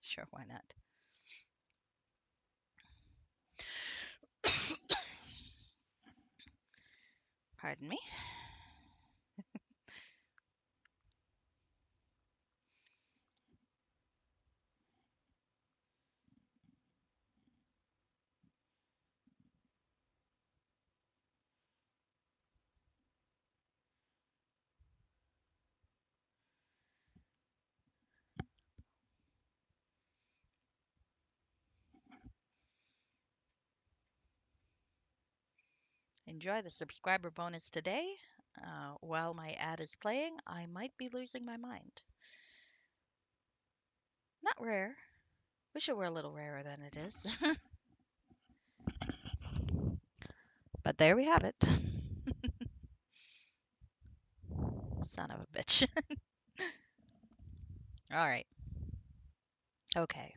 Sure, why not? Pardon me. Enjoy the subscriber bonus today. While my ad is playing, I might be losing my mind. Not rare. Wish it were a little rarer than it is. But there we have it. Son of a bitch. All right. Okay.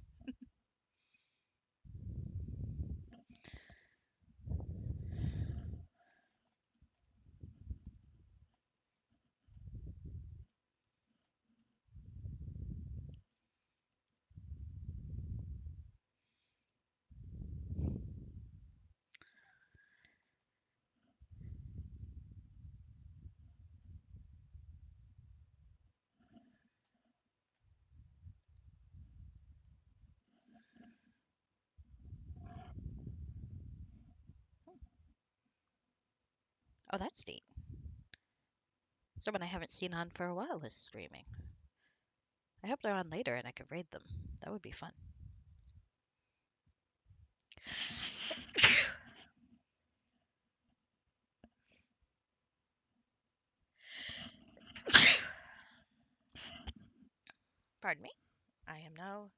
Oh, that's neat. Someone I haven't seen on for a while is streaming. I hope they're on later and I could raid them. That would be fun. Pardon me. I am now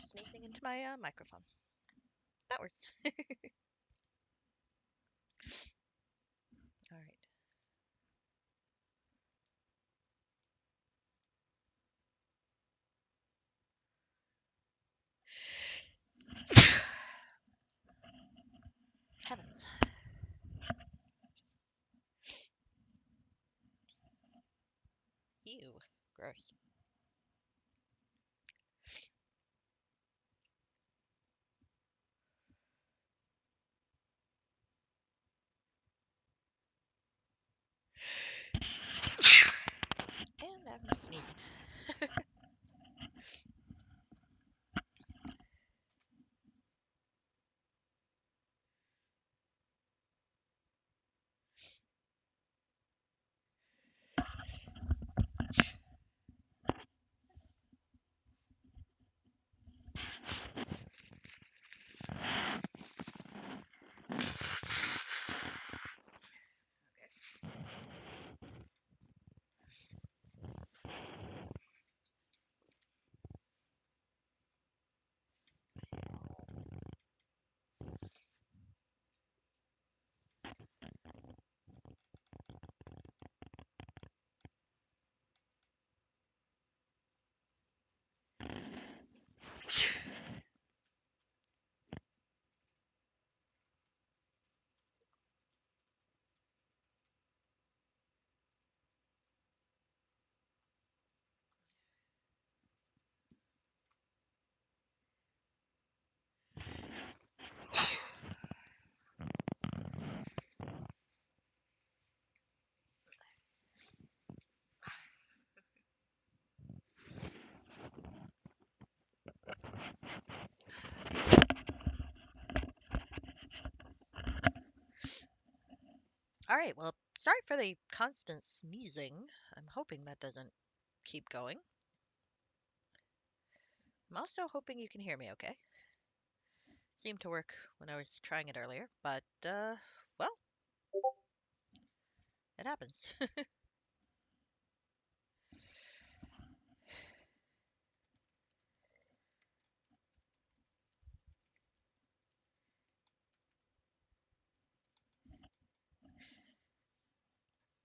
sneezing into my microphone. That works. All right. Heavens. Ew. Gross. And I'm sneezing. All right. Well, sorry for the constant sneezing. I'm hoping that doesn't keep going. I'm also hoping you can hear me okay. Seemed to work when I was trying it earlier, but, well, it happens.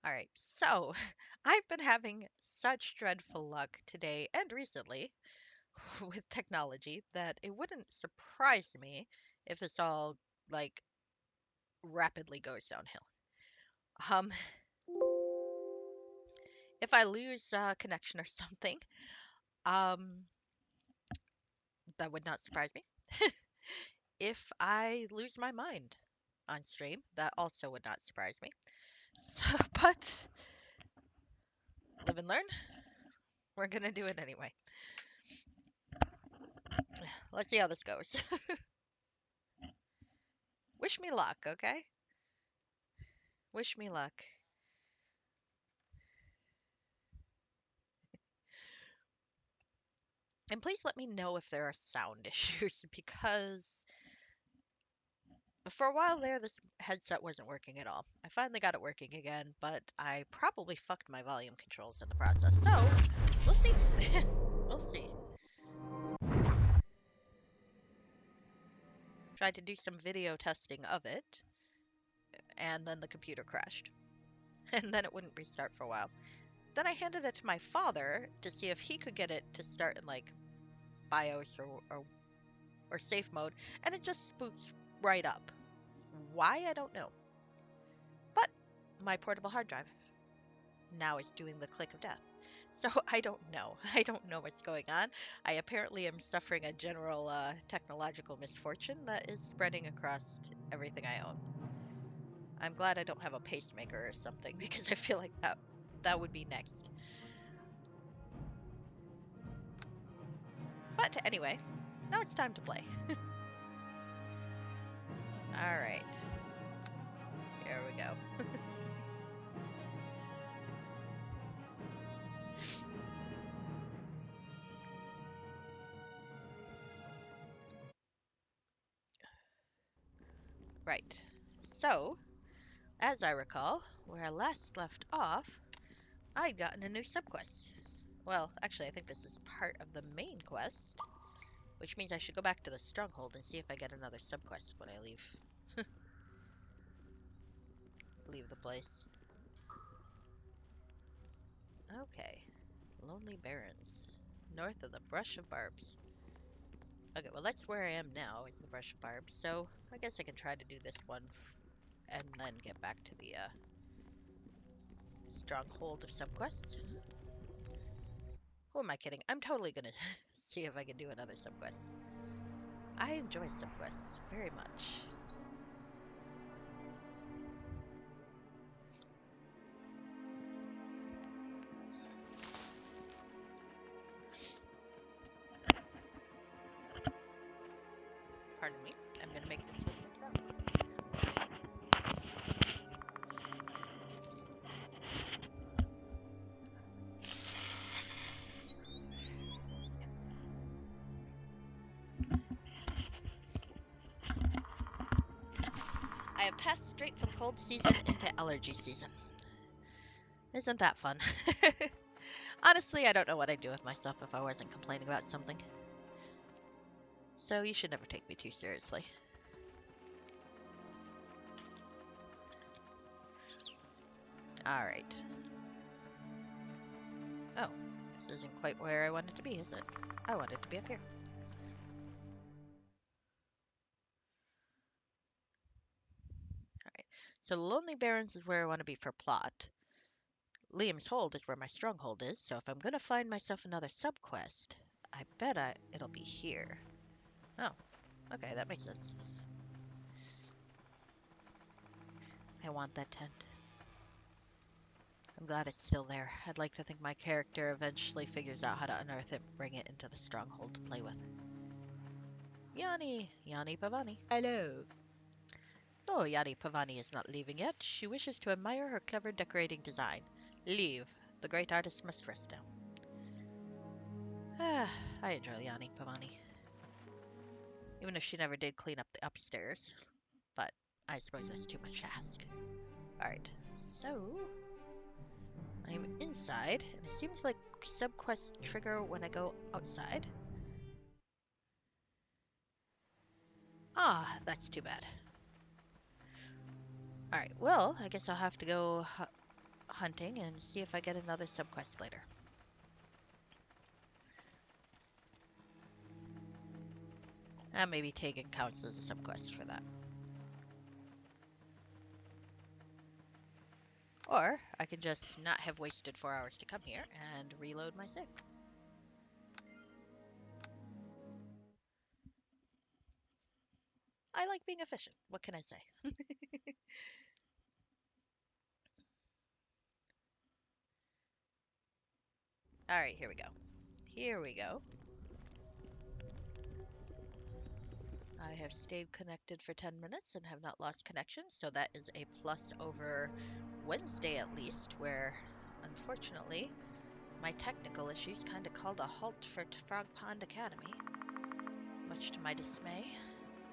All right. So, I've been having such dreadful luck today and recently with technology that it wouldn't surprise me if this all like rapidly goes downhill. Um, if I lose connection or something, um, that would not surprise me. If I lose my mind on stream, that also would not surprise me. So, but live and learn. We're gonna do it anyway. Let's see how this goes. Wish me luck, okay? Wish me luck. And please let me know if there are sound issues because for a while there, this headset wasn't working at all. I finally got it working again, but I probably fucked my volume controls in the process. So, we'll see. We'll see. Tried to do some video testing of it, and then the computer crashed. And then it wouldn't restart for a while. Then I handed it to my father to see if he could get it to start in like BIOS or safe mode, and it just boots right up. Why, I don't know. But my portable hard drive now is doing the click of death. So I don't know. I don't know what's going on. I apparently am suffering a general technological misfortune that is spreading across everything I own. I'm glad I don't have a pacemaker or something because I feel like that would be next. But anyway, now it's time to play. All right. Here we go. Right. So, as I recall, where I last left off, I'd gotten a new subquest. Well, actually, I think this is part of the main quest, which means I should go back to the stronghold and see if I get another subquest when I leave the place. Okay. Lonely Barrens, north of the Brush of Barbs. Okay, well that's where I am now, is the Brush of Barbs, so I guess I can try to do this one and then get back to the stronghold of subquests. Who am I kidding? I'm totally gonna see if I can do another subquest. I enjoy subquests very much. Pardon me. I'm gonna make this whistling sound. I have passed straight from cold season into allergy season. Isn't that fun? Honestly, I don't know what I'd do with myself if I wasn't complaining about something. So you should never take me too seriously. Alright. Oh, this isn't quite where I wanted to be, is it? I wanted to be up here. Alright, so Lonely Barrens is where I want to be for plot. Liam's Hold is where my stronghold is, so if I'm gonna find myself another subquest, I bet it'll be here. Oh, okay, that makes sense. I want that tent. I'm glad it's still there. I'd like to think my character eventually figures out how to unearth it and bring it into the stronghold to play with. Yani Pavani. Hello. No, Yani Pavani is not leaving yet. She wishes to admire her clever decorating design. Leave. The great artist must rest now. Ah, I enjoy Yani Pavani. Even if she never did clean up the upstairs. But I suppose that's too much to ask. Alright, so I'm inside, and it seems like subquests trigger when I go outside. Ah, that's too bad. Alright, well, I guess I'll have to go hunting and see if I get another subquest later. And maybe Tegan counts as a subquest for that. Or I can just not have wasted 4 hours to come here and reload my save. I like being efficient. What can I say? Alright, here we go. Here we go. I have stayed connected for 10 minutes and have not lost connection, so that is a plus over Wednesday at least, where unfortunately my technical issues kind of called a halt for Frog Pond Academy, much to my dismay.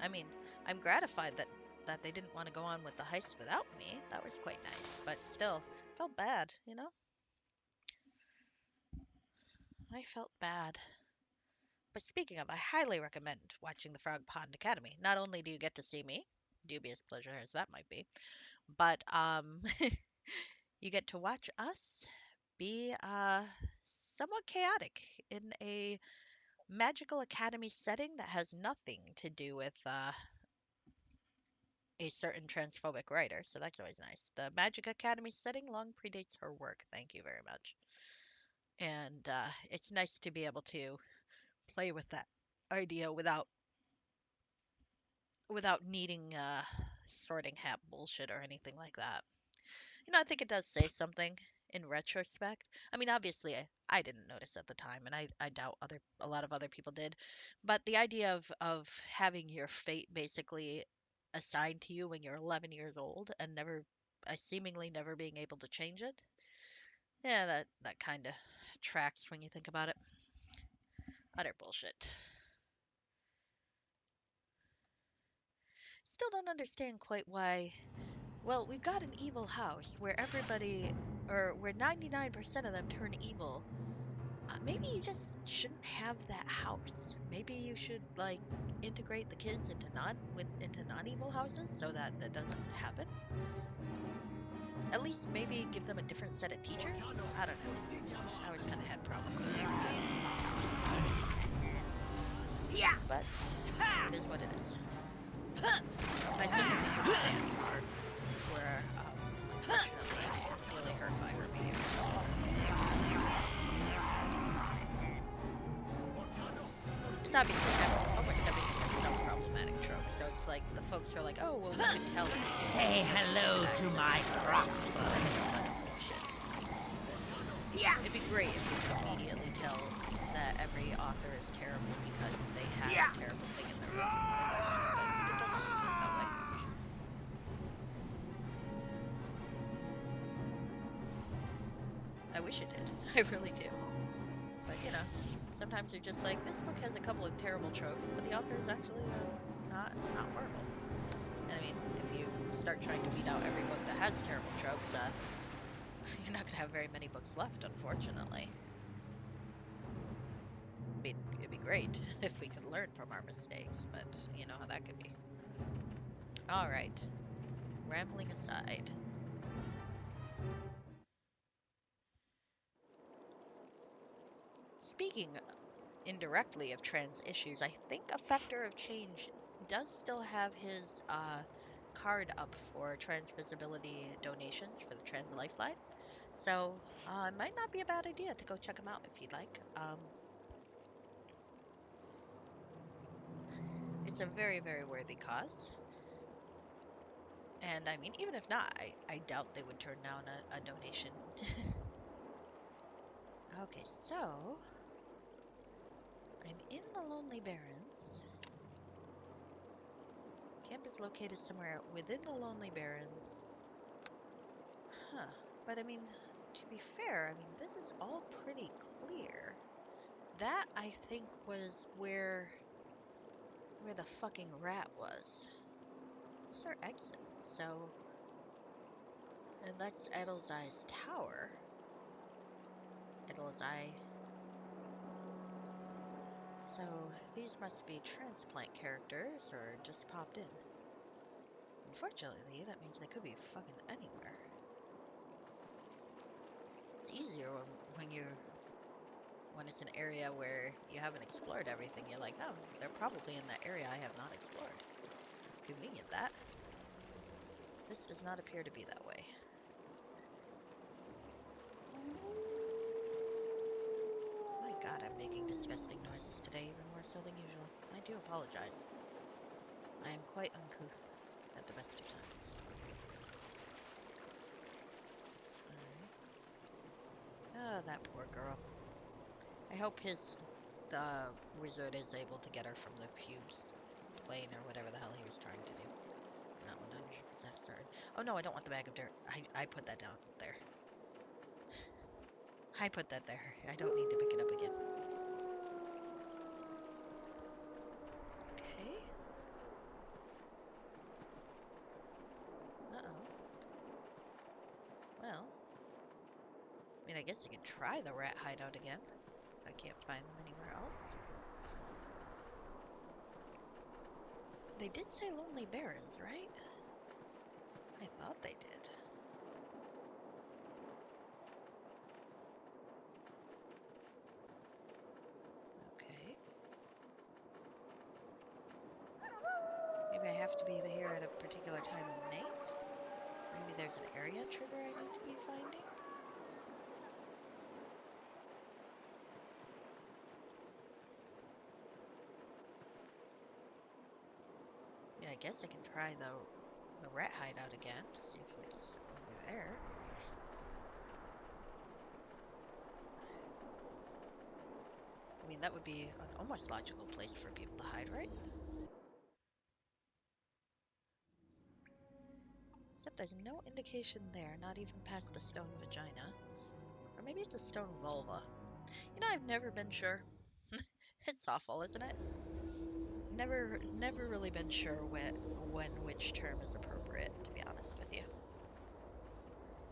I mean, I'm gratified that they didn't want to go on with the heist without me. That was quite nice, but still, felt bad, you know? I felt bad. But speaking of, I highly recommend watching the Frog Pond Academy. Not only do you get to see me, dubious pleasure as that might be, but you get to watch us be somewhat chaotic in a magical academy setting that has nothing to do with a certain transphobic writer, so that's always nice. The Magic Academy setting long predates her work, thank you very much. And it's nice to be able to play with that idea without needing sorting hat bullshit or anything like that. You know, I think it does say something in retrospect. I mean, obviously, I didn't notice at the time, and I doubt a lot of other people did. But the idea of having your fate basically assigned to you when you're 11 years old and seemingly never being able to change it, yeah, that kind of tracks when you think about it. Utter bullshit. Still don't understand quite why. Well, we've got an evil house where where 99% of them turn evil. Maybe you just shouldn't have that house. Maybe you should like integrate the kids into non-evil houses so that that doesn't happen. At least maybe give them a different set of teachers. I don't know. I always kind of had problems with the idea. But it is what it is. My sympathy for the fans were unfortunately really hurt by her behavior. It's obviously almost everything is some problematic trope, so it's like the folks are like, oh, well, we could tell. Say hello to my crossbow. Yeah. It'd be great if we could immediately tell that every author is terrible because they have a terrible thing in their life, but it doesn't work that way. I wish it did. I really do. But, you know, sometimes you're just like, this book has a couple of terrible tropes, but the author is actually not horrible. And I mean, if you start trying to weed out every book that has terrible tropes, you're not going to have very many books left, unfortunately. I mean, it'd be great if we could learn from our mistakes, but you know how that could be. Alright. Rambling aside. Speaking indirectly of trans issues, I think Effector of Change does still have his card up for trans visibility donations for the Trans Lifeline. So it might not be a bad idea to go check him out if you'd like. It's a very, very worthy cause. And I mean, even if not, I doubt they would turn down a donation. Okay, so I'm in the Lonely Barrens. Camp is located somewhere within the Lonely Barrens. Huh. But I mean, to be fair, I mean, this is all pretty clear. That, I think, was where the fucking rat was. These are exits, so... And that's Edelzai's tower. Edelzai. So, these must be transplant characters, or just popped in. Unfortunately, that means they could be fucking anywhere. It's easier when when it's an area where you haven't explored everything, you're like, oh, they're probably in that area I have not explored. Convenient that. This does not appear to be that way. My God, I'm making disgusting noises today, even more so than usual. I do apologize. I am quite uncouth at the best of times. Alright. Oh, that poor girl. I hope the wizard is able to get her from the fugues plane or whatever the hell he was trying to do. Not 100% certain. Oh no, I don't want the bag of dirt. I put that down there. I put that there. I don't need to pick it up again. Okay. Uh-oh. Well, I mean, I guess I could try the rat hideout again if I can't find them anywhere else. They did say Lonely Barrens, right? I thought they did. Okay. Maybe I have to be here at a particular time of night? Maybe there's an area trigger I need to be finding? I mean, I guess I can try the rat hideout again to see if it's over there. I mean, that would be an almost logical place for people to hide, right? Except there's no indication there, not even past the stone vagina. Or maybe it's a stone vulva. You know, I've never been sure. It's awful, isn't it? Never really been sure when which term is appropriate, to be honest with you.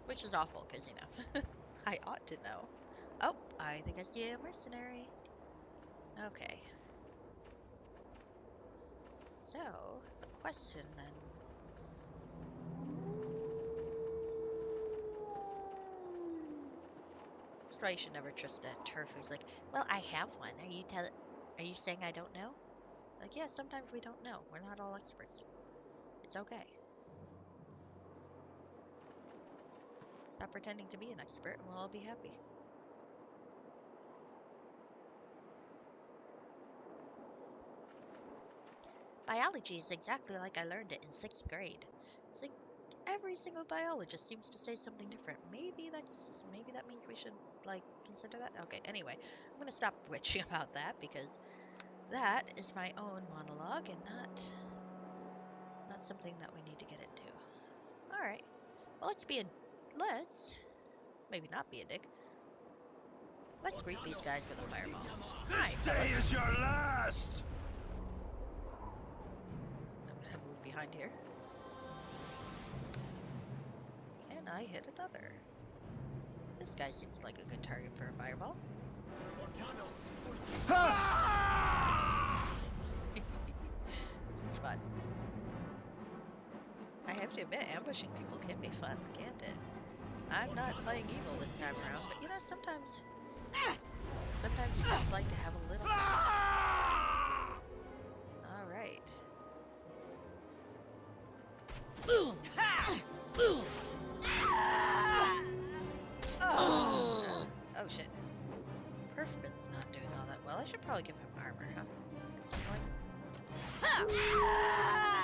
Which is awful, because, you know, I ought to know. Oh, I think I see a mercenary. Okay. So, the question then. That's why you should never trust a turf who's like, well, I have one. Are you saying I don't know? Like, yeah, sometimes we don't know. We're not all experts. It's okay. Stop pretending to be an expert and we'll all be happy. Biology is exactly like I learned it in 6th grade. It's like every single biologist seems to say something different. Maybe that means we should like consider that. Okay, anyway, I'm gonna stop bitching about that because that is my own monologue and not something that we need to get into. All right. Well, let's maybe not be a dick. Let's greet these guys with a fireball. Hi, This day is your last! I'm gonna move behind here. Can I hit another? This guy seems like a good target for a fireball. This is fun. I have to admit, ambushing people can be fun, can't it? I'm not playing evil this time around, but you know, sometimes you just like to have a little fun. All right. Oh shit. Perfbin's not doing all that well. I should probably give him armor, huh? At some point.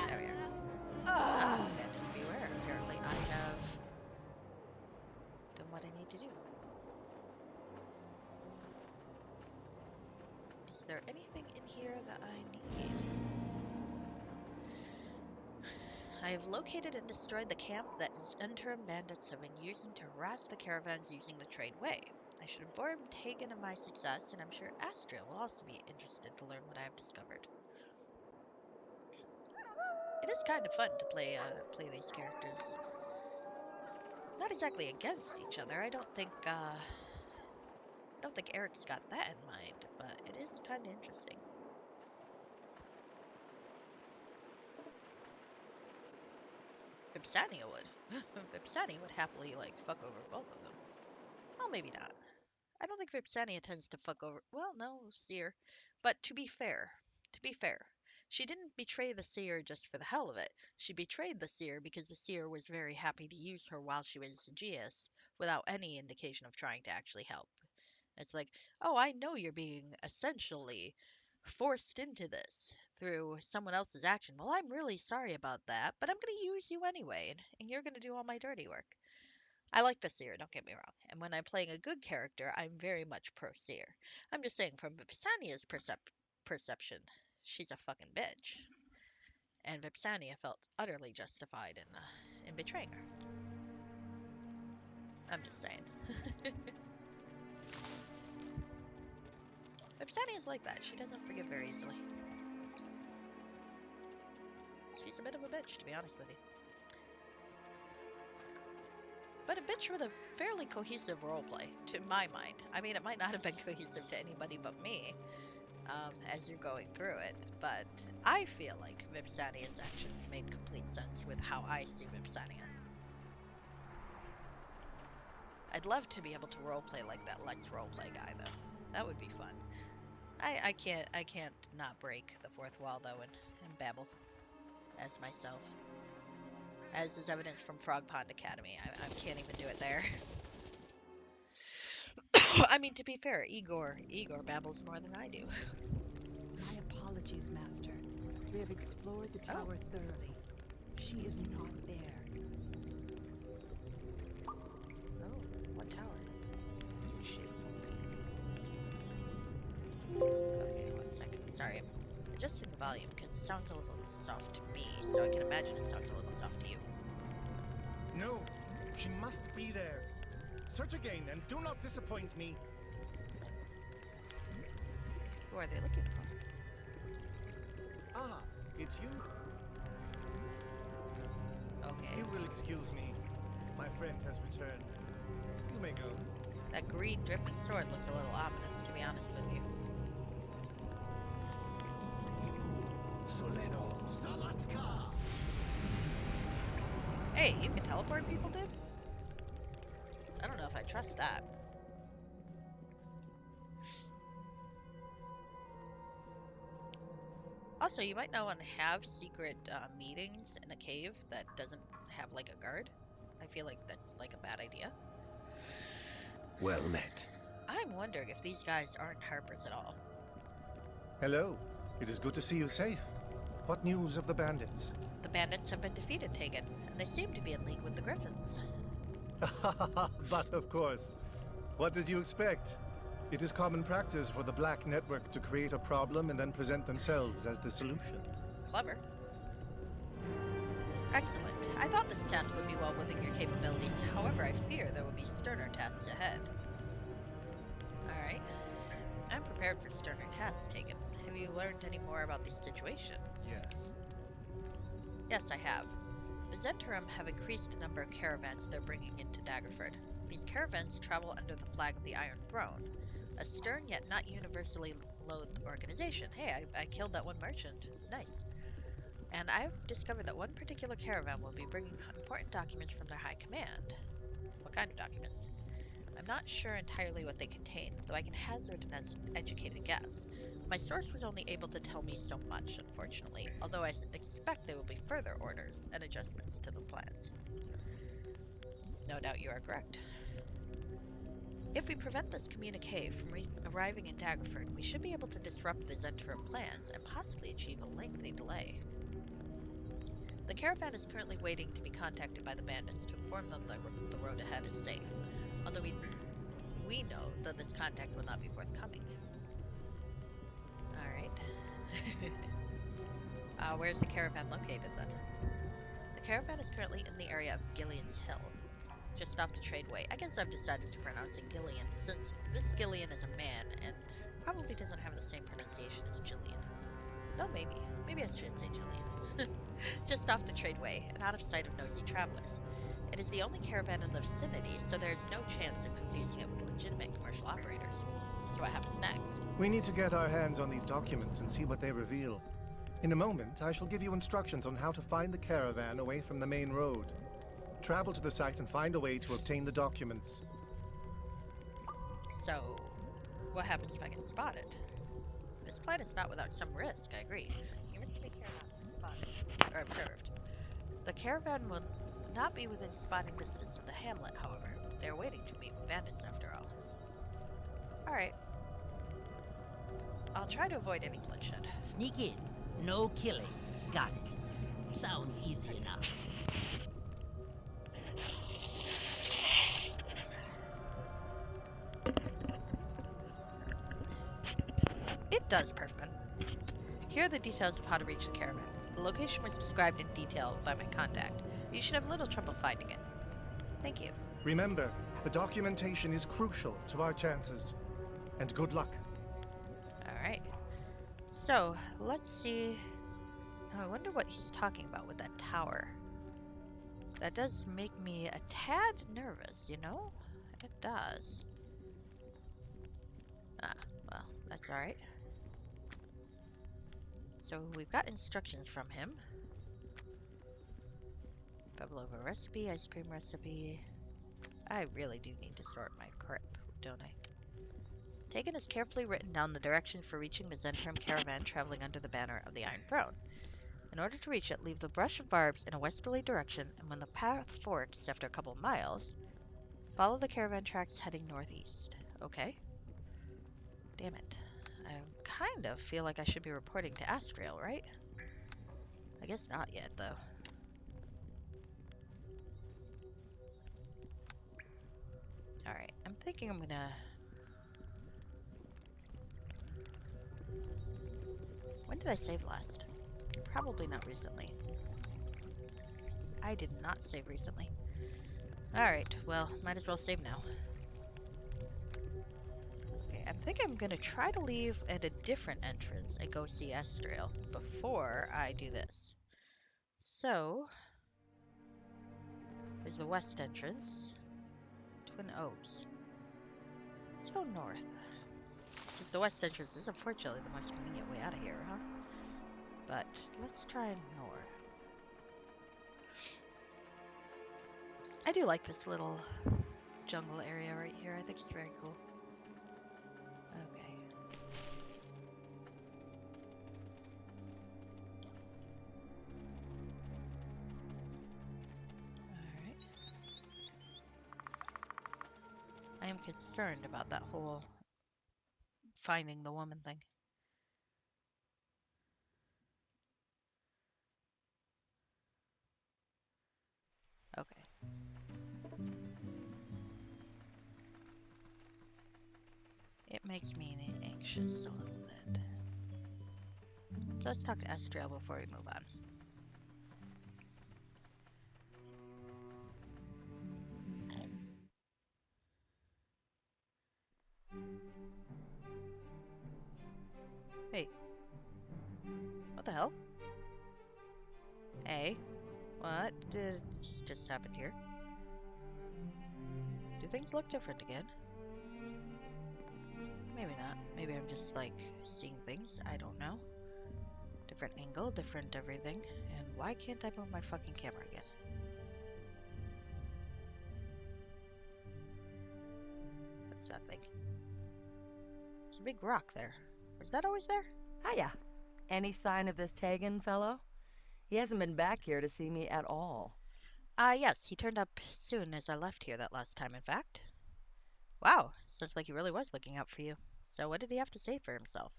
There we are. Bandits beware. Apparently I have done what I need to do. Is there anything in here that I need? I have located and destroyed the camp that interim bandits have been using to harass the caravans using the trade way. I should inform Tegan of my success, and I'm sure Astria will also be interested to learn what I have discovered. It is kind of fun to play these characters. Not exactly against each other. I don't think Eric's got that in mind, but it is kind of interesting. Vipsania would. Vipsania would happily, like, fuck over both of them. Well, maybe not. I don't think Vipsania tends to fuck over. Well, no, seer. But to be fair, she didn't betray the seer just for the hell of it. She betrayed the seer because the seer was very happy to use her while she was Aegeus, without any indication of trying to actually help. It's like, oh, I know you're being essentially forced into this through someone else's action. Well, I'm really sorry about that, but I'm going to use you anyway, and you're going to do all my dirty work. I like the seer, don't get me wrong. And when I'm playing a good character, I'm very much pro seer. I'm just saying, from Vipsania's perception, she's a fucking bitch. And Vipsania felt utterly justified in betraying her. I'm just saying. Vipsania's like that. She doesn't forgive very easily. She's a bit of a bitch, to be honest with you. But a bitch with a fairly cohesive roleplay, to my mind. I mean, it might not have been cohesive to anybody but me, as you're going through it, but I feel like Vipsania's actions made complete sense with how I see Vipsania. I'd love to be able to roleplay like that Lex roleplay guy, though. That would be fun. I can't not break the fourth wall, though, and babble as myself. As is evident from Frog Pond Academy. I can't even do it there. I mean, to be fair, Igor babbles more than I do. My apologies, Master. We have explored the tower thoroughly. She is not there. Oh, what tower? Shoot. Okay, 1 second. Sorry, I'm adjusting the volume because it sounds a little soft to me, so I can imagine it sounds a little soft to you. No, she must be there. Search again and do not disappoint me. Who are they looking for? Ah, it's you. Okay. You will excuse me. My friend has returned. You may go. That green dripping sword looks a little ominous, to be honest with you. Hey, you can teleport people, dude? I don't know if I trust that. Also, you might not want to have secret meetings in a cave that doesn't have, like, a guard. I feel like that's, like, a bad idea. Well met. I'm wondering if these guys aren't Harpers at all. Hello. It is good to see you safe. What news of the bandits? The bandits have been defeated, Tegan, and they seem to be in league with the Griffins. But of course. What did you expect? It is common practice for the Black Network to create a problem and then present themselves as the solution. Clever. Excellent. I thought this task would be well within your capabilities. However, I fear there will be sterner tasks ahead. Alright. I'm prepared for sterner tasks, Tegan. Have you learned any more about this situation? Yes. Yes, I have. The Zhentarim have increased the number of caravans they're bringing into Daggerford. These caravans travel under the flag of the Iron Throne, a stern yet not universally loathed organization. Hey, I killed that one merchant. Nice. And I've discovered that one particular caravan will be bringing important documents from their high command. What kind of documents? I'm not sure entirely what they contain, though I can hazard an educated guess. My source was only able to tell me so much, unfortunately, although I expect there will be further orders and adjustments to the plans. No doubt you are correct. If we prevent this communique from arriving in Daggerford, we should be able to disrupt the Zhentarim plans and possibly achieve a lengthy delay. The caravan is currently waiting to be contacted by the bandits to inform them that the road ahead is safe, although we know that this contact will not be forthcoming. Alright. Where's the caravan located then? The caravan is currently in the area of Gillian's Hill, just off the tradeway. I guess I've decided to pronounce it Gillian, since this Gillian is a man and probably doesn't have the same pronunciation as Jillian. Though maybe I should say Jillian. Just off the tradeway and out of sight of nosy travelers. It is the only caravan in the vicinity, so there is no chance of confusing it with legitimate commercial operators. So what happens next? We need to get our hands on these documents and see what they reveal. In a moment, I shall give you instructions on how to find the caravan away from the main road. Travel to the site and find a way to obtain the documents. So, what happens if I get spotted? This plan is not without some risk, I agree. You must take care not to be spotted or observed. The caravan will not be within spotting distance of the hamlet, however. They are waiting to meet bandits after all. Alright, I'll try to avoid any bloodshed. Sneak in. No killing. Got it. Sounds easy enough. It does, Perfman. Here are the details of how to reach the caravan. The location was described in detail by my contact. You should have little trouble finding it. Thank you. Remember, the documentation is crucial to our chances. And good luck. Alright. So, let's see. Now, I wonder what he's talking about with that tower. That does make me a tad nervous, you know? It does. Ah, well, that's alright. So, we've got instructions from him. Pavlova recipe, ice cream recipe. I really do need to sort my crap, don't I? Tegan has carefully written down the direction for reaching the Zentrum caravan traveling under the banner of the Iron Throne. In order to reach it, leave the brush of barbs in a westerly direction, and when the path forks after a couple of miles, follow the caravan tracks heading northeast. Okay. Damn it. I kind of feel like I should be reporting to Astrael, right? I guess not yet, though. Alright, I'm thinking I'm gonna... When did I save last? Probably not recently. I did not save recently. Alright, well, might as well save now. Okay, I think I'm gonna try to leave at a different entrance and go see Astrael before I do this. So, there's the west entrance. Twin Oaks. Let's go north. Because the west entrance is unfortunately the most convenient way out of here, huh? But let's try north. I do like this little jungle area right here. I think it's very cool. Okay. Alright. I am concerned about that whole finding the woman thing. Okay. It makes me anxious a little bit. So let's talk to Astrael before we move on. Hey. What the hell? Hey. What did just happen here? Do things look different again? Maybe not. Maybe I'm just like seeing things. I don't know. Different angle, different everything. And why can't I move my fucking camera again? What's that thing? There's a big rock there. Was that always there? Hiya. Any sign of this Tegan fellow? He hasn't been back here to see me at all. Yes, he turned up soon as I left here that last time, in fact. Wow, sounds like he really was looking out for you. So what did he have to say for himself?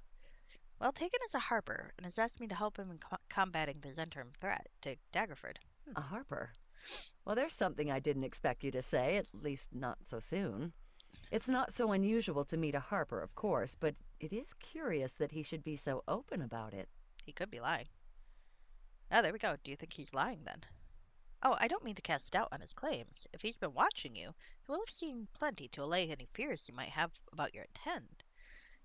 Well, Tegan is a harper, and has asked me to help him in combating the Zentrum threat to Daggerford. A harper? Well, there's something I didn't expect you to say, at least not so soon. It's not so unusual to meet a harper, of course, but it is curious that he should be so open about it. He could be lying. Oh, there we go. Do you think he's lying, then? Oh, I don't mean to cast doubt on his claims. If he's been watching you, he will have seen plenty to allay any fears you might have about your intent.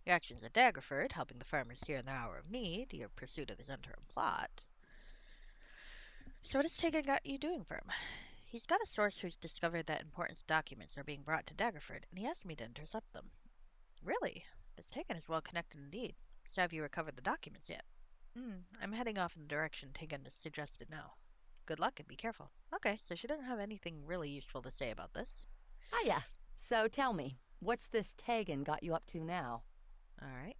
Your actions at Daggerford, helping the farmers here in their hour of need, your pursuit of the Zentrum plot. So what has Tegan got you doing for him? He's got a source who's discovered that important documents are being brought to Daggerford, and he asked me to intercept them. Really? This Tegan is well connected indeed. So have you recovered the documents yet? I'm heading off in the direction Tegan has suggested now. Good luck and be careful. Okay, so she doesn't have anything really useful to say about this. Hiya. So tell me, What's this Tegan got you up to now? Alright.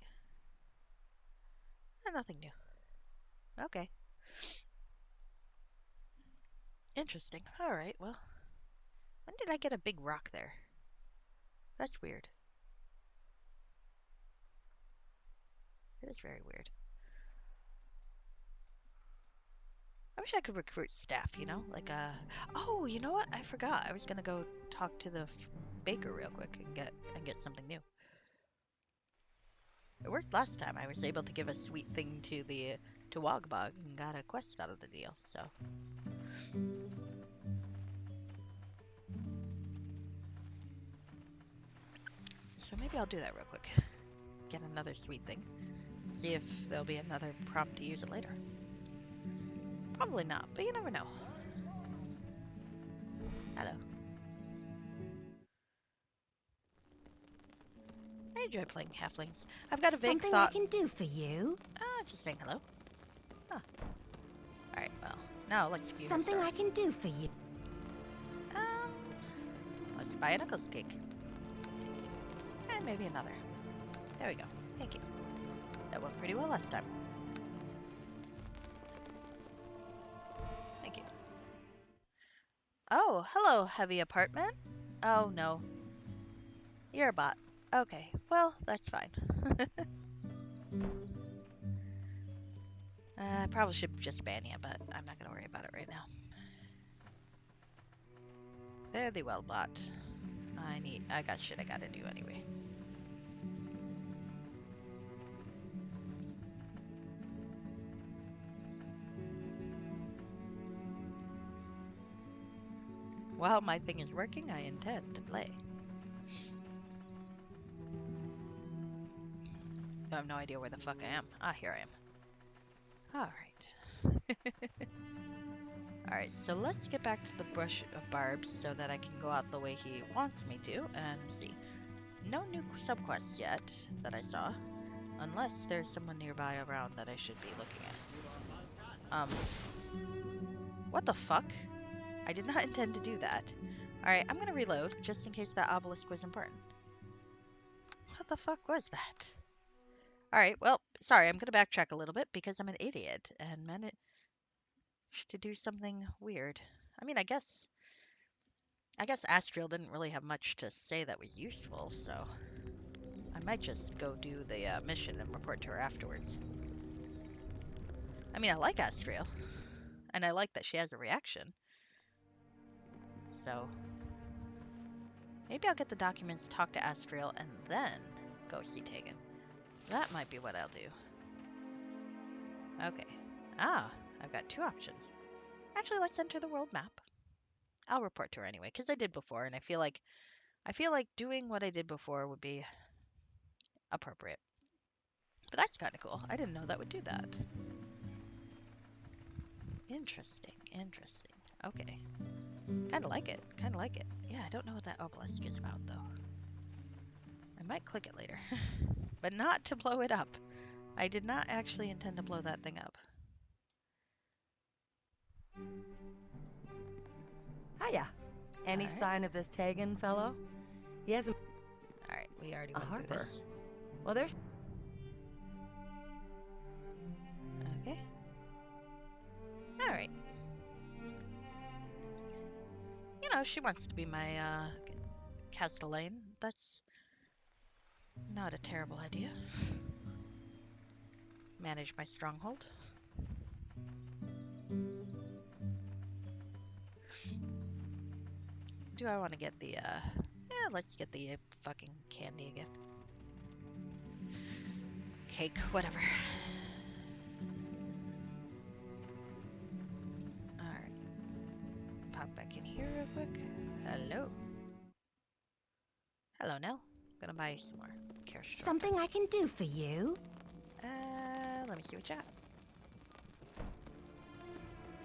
Nothing new. Okay. Interesting. Alright, well. When did I get a big rock there? That's weird. It is very weird. I wish I could recruit staff, you know? Like, oh, you know what? I forgot. I was gonna go talk to the baker real quick and get something new. It worked last time. I was able to give a sweet thing to Wogbog and got a quest out of the deal, so. So maybe I'll do that real quick. Get another sweet thing. See if there'll be another prompt to use it later. Probably not, but you never know. Hello. I enjoy playing halflings. I've got a vague Something thought. I can do for you? Just saying hello. Huh. Alright, well, now let's view Something her I can do for you. let's buy a knuckles cake. And maybe another. There we go. Thank you. That went pretty well last time. Thank you. Oh, hello, heavy apartment. Oh, no. You're a bot. Okay, well, that's fine. I probably should just ban you, but I'm not gonna worry about it right now. Very well, bot. I got shit I gotta do anyway. While my thing is working, I intend to play. I have no idea where the fuck I am. Ah, here I am. Alright. Alright, so let's get back to the bush of barbs so that I can go out the way he wants me to and see. No new subquests yet that I saw, unless there's someone nearby around that I should be looking at. What the fuck? I did not intend to do that. Alright, I'm gonna reload just in case that obelisk was important. What the fuck was that? Alright, well, sorry, I'm gonna backtrack a little bit because I'm an idiot and managed to do something weird. I mean, I guess Astriel didn't really have much to say that was useful, so I might just go do the mission and report to her afterwards. I mean, I like Astriel, and I like that she has a reaction. So maybe I'll get the documents, talk to Astriel, and then go see Tegan. That might be what I'll do. Okay. Ah, I've got two options. Actually, let's enter the world map. I'll report to her anyway, because I did before, and I feel like doing what I did before would be appropriate. But that's kind of cool. I didn't know that would do that. Interesting, interesting. Okay. Kind of like it, kind of like it. Yeah, I don't know what that obelisk is about, though. I might click it later. But not to blow it up. I did not actually intend to blow that thing up. Hiya. Any Alright. sign of this Tegan fellow? He hasn't. Alright, we already A went through harper. this. Well, there's. Okay. Alright. You know, she wants to be my, Castellane. That's not a terrible idea. Manage my stronghold. Do I want to get the, yeah, let's get the fucking candy again. Cake, whatever. Alright. Pop back in here real quick. Hello. Hello, Nell. Gonna buy some more care straw. Something I can do for you? Let me see what you got.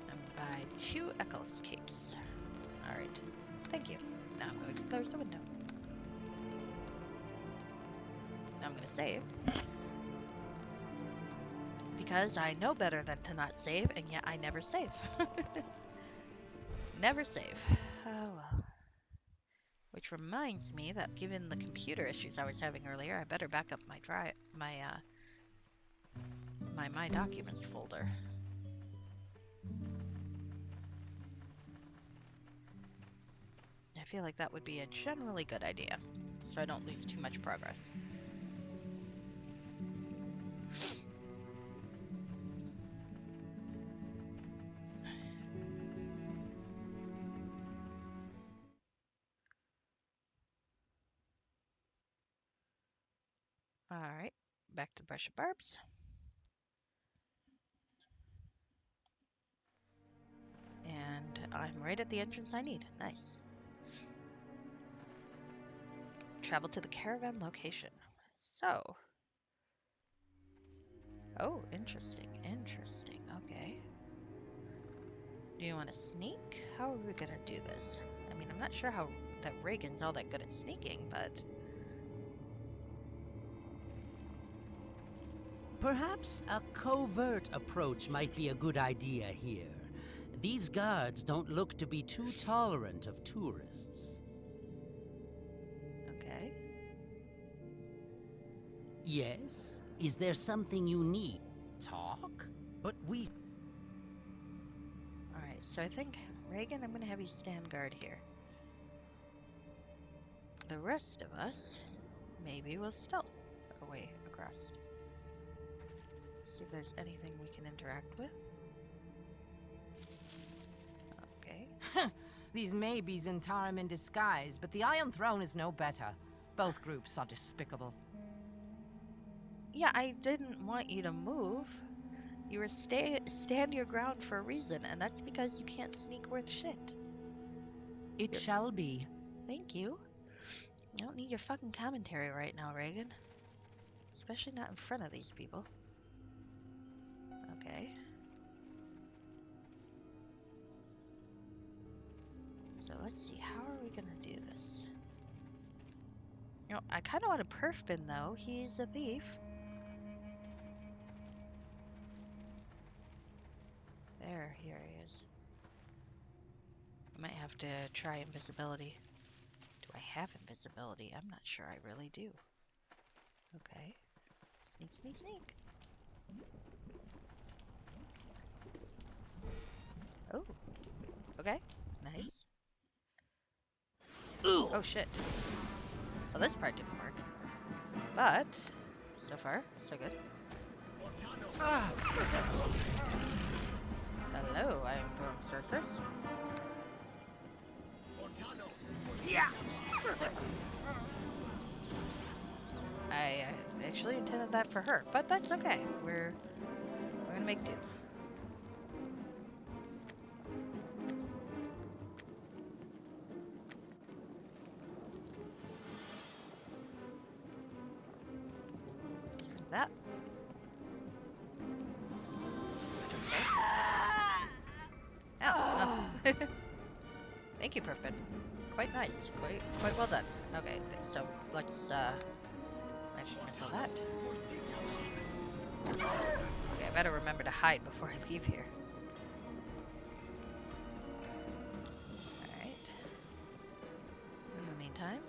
And buy 2 Eccles capes. Alright. Thank you. Now I'm going to close the window. Now I'm going to save. Because I know better than to not save, and yet I never save. Never save. Oh well. Which reminds me that given the computer issues I was having earlier, I better back up my my documents folder. I feel like that would be a generally good idea, so I don't lose too much progress. Alright, back to the brush of barbs. And I'm right at the entrance I need. Nice. Travel to the caravan location. So. Oh, interesting. Interesting. Okay. Do you want to sneak? How are we gonna do this? I mean, I'm not sure how that Reagan's all that good at sneaking, but... Perhaps a covert approach might be a good idea here. These guards don't look to be too tolerant of tourists. Okay. Yes? Is there something you need? Talk? But we... Alright, so I think, Reagan, I'm gonna have you stand guard here. The rest of us, maybe we'll stealth our way across. See if there's anything we can interact with. Okay. These may be Zentarum in disguise, but the Iron Throne is no better. Both groups are despicable. Yeah, I didn't want you to move. You were stand your ground for a reason, and that's because you can't sneak worth shit. It shall be. Thank you. I don't need your fucking commentary right now, Reagan. Especially not in front of these people. Okay. So let's see, how are we gonna do this? You know, I kind of want a perf bin though. He's a thief. There, here he is. I might have to try invisibility. Do I have invisibility? I'm not sure I really do. Okay. Sneak, sneak, sneak. Oh. Okay. Nice. Ooh. Oh shit. Well, this part didn't work. But, so far, so good. Hello, I am throwing sorceress. Yeah. I actually intended that for her, but that's okay. We're gonna make do. That. Oh. Thank you, Perfect. Quite nice. Quite well done. Okay, so let's actually missile that. Okay, I better remember to hide before I leave here. Alright. In the meantime,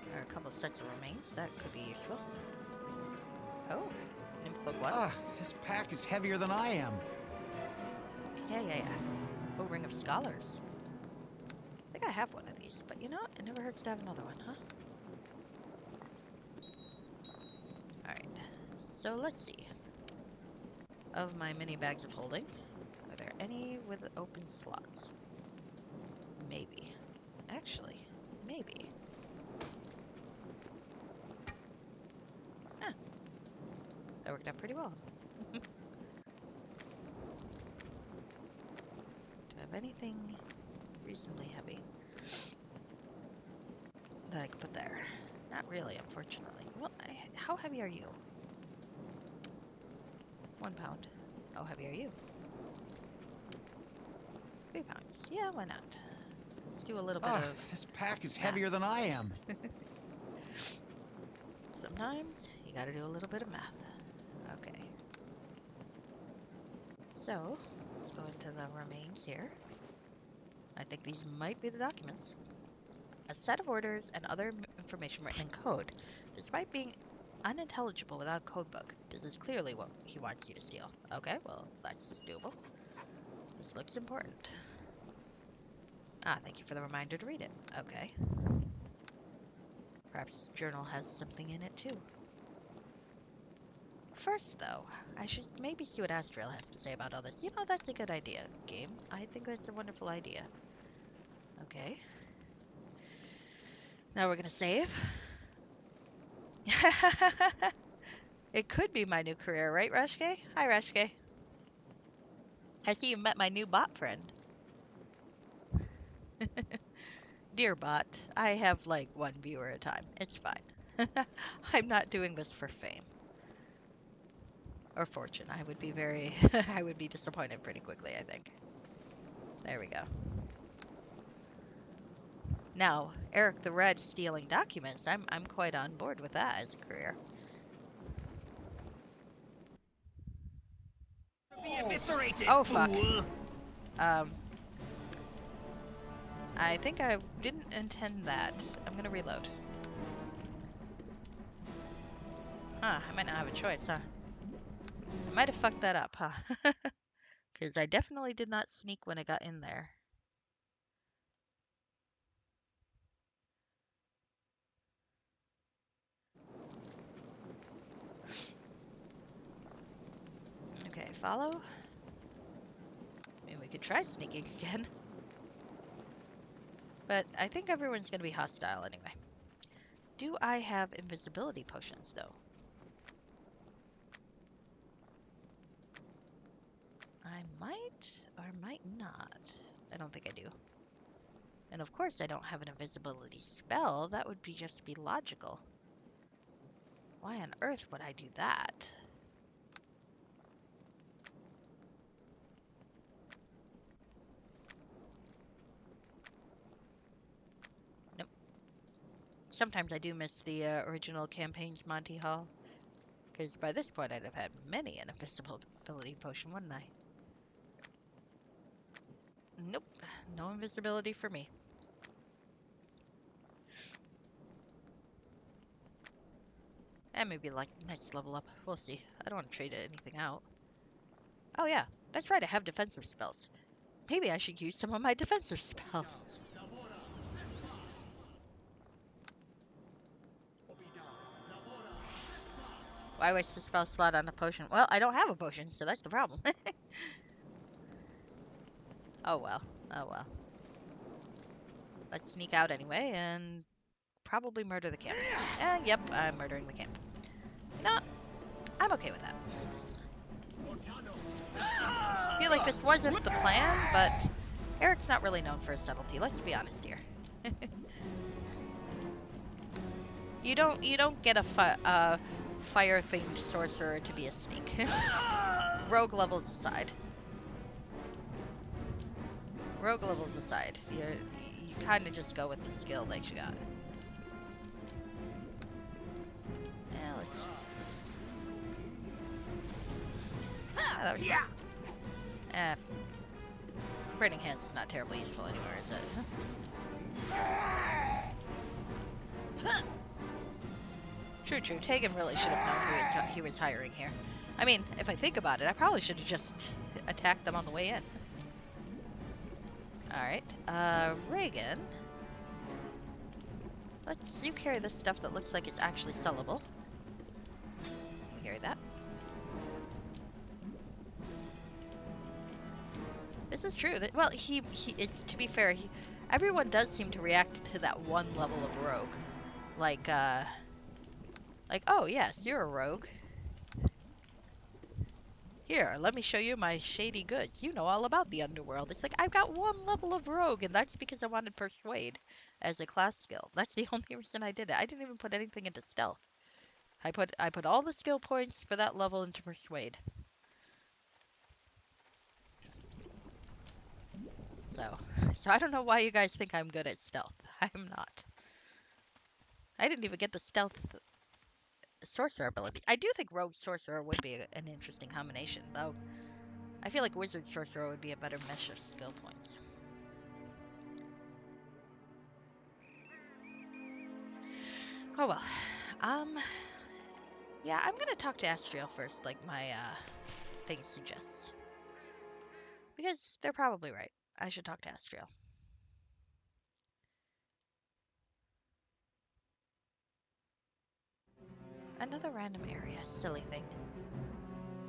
there are a couple sets of remains. That could be useful. Oh, Nymph Cloak 1. This pack is heavier than I am. Yeah. Oh, Ring of Scholars. I think I have one of these, but you know what? It never hurts to have another one, huh? Alright, so let's see. Of my mini bags of holding, are there any with open slots? Maybe. Actually, maybe. Huh. That worked out pretty well. Do I have anything reasonably heavy that I could put there? Not really, unfortunately. Well, how heavy are you? 1 pound. How heavy are you? 3 pounds. Yeah, why not? Let's do a little bit of... This pack is heavier than I am. Sometimes you gotta do a little bit of math. Okay. So, let's go into the remains here. I think these might be the documents. A set of orders and other information written in code. Despite being unintelligible without a code book, this is clearly what he wants you to steal. Okay, well, that's doable. This looks important. Ah, thank you for the reminder to read it. Okay. Perhaps the journal has something in it, too. First, though, I should maybe see what Astriel has to say about all this. You know, that's a good idea, game. I think that's a wonderful idea. Okay. Now we're gonna save. It could be my new career, right, Rashke? Hi, Rashke. I see you met my new bot friend. Dear bot, I have like one viewer at a time. It's fine. I'm not doing this for fame or fortune. I would be very, I would be disappointed pretty quickly, I think. There we go. Now, Eric the Red stealing documents, I'm quite on board with that as a career. Be eviscerated, Oh, fuck. fool! I think I didn't intend that. I'm gonna reload. Huh, I might not have a choice, huh? I might have fucked that up, huh? Because I definitely did not sneak when I got in there. Okay, follow. I mean, we could try sneaking again. But I think everyone's gonna be hostile anyway. Do I have invisibility potions, though? I might or might not. I don't think I do. And of course I don't have an invisibility spell. That would be just be logical. Why on earth would I do that? Nope. Sometimes I do miss the original campaign's Monty Hall. Because by this point I'd have had many an invisibility potion, wouldn't I? Nope. No invisibility for me. And maybe like next level up. We'll see. I don't want to trade anything out. Oh yeah, that's right, I have defensive spells. Maybe I should use some of my defensive spells. Why waste a spell slot on a potion? Well, I don't have a potion, so that's the problem. Oh well. Oh well. Let's sneak out anyway and probably murder the camp. And yep, I'm murdering the camp. No, I'm okay with that. I feel like this wasn't the plan, but Eric's not really known for his subtlety. Let's be honest here. You don't get a fire-themed sorcerer to be a sneak. Rogue levels aside. Rogue levels aside, you kind of just go with the skill that you got. Yeah, let's. Ah, that was fun. Burning Hands is not terribly useful anywhere, is it? True. Tegan really should have known who he was hiring here. I mean, if I think about it, I probably should have just attacked them on the way in. Alright, Reagan. You carry this stuff that looks like it's actually sellable. You carry that. This is true. Well, it's, to be fair, everyone does seem to react to that one level of rogue. Like, oh yes, you're a rogue. Here, let me show you my shady goods. You know all about the underworld. It's like, I've got one level of rogue, and that's because I wanted persuade as a class skill. That's the only reason I did it. I didn't even put anything into stealth. I put all the skill points for that level into persuade. So I don't know why you guys think I'm good at stealth. I'm not. I didn't even get the stealth sorcerer ability. I do think rogue sorcerer would be an interesting combination, though. I feel like wizard sorcerer would be a better mesh of skill points. Oh well. Um, yeah, I'm gonna talk to Astriel first, like my thing suggests. Because they're probably right. I should talk to Astriel. Another random area, silly thing.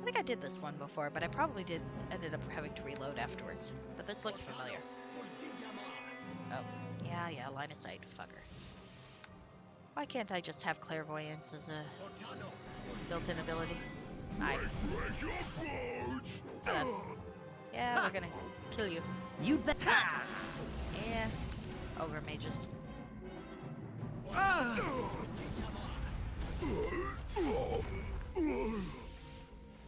I think I did this one before, but I probably ended up having to reload afterwards. But this looks familiar. Oh, yeah, line of sight, fucker. Why can't I just have clairvoyance as a built-in ability? Hi. Hello. Yeah, we're gonna kill you. You bet. Yeah. Ogre mages.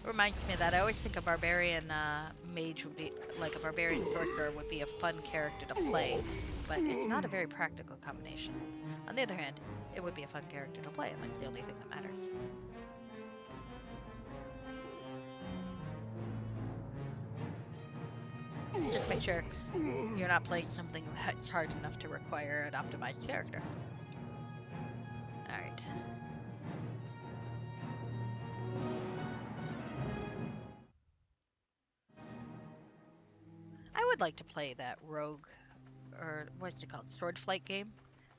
Reminds me of that I always think a barbarian mage would be, like a barbarian sorcerer would be a fun character to play, but it's not a very practical combination. On the other hand, it would be a fun character to play, and that's the only thing that matters. Just make sure you're not playing something that's hard enough to require an optimized character. Alright. I would like to play that rogue, or what's it called, sword flight game,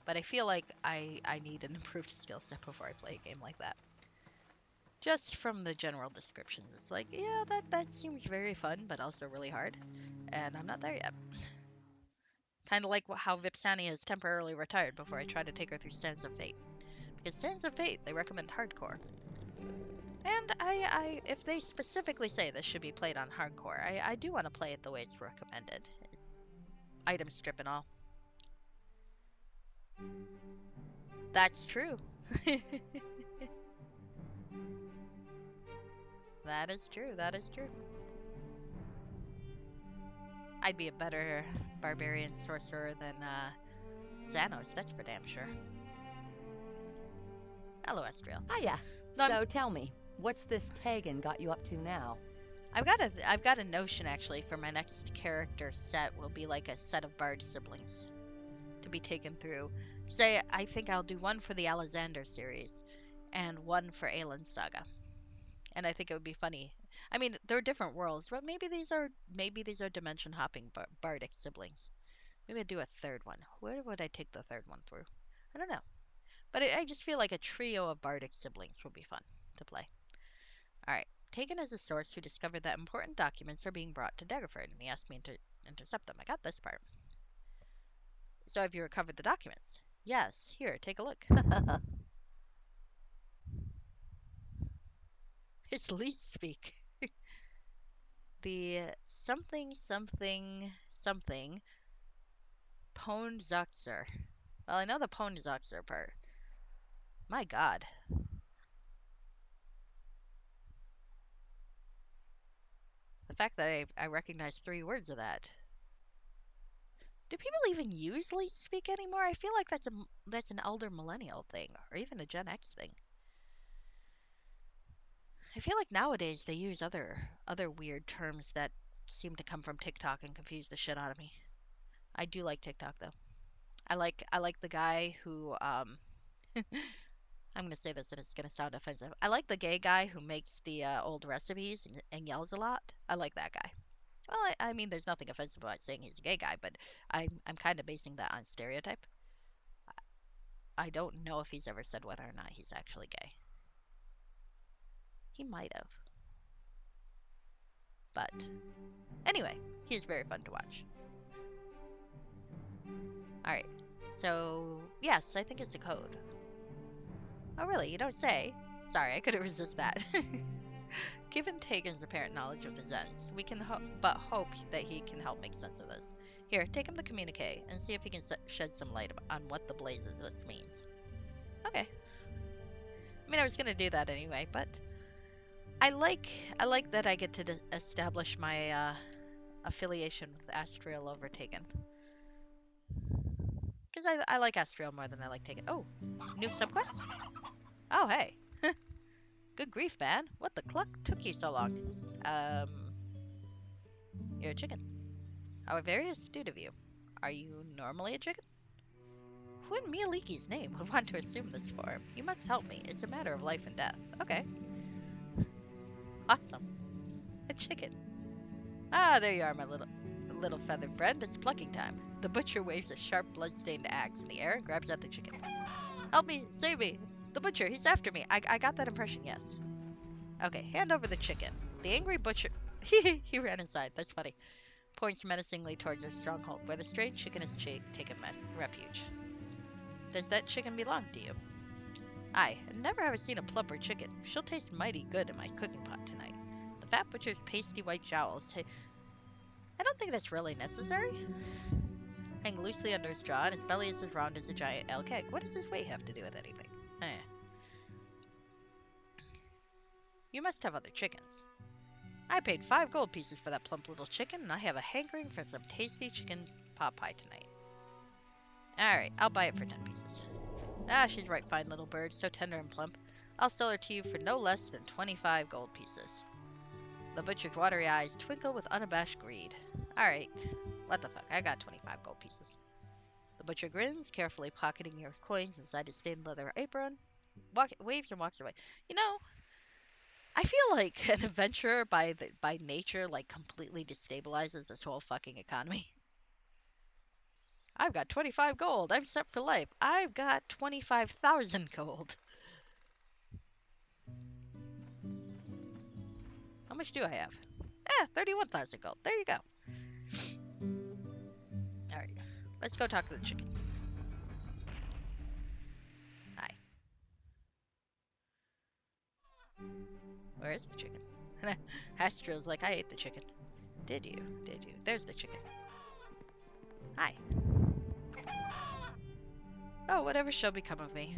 but I feel like I need an improved skill set before I play a game like that. Just from the general descriptions, it's like, yeah, that seems very fun, but also really hard, and I'm not there yet. Kind of like how Vipsani has temporarily retired before I try to take her through Sands of Fate. Because Sands of Fate, they recommend hardcore. And if they specifically say this should be played on hardcore, I do want to play it the way it's recommended. Item strip and all. That's true. That is true, that is true. I'd be a better barbarian sorcerer than Xanos, that's for damn sure. Hello, Estriel. Hiya. No, So tell me, what's this Tegan got you up to now? I've got a notion actually for my next character set will be like a set of bard siblings to be taken through. Say I think I'll do one for the Alexander series and one for Aelin's saga. And I think it would be funny. I mean, they're different worlds, but maybe these are dimension hopping bardic siblings. Maybe I'd do a third one. Where would I take the third one through? I don't know. But I just feel like a trio of bardic siblings would be fun to play. Alright. Taken as a source who discovered that important documents are being brought to Daggerford, and he asked me to intercept them. I got this part. So have you recovered the documents? Yes. Here, take a look. It's least speak. The something something something Ponzuxer. Well, I know the Ponzuxer part. My god. The fact that I recognize 3 words of that. Do people even use least speak anymore? I feel like that's an elder millennial thing, or even a Gen X thing. I feel like nowadays they use other weird terms that seem to come from TikTok and confuse the shit out of me. I do like TikTok though. I like the guy who I'm gonna say this and it's gonna sound offensive. I like the gay guy who makes the old recipes and yells a lot. I like that guy. Well, I mean, there's nothing offensive about saying he's a gay guy, but I'm kind of basing that on stereotype. I don't know if he's ever said whether or not he's actually gay. He might have. But anyway, he's very fun to watch. Alright, so yes, I think it's a code. Oh really, you don't say? Sorry, I couldn't resist that. Given Tegan's apparent knowledge of the Zens, we can but hope that he can help make sense of this. Here, take him to communique and see if he can shed some light on what the blazes this means. Okay. I mean, I was gonna do that anyway, but I like that I get to establish my affiliation with Astriel over Tegan. Because I like Astriel more than I like Tegan. Oh, new subquest? Oh, hey. Good grief, man. What the cluck took you so long? You're a chicken. How very astute of you. Are you normally a chicken? who in Mialiki's name would want to assume this form? You must help me. It's a matter of life and death. Okay. Awesome. A chicken. Ah, there you are, my little feathered friend. It's plucking time. The butcher waves a sharp, blood-stained axe in the air and grabs at the chicken. Help me! Save me! The butcher, he's after me. I got that impression, yes. Okay, hand over the chicken. The angry butcher... he ran inside. That's funny. Points menacingly towards her stronghold, where the strange chicken has taken refuge. Does that chicken belong to you? Aye, and never have I seen a plumper chicken. She'll taste mighty good in my cooking pot tonight. The fat butcher's pasty white jowls... I don't think that's really necessary. Hang loosely under his jaw, and his belly is as round as a giant ale keg. What does his weight have to do with anything? You must have other chickens. I paid 5 gold pieces for that plump little chicken, and I have a hankering for some tasty chicken pot pie tonight. Alright, I'll buy it for 10 pieces. Ah, she's right fine little bird, so tender and plump. I'll sell her to you for no less than 25 gold pieces. The butcher's watery eyes twinkle with unabashed greed. Alright, what the fuck, I got 25 gold pieces. The butcher grins, carefully pocketing your coins inside his stained leather apron, waves and walks away. You know, I feel like an adventurer by nature, like, completely destabilizes this whole fucking economy. I've got 25 gold. I'm set for life. I've got 25,000 gold. How much do I have? 31,000 gold. There you go. Alright, let's go talk to the chicken. Hi. Where is the chicken? Astro's like, I ate the chicken. Did you? Did you? There's the chicken. Hi. Oh, whatever shall become of me.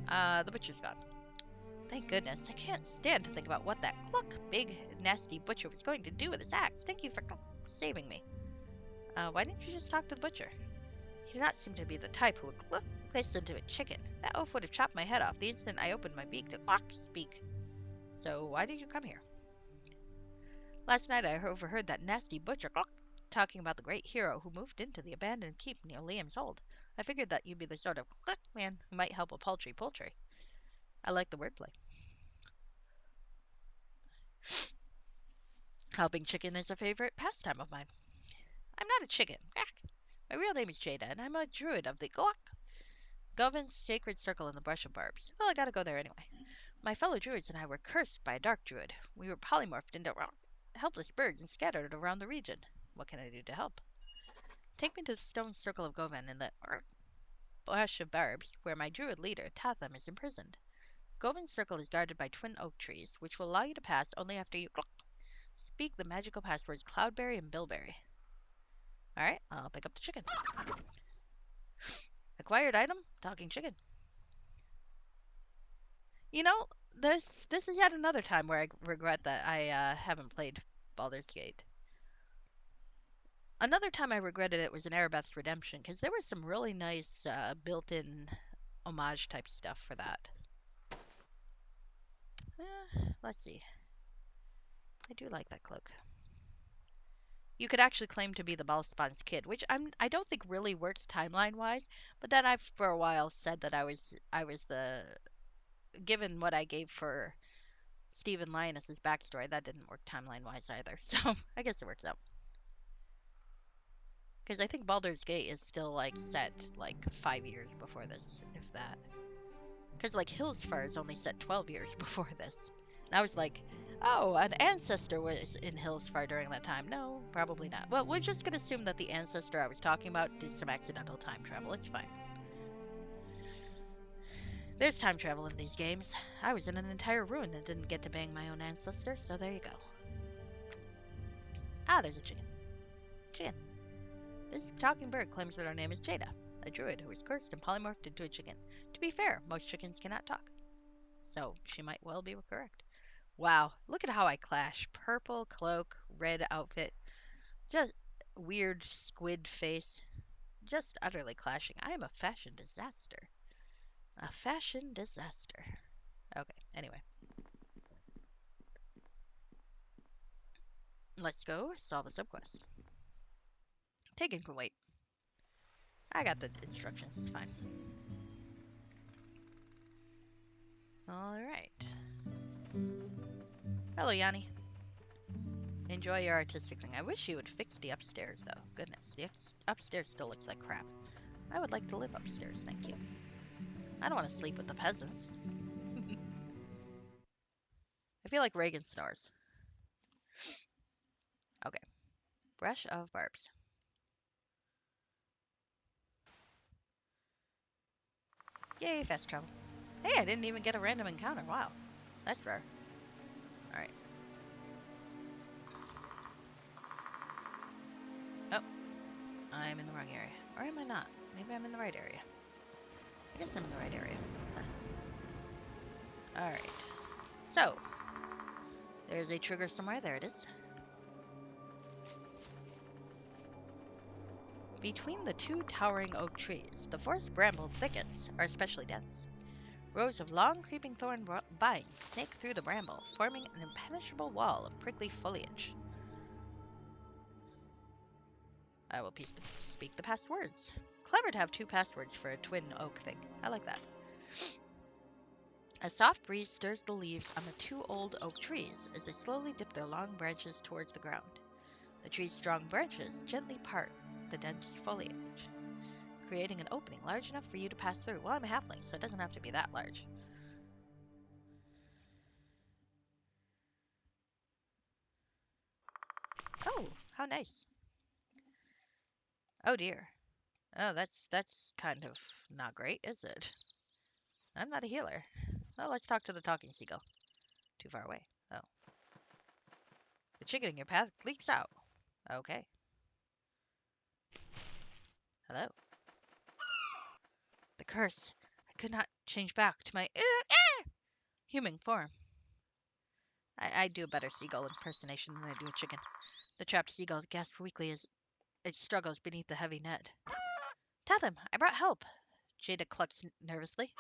The butcher's gone. Thank goodness. I can't stand to think about what that big, nasty butcher was going to do with his axe. Thank you for saving me. Why didn't you just talk to the butcher? He did not seem to be the type who would listen to a chicken. That oaf would have chopped my head off the instant I opened my beak to speak. So why did you come here? Last night I overheard that nasty butcher talking about the great hero who moved into the abandoned keep near Liam's Hold. I figured that you'd be the sort of man who might help a paltry poultry. I like the wordplay. Helping chicken is a favorite pastime of mine. I'm not a chicken. My real name is Jada, and I'm a druid of the Govin's sacred circle in the Brush of Barbs. Well, I gotta go there anyway. My fellow druids and I were cursed by a dark druid. We were polymorphed into helpless birds and scattered around the region. What can I do to help? Take me to the stone circle of Govin in the Brush of Barbs, where my druid leader, Tatham, is imprisoned. Govin's circle is guarded by twin oak trees, which will allow you to pass only after you speak the magical passwords Cloudberry and Bilberry. Alright, I'll pick up the chicken. Acquired item, talking chicken. You know, this is yet another time where I regret that I haven't played Baldur's Gate. Another time I regretted it was in Erebeth's Redemption, because there was some really nice built-in homage type stuff for that. Let's see. I do like that cloak. You could actually claim to be the Balspan's kid, which I don't think really works timeline-wise, but then I've for a while said that I was the... Given what I gave for Stephen Linus's backstory, that didn't work timeline-wise either, so I guess it works out. Because I think Baldur's Gate is still, like, set, like, 5 years before this, if that. Because, like, Hillsfar is only set 12 years before this. And I was like, oh, an ancestor was in Hillsfar during that time. No, probably not. Well, we're just going to assume that the ancestor I was talking about did some accidental time travel. It's fine. There's time travel in these games. I was in an entire ruin and didn't get to bang my own ancestor, so there you go. Ah, there's a chicken. Chicken. This talking bird claims that her name is Jada, a druid who was cursed and polymorphed into a chicken. To be fair, most chickens cannot talk. So she might well be correct. Wow, look at how I clash. Purple cloak, red outfit. Just weird squid face. Just utterly clashing. I am a fashion disaster. A fashion disaster. Okay, anyway. Let's go solve a subquest. Taken can wait. I got the instructions, it's fine. Alright. Hello, Yanni. Enjoy your artistic thing. I wish you would fix the upstairs, though. Goodness, the upstairs still looks like crap. I would like to live upstairs, thank you. I don't want to sleep with the peasants. I feel like Reagan snores. Okay. Brush of barbs. Yay, fast travel. Hey, I didn't even get a random encounter. Wow. That's rare. Alright. Oh. I'm in the wrong area. Or am I not? Maybe I'm in the right area. I guess I'm in the right area. Huh. Alright. So. There's a trigger somewhere. There it is. Between the two towering oak trees, the forest bramble thickets are especially dense. Rows of long, creeping thorn vines snake through the bramble, forming an impenetrable wall of prickly foliage. I will speak the passwords. Clever to have two passwords for a twin oak thing. I like that. A soft breeze stirs the leaves on the two old oak trees as they slowly dip their long branches towards the ground. The tree's strong branches gently part the dense foliage, creating an opening large enough for you to pass through. Well, I'm a halfling, so it doesn't have to be that large. Oh, how nice. Oh dear. Oh, that's kind of not great, is it? I'm not a healer. Well, let's talk to the talking seagull. Too far away. Oh. The chicken in your path leaps out. Okay. Hello. The curse. I could not change back to my human form. I do a better seagull impersonation than I do a chicken. The trapped seagull gasps weakly as it struggles beneath the heavy net. Tell them, I brought help. Jada clucks nervously.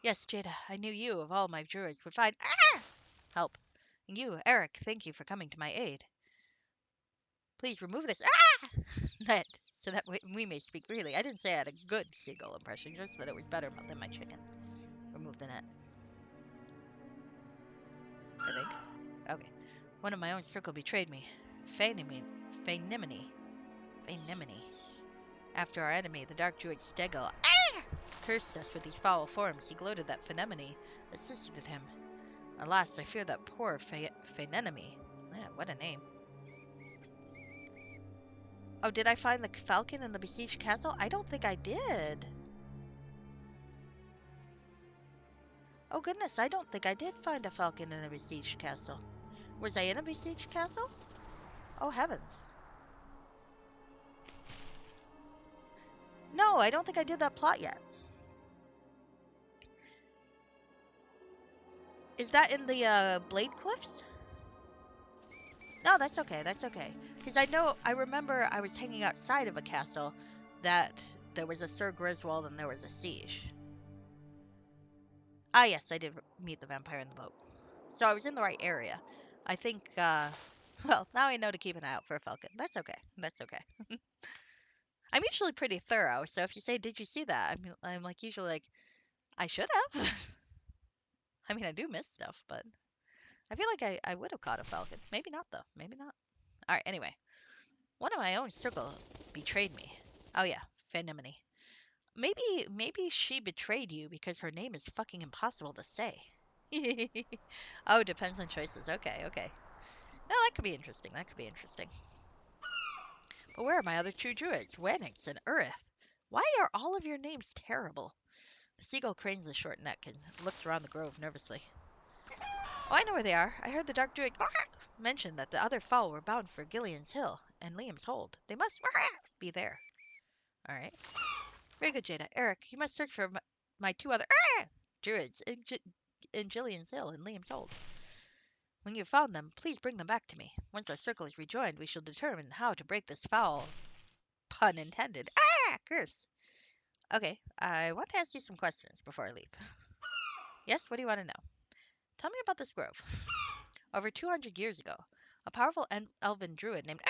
Yes, Jada, I knew you, of all my druids, would find help. And you, Eric, thank you for coming to my aid. Please remove this net so that we may speak freely. I didn't say I had a good seagull impression, just that it was better than my chicken. Remove the net. I think. Okay. One of my own circle betrayed me. Fanemini. After our enemy, the dark druid Stegel, cursed us with these foul forms, he gloated that Fenemini assisted him. Alas, I fear that poor Fenemini. Yeah, what a name. Oh, did I find the falcon in the besieged castle? I don't think I did. Oh goodness, I don't think I did find a falcon in a besieged castle. Was I in a besieged castle? Oh heavens. No, I don't think I did that plot yet. Is that in the Blade Cliffs? No, that's okay, that's okay. Because I remember I was hanging outside of a castle that there was a Sir Griswold and there was a siege. Ah, yes, I did meet the vampire in the boat. So I was in the right area. I think, well, now I know to keep an eye out for a falcon. That's okay. That's okay. I'm usually pretty thorough, so if you say, did you see that? I'm like, usually like, I should have. I mean, I do miss stuff, but I feel like I would have caught a falcon. Maybe not, though. Maybe not. All right, anyway. One of my own circle betrayed me. Oh, yeah, Fenemini. Maybe she betrayed you because her name is fucking impossible to say. Oh, depends on choices. Okay, okay. No, that could be interesting. That could be interesting. But where are my other two druids, Wannix and Urith? Why are all of your names terrible? The seagull cranes the short neck and looks around the grove nervously. Oh, I know where they are. I heard the dark druid mention that the other fowl were bound for Gillian's Hill and Liam's Hold. They must be there. All right. Very good, Jada. Eric, you must search for my two other druids in Gillian's Hill and Liam's Hold. When you have found them, please bring them back to me. Once our circle is rejoined, we shall determine how to break this foul, pun intended, curse. Okay, I want to ask you some questions before I leave. Yes, what do you want to know? Tell me about this grove. Over 200 years ago, a powerful elven druid named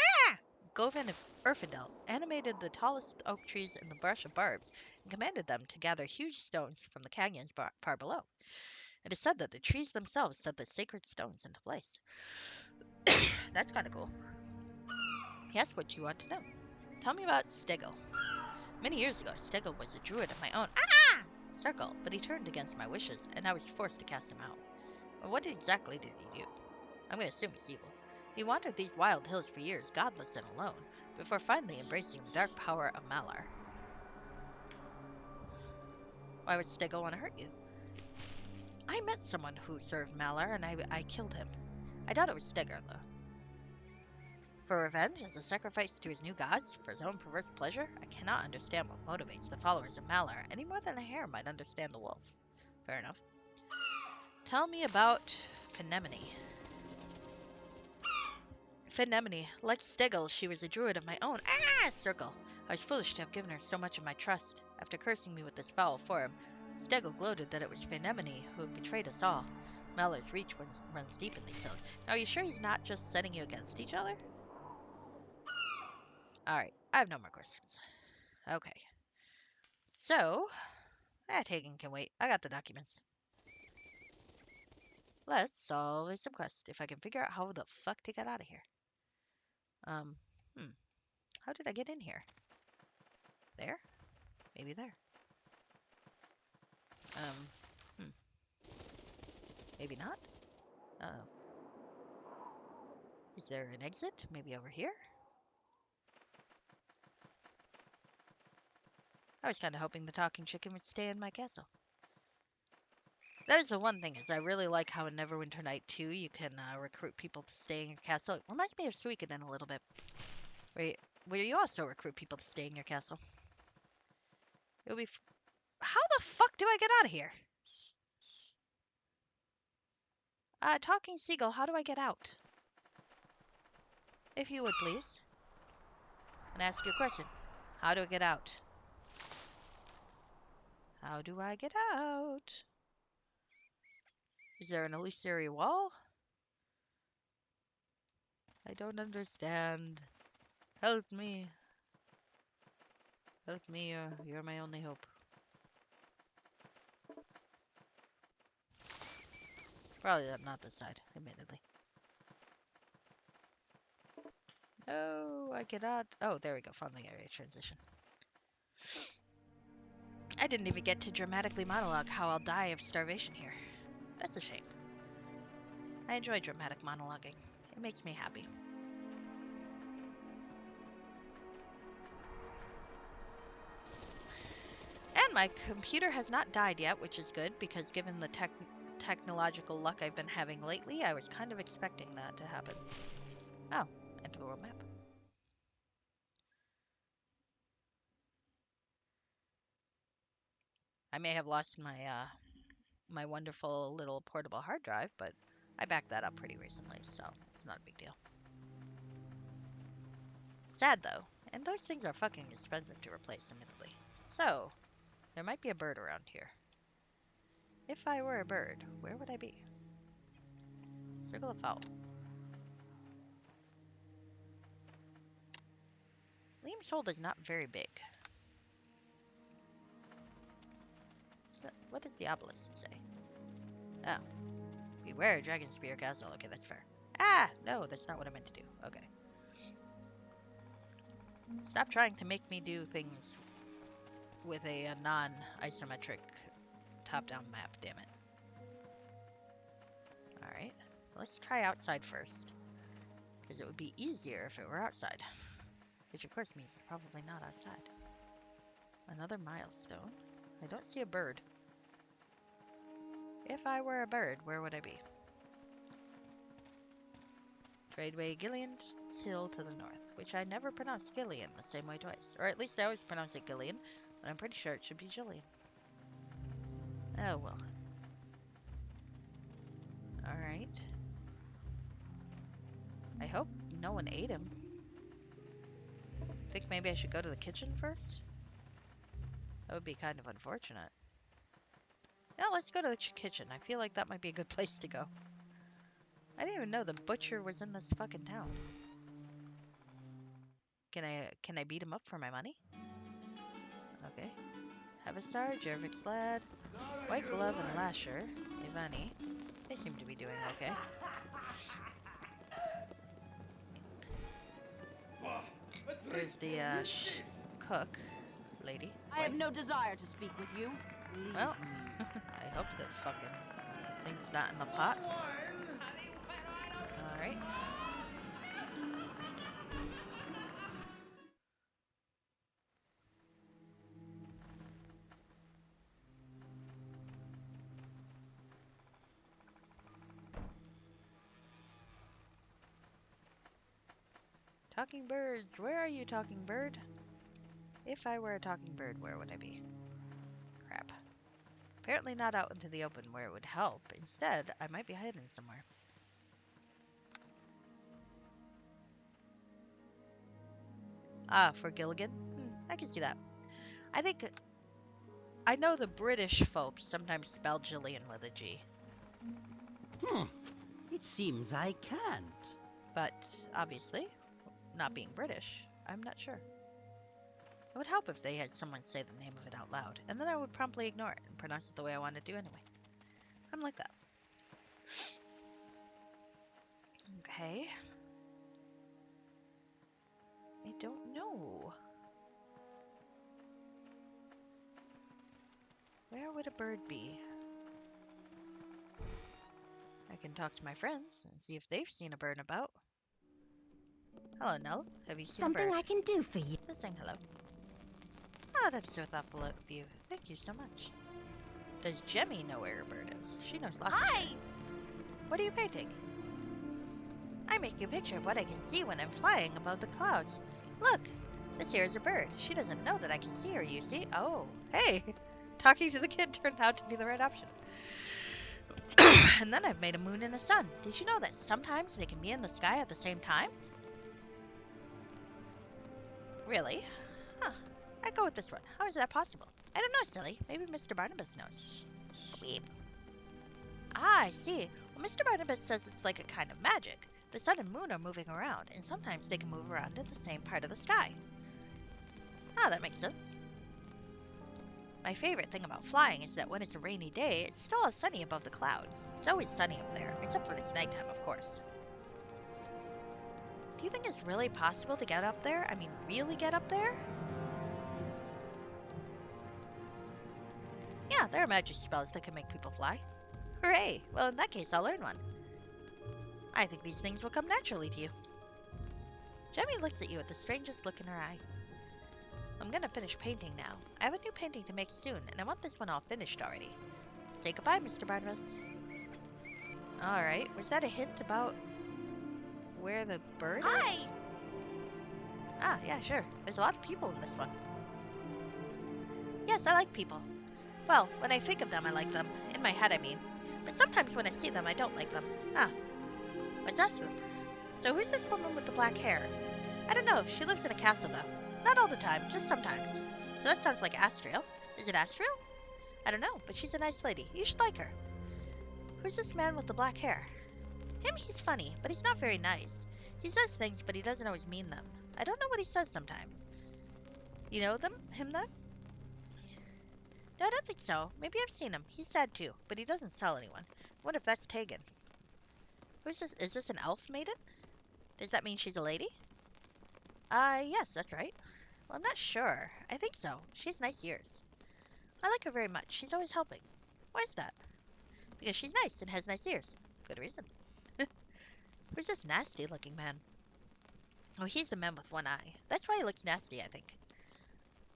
Govin of Erfindel animated the tallest oak trees in the brush of barbs and commanded them to gather huge stones from the canyons far below. It is said that the trees themselves set the sacred stones into place. That's kind of cool. Yes, what you want to know. Tell me about Stegel. Many years ago, Stegel was a druid of my own circle, but he turned against my wishes, and I was forced to cast him out. Well, what exactly did he do? I'm going to assume he's evil. He wandered these wild hills for years, godless and alone, before finally embracing the dark power of Malar. Why would Stegel want to hurt you? I met someone who served Malar, and I killed him. I doubt it was Stegel, though. For revenge, as a sacrifice to his new gods, for his own perverse pleasure, I cannot understand what motivates the followers of Malar any more than a hare might understand the wolf. Fair enough. Tell me about Phenemone. Phenemone, like Stegel, she was a druid of my own circle. I was foolish to have given her so much of my trust. After cursing me with this foul form, Stegel gloated that it was Phenemone who had betrayed us all. Malar's reach runs deep in these hills. Now, are you sure he's not just setting you against each other? Alright, I have no more questions. Okay. So, taking can wait. I got the documents. Let's solve a subquest if I can figure out how the fuck to get out of here. How did I get in here? There? Maybe there. Maybe not? Is there an exit? Maybe over here? I was kind of hoping the talking chicken would stay in my castle. That is the one thing, is I really like how in Neverwinter Night 2 you can recruit people to stay in your castle. It reminds me of Suikoden a little bit. Where you also recruit people to stay in your castle. It would be... How the fuck do I get out of here? Talking Seagull, how do I get out? If you would, please. And ask you a question. How do I get out? How do I get out? Is there an illusory wall? I don't understand. Help me. Help me, you're my only hope. Probably not this side, admittedly. Oh, I cannot. Oh, there we go. Found the area transition. I didn't even get to dramatically monologue how I'll die of starvation here. That's a shame. I enjoy dramatic monologuing. It makes me happy. And my computer has not died yet, which is good, because given the technological luck I've been having lately, I was kind of expecting that to happen. Oh, enter the world map. I may have lost my my wonderful little portable hard drive, but I backed that up pretty recently, so it's not a big deal. Sad though, and those things are fucking expensive to replace, admittedly. So, there might be a bird around here. If I were a bird, where would I be? Circle of fowl. Liam's Hold is not very big. What does the obelisk say? Oh. Beware, Dragon Spear Castle. Okay, that's fair. No, that's not what I meant to do. Okay. Stop trying to make me do things with a non-isometric top-down map, damn it. Alright, let's try outside first. Because it would be easier if it were outside. Which of course means it's probably not outside. Another milestone. I don't see a bird. If I were a bird, where would I be? Tradeway Gillian's Hill to the north, which I never pronounce Gillian the same way twice. Or at least I always pronounce it Gillian, but I'm pretty sure it should be Gillian. Oh well. Alright. I hope no one ate him. Think maybe I should go to the kitchen first? That would be kind of unfortunate. Yeah, let's go to the kitchen. I feel like that might be a good place to go. I didn't even know the butcher was in this fucking town. Can I beat him up for my money? Okay. Have a Star, Jervix Lad, White Glove, and Lasher. Ivani. They seem to be doing okay. There's the cook lady. I have no desire to speak with you. Leave Well, me. I hope that fucking thing's not in the pot. Alright. Talking birds, where are you, talking bird? If I were a talking bird, where would I be? Crap. Apparently not out into the open where it would help. Instead, I might be hiding somewhere. Ah, for Gilligan? I can see that. I know the British folk sometimes spell Jillian with a G. It seems I can't. But, obviously, not being British, I'm not sure. It would help if they had someone say the name of it out loud, and then I would promptly ignore it and pronounce it the way I wanted to anyway. I'm like that. Okay. I don't know. Where would a bird be? I can talk to my friends and see if they've seen a bird about. Hello, Nell. Have you seen a bird? Something I can do for you. Just saying hello. Ah, that's so thoughtful of you. Thank you so much. Does Jemmy know where a bird is? She knows lots of Hi! shit. What are you painting? I make you a picture of what I can see when I'm flying above the clouds. Look, this here is a bird. She doesn't know that I can see her, you see? Oh, hey! Talking to the kid turned out to be the right option. And then I've made a moon and a sun. Did you know that sometimes they can be in the sky at the same time? Really? Huh. I go with this one. How is that possible? I don't know, silly. Maybe Mr. Barnabas knows. Weep. Ah, I see. Well, Mr. Barnabas says it's like a kind of magic. The sun and moon are moving around, and sometimes they can move around in the same part of the sky. Ah, that makes sense. My favorite thing about flying is that when it's a rainy day, it's still sunny above the clouds. It's always sunny up there, except when it's nighttime, of course. Do you think it's really possible to get up there? I mean, really get up there? Yeah, there are magic spells that can make people fly. Hooray! Well, in that case, I'll learn one. I think these things will come naturally to you. Jemmy looks at you with the strangest look in her eye. I'm gonna finish painting now. I have a new painting to make soon, and I want this one all finished already. Say goodbye, Mr. Barnabas. Alright, was that a hint about where the bird is? Hi! Ah, yeah, sure. There's a lot of people in this one. Yes, I like people. Well, when I think of them, I like them. In my head, I mean. But sometimes when I see them, I don't like them. Ah. What's that? So who's this woman with the black hair? I don't know. She lives in a castle, though. Not all the time, just sometimes. So that sounds like Astriel. Is it Astriel? I don't know, but she's a nice lady. You should like her. Who's this man with the black hair? Him, he's funny, but he's not very nice. He says things, but he doesn't always mean them. I don't know what he says sometimes. You know him then? No, I don't think so. Maybe I've seen him. He's sad too, but he doesn't tell anyone. What if that's Tegan? Who's this? Is this an elf maiden? Does that mean she's a lady? Yes, that's right. Well, I'm not sure. I think so. She has nice ears. I like her very much. She's always helping. Why is that? Because she's nice and has nice ears. Good reason. Who's this nasty-looking man? Oh, he's the man with one eye. That's why he looks nasty, I think.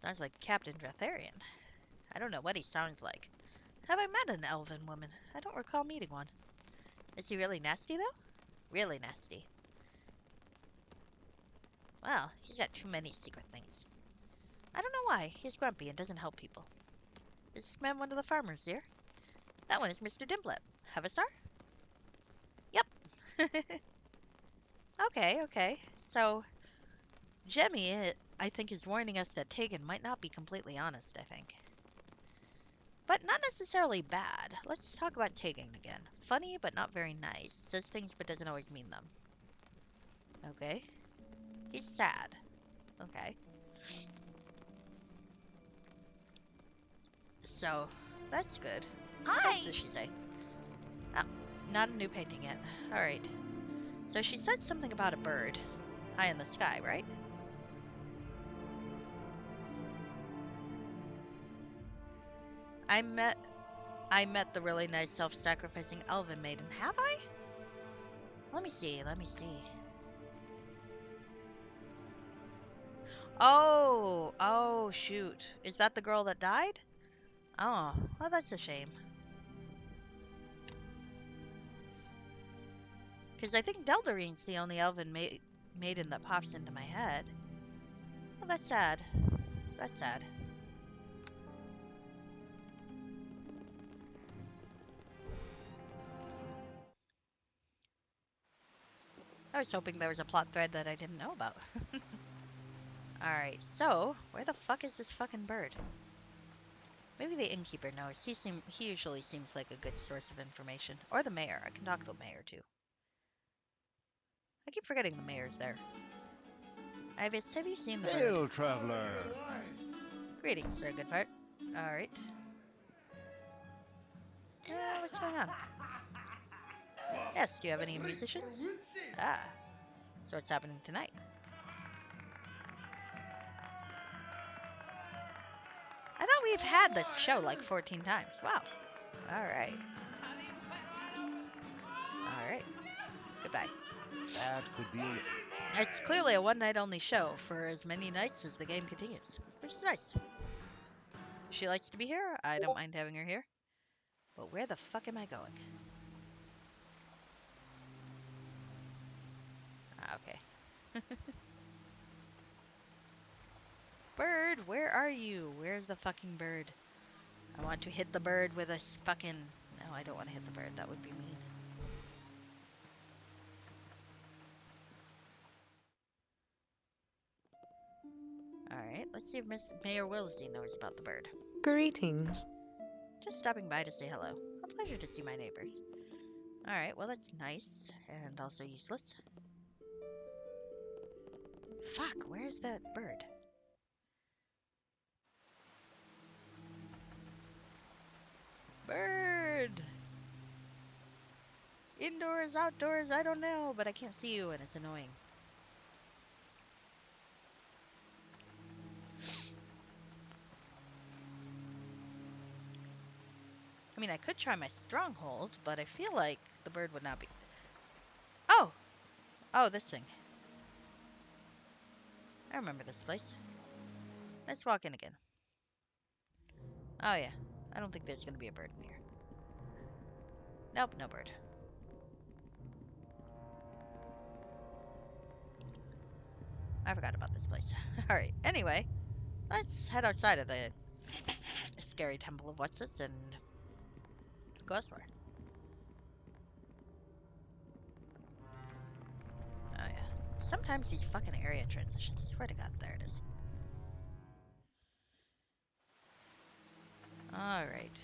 Sounds like Captain Dratharian. I don't know what he sounds like. Have I met an elven woman? I don't recall meeting one. Is he really nasty, though? Really nasty. Well, he's got too many secret things. I don't know why. He's grumpy and doesn't help people. Is this man one of the farmers here? That one is Mr. Dimblet. Have a star? Yep. Okay. So, Jemmy, I think, is warning us that Tegan might not be completely honest, I think. But not necessarily bad. Let's talk about Tegan again. Funny, but not very nice. Says things, but doesn't always mean them. Okay. He's sad. Okay. So, that's good. What else Hi! does she say? Oh, not a new painting yet. Alright. So she said something about a bird. High in the sky, right? I met the really nice self-sacrificing elven maiden. Have I? Let me see. Oh, shoot. Is that the girl that died? Oh, well, that's a shame. Because I think Deldarine's the only elven maiden that pops into my head. Well, that's sad. That's sad. I was hoping there was a plot thread that I didn't know about. Alright, so, where the fuck is this fucking bird? Maybe the innkeeper knows. He usually seems like a good source of information. Or the mayor. I can talk to the mayor, too. I keep forgetting the mayor's there. Ivis, have you seen the bird? Hail, traveler. Greetings, sir, good part. Alright. What's going on? Yes, do you have any musicians? Ah, so what's happening tonight? I thought we've had this show like 14 times. Wow. Alright. Alright. Goodbye. That could be It's clearly a one-night only show for as many nights as the game continues, which is nice. She likes to be here. I don't mind having her here. But where the fuck am I going? Ah, okay. Bird, where are you? Where's the fucking bird? I want to hit the bird with a fucking... No, I don't want to hit the bird. That would be mean. Alright, let's see if Miss Mayor Willsey knows about the bird. Greetings. Just stopping by to say hello. A pleasure to see my neighbors. Alright, well that's nice, and also useless. Fuck, where's that bird? Bird! Indoors, outdoors, I don't know, but I can't see you and it's annoying. I mean, I could try my stronghold, but I feel like the bird would not be... Oh! Oh, this thing. I remember this place. Let's walk in again. Oh yeah, I don't think there's gonna be a bird in here. Nope, no bird. I forgot about this place. Alright, anyway, let's head outside of the scary temple of what's this and go elsewhere. Oh yeah. Sometimes these fucking area transitions, I swear to God, there it is. Alright.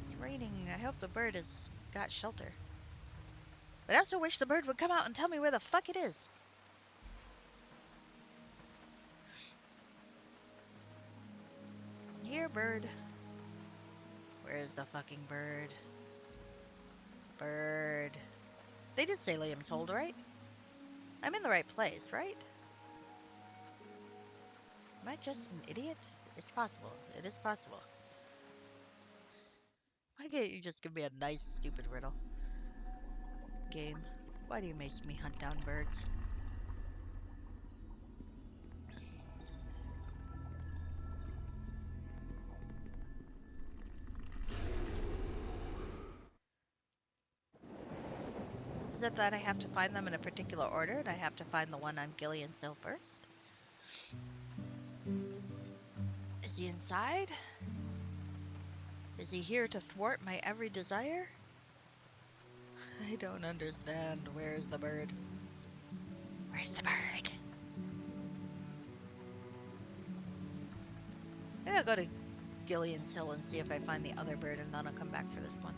It's raining. I hope the bird has got shelter. But I also wish the bird would come out and tell me where the fuck it is. Here, bird. Where is the fucking bird? Bird. They did say Liam's Hold, right? I'm in the right place, right? Am I just an idiot? It's possible. It is possible. Why can't you just give me a nice, stupid riddle? Game. Why do you make me hunt down birds? Is it that I have to find them in a particular order and I have to find the one on Gillian's Hill first? Is he inside? Is he here to thwart my every desire? I don't understand. Where's the bird? Where's the bird? Maybe I'll go to Gillian's Hill and see if I find the other bird, and then I'll come back for this one.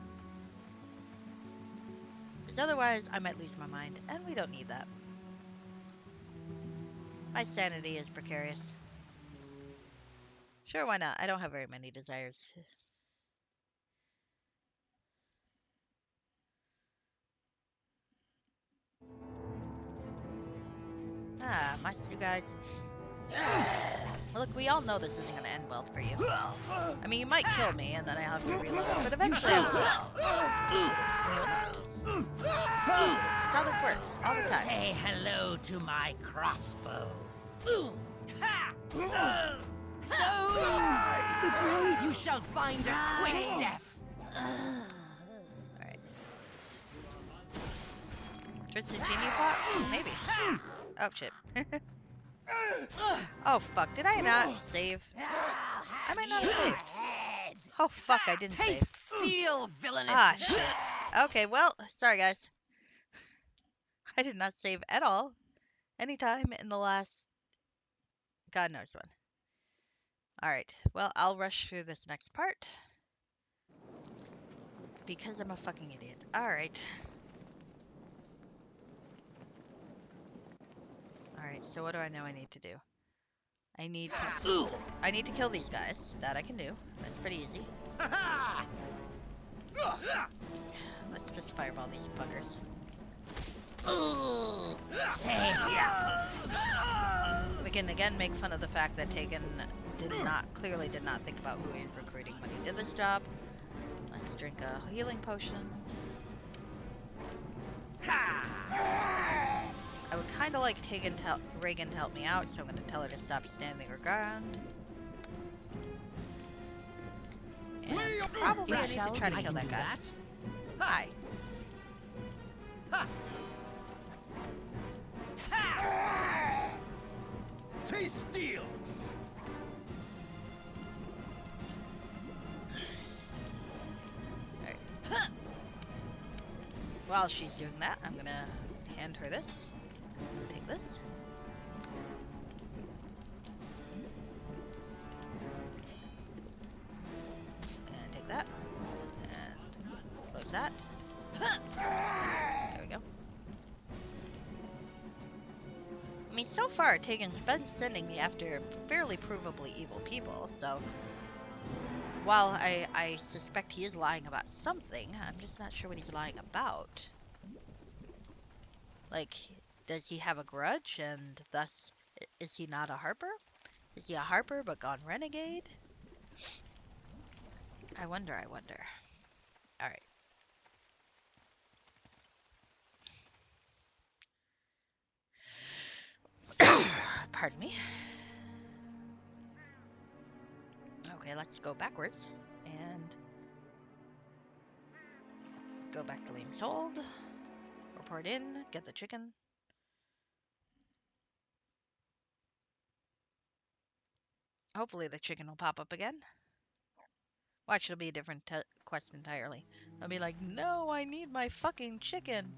Because otherwise, I might lose my mind, and we don't need that. My sanity is precarious. Sure, why not? I don't have very many desires. Must you guys? Look, we all know this isn't going to end well for you. I mean, you might kill me, and then I have to reload, but eventually I will. That's how this works, all the time. Say hello to my crossbow. You shall find a quick death. Alright. Tristan Genie pot? Maybe. Oh, shit. Oh, fuck. Did I not save? I might not have saved. Oh, fuck. I didn't save. Taste steel, villainous. Ah, shit. Okay, well, sorry, guys. I did not save at all. Anytime in the last... God knows when. Alright, well, I'll rush through this next part. Because I'm a fucking idiot. Alright. Alright, so what do I know I need to do? I need to kill these guys. That I can do. That's pretty easy. Let's just fireball these fuckers. We can again make fun of the fact that Tegan clearly did not think about who he was recruiting when he did this job. Let's drink a healing potion. I would kind of like Reagan to help me out, so I'm going to tell her to stop standing her ground. And probably I need to try to kill that guy. Hi. Taste steel. Alright. While she's doing that, I'm gonna hand her this. Take this. And take that. And close that. There we go. I mean, so far, Tegan's been sending me after fairly provably evil people, so... While I suspect he is lying about something, I'm just not sure what he's lying about. Like, does he have a grudge, and thus, is he not a Harper? Is he a Harper but gone renegade? I wonder. Alright. Pardon me. Okay, let's go backwards and go back to Liam's hold. Report in, get the chicken. Hopefully the chicken will pop up again. Watch, it'll be a different quest entirely. I'll be like, no, I need my fucking chicken.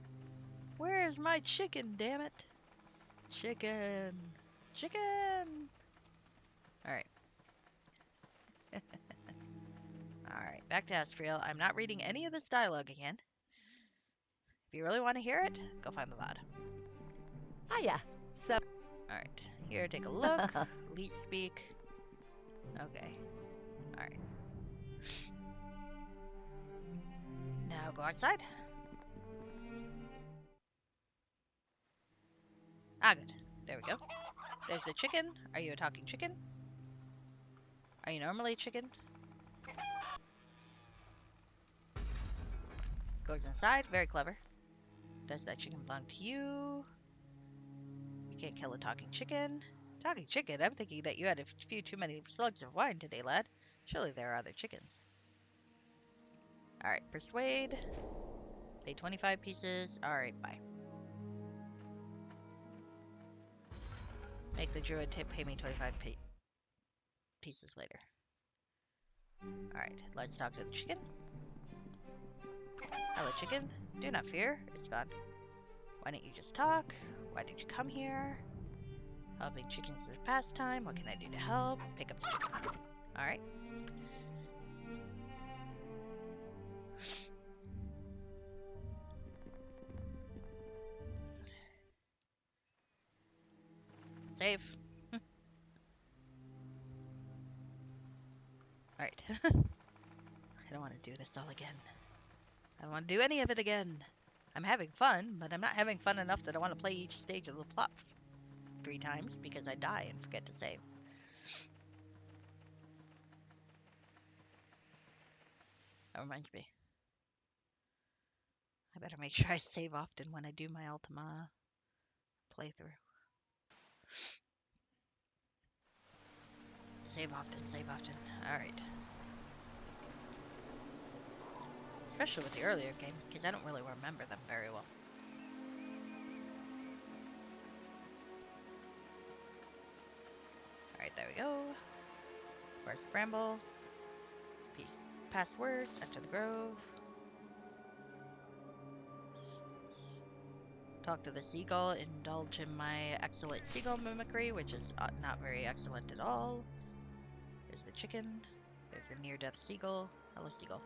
Where's my chicken, damn it? Chicken. Chicken! Alright. Alright, back to Astriel. I'm not reading any of this dialogue again. If you really want to hear it, go find the VOD. Hiya. So... Alright, here, take a look. Least speak. Okay. Alright. Now go outside. Ah, good. There we go. There's the chicken. Are you a talking chicken? Are you normally a chicken? Goes inside. Very clever. Does that chicken belong to you? You can't kill a talking chicken. Talking chicken? I'm thinking that you had a few too many slugs of wine today, lad. Surely there are other chickens. Alright, persuade. Pay 25 pieces. Alright, bye. Make the druid pay me 25 pieces later. Alright, let's talk to the chicken. Hello, chicken. Do not fear. It's gone. Why don't you just talk? Why did you come here? Helping chickens is a pastime. What can I do to help? Pick up the chicken. Alright. Save. Alright. I don't want to do this all again. I don't want to do any of it again. I'm having fun, but I'm not having fun enough that I want to play each stage of the plot 3 times because I die and forget to save. That reminds me. I better make sure I save often when I do my Ultima playthrough. Save often, save often. Alright. Especially with the earlier games, because I don't really remember them very well. Alright, there we go. Forest Bramble. Past words, enter the grove. Talk to the seagull, indulge in my excellent seagull mimicry, which is not very excellent at all. There's the chicken. There's the near-death seagull. Hello, seagull.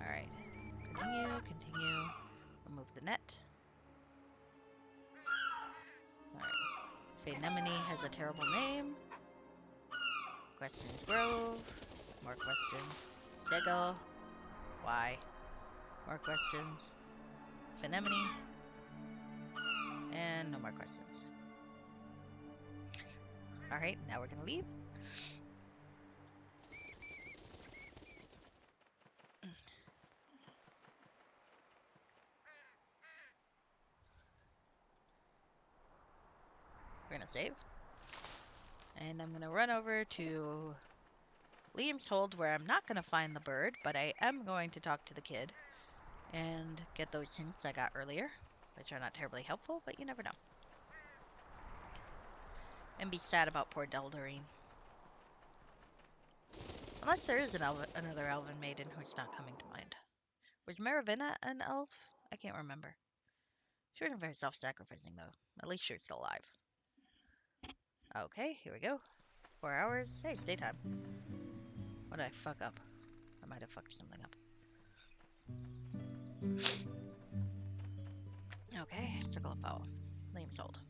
Alright. Continue, continue. Remove the net. Alright. Anemone has a terrible name. Questions Grove. More questions. Stegel. Why? More questions. Anemone. And no more questions. Alright, now we're gonna leave. We're gonna save. And I'm gonna run over to Liam's Hold, where I'm not gonna find the bird, but I am going to talk to the kid and get those hints I got earlier, which are not terribly helpful, but you never know. And be sad about poor Deldarine. Unless there is another elven maiden who's not coming to mind. Was Maravina an elf? I can't remember. She wasn't very self-sacrificing, though. At least she was still alive. Okay, here we go. 4 hours. Hey, it's daytime. What did I fuck up? I might have fucked something up. Okay, Circle of Fowl. Liam's Hold.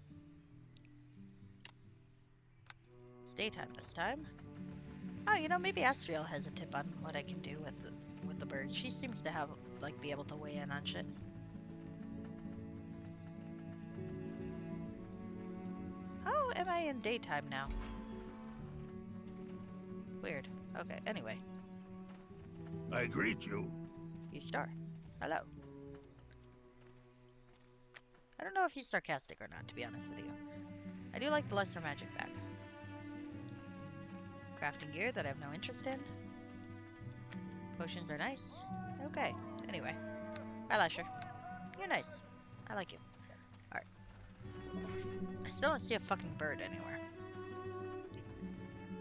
It's daytime this time. Oh, you know, maybe Astriel has a tip on what I can do with the bird. She seems to have, like, be able to weigh in on shit. How am I in daytime now? Weird. Okay, anyway. I greet you. You star. Hello. I don't know if he's sarcastic or not, to be honest with you. I do like the lesser magic bag. Crafting gear that I have no interest in. Potions are nice. Okay, anyway. Hi, Lasher. You're nice. I like you. Alright. I still don't see a fucking bird anywhere.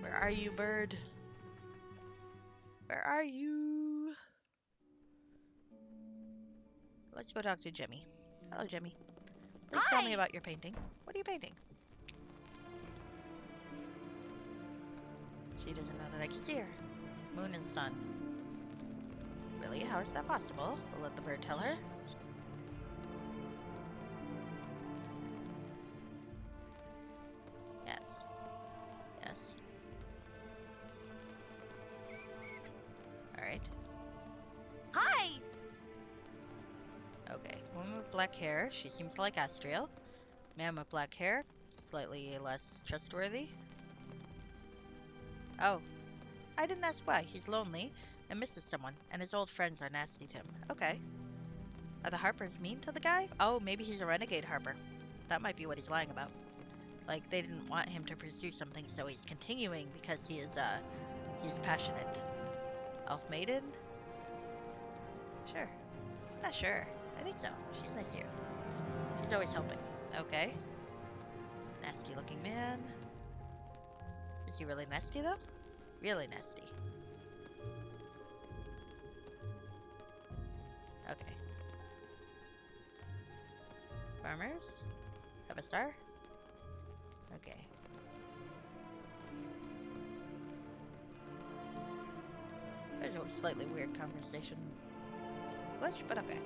Where are you, bird? Where are you? Let's go talk to Jemmy. Hello, Jemmy. Please tell me about your painting. What are you painting? She doesn't know that I can see her. Moon and sun. Really? How is that possible? We'll let the bird tell her. Yes. Yes. Alright. Hi! Okay. Woman with black hair. She seems to like Astriel. Man with black hair. Slightly less trustworthy. Oh. I didn't ask why. He's lonely and misses someone, and his old friends are nasty to him. Okay. Are the Harpers mean to the guy? Oh, maybe he's a renegade Harper. That might be what he's lying about. Like, they didn't want him to pursue something, so he's continuing because he's passionate. Elf Maiden? Sure. Not sure. I think so. She's nice ears. She's always helping. Okay. Nasty looking man. Is he really nasty, though? Really nasty. Okay. Farmers? Have a star? Okay. slightly weird conversation glitch, but okay.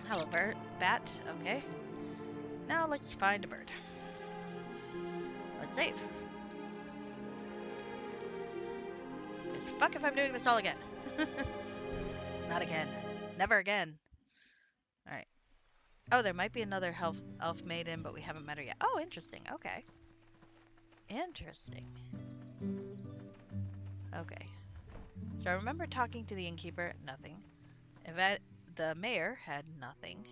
Hello, bird. Bat. Okay. Now let's find a bird. Let's save. Because fuck if I'm doing this all again. Not again. Never again. Alright. Oh, there might be another elf maiden, but we haven't met her yet. Oh, interesting. Okay. Interesting. Okay. So I remember talking to the innkeeper. Nothing. The mayor had nothing.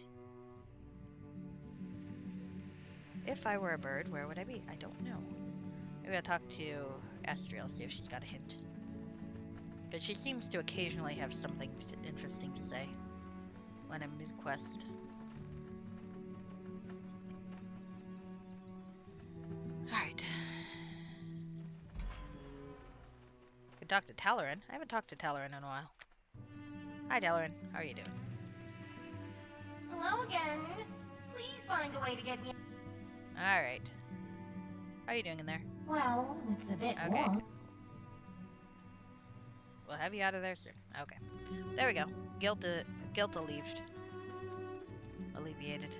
If I were a bird, where would I be? I don't know. Maybe I'll talk to Astriel, see if she's got a hint. But she seems to occasionally have something interesting to say when I'm mid-quest. Alright. Could talk to Talaran. I haven't talked to Talaran in a while. Hi, Talaran. How are you doing? Hello again. Please find a way to get me. Alright. How are you doing in there? Well, it's a bit Okay. warm. We'll have you out of there soon. Okay. There we go. Guilt alleviated.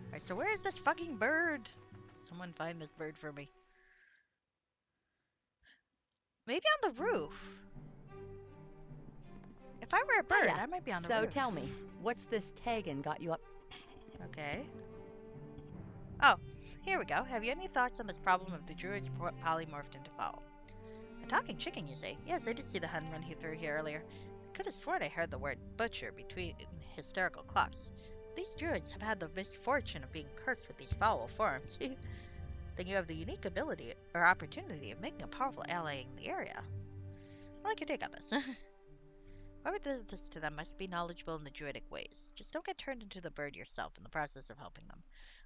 Alright, so where is this fucking bird? Someone find this bird for me. Maybe on the roof. If I were a bird, Hiya. I might be on the So roof. tell me, what's this Tegan got you up? Okay. Oh, here we go. Have you any thoughts on this problem of the druids polymorphed into fowl? A talking chicken, you say? Yes, I did see the hun run through here earlier. I could have sworn I heard the word butcher between hysterical clucks. These druids have had the misfortune of being cursed with these foul forms. Then you have the unique ability or opportunity of making a powerful ally in the area. I like your take on this. Whoever did this to them must be knowledgeable in the druidic ways. Just don't get turned into the bird yourself in the process of helping them.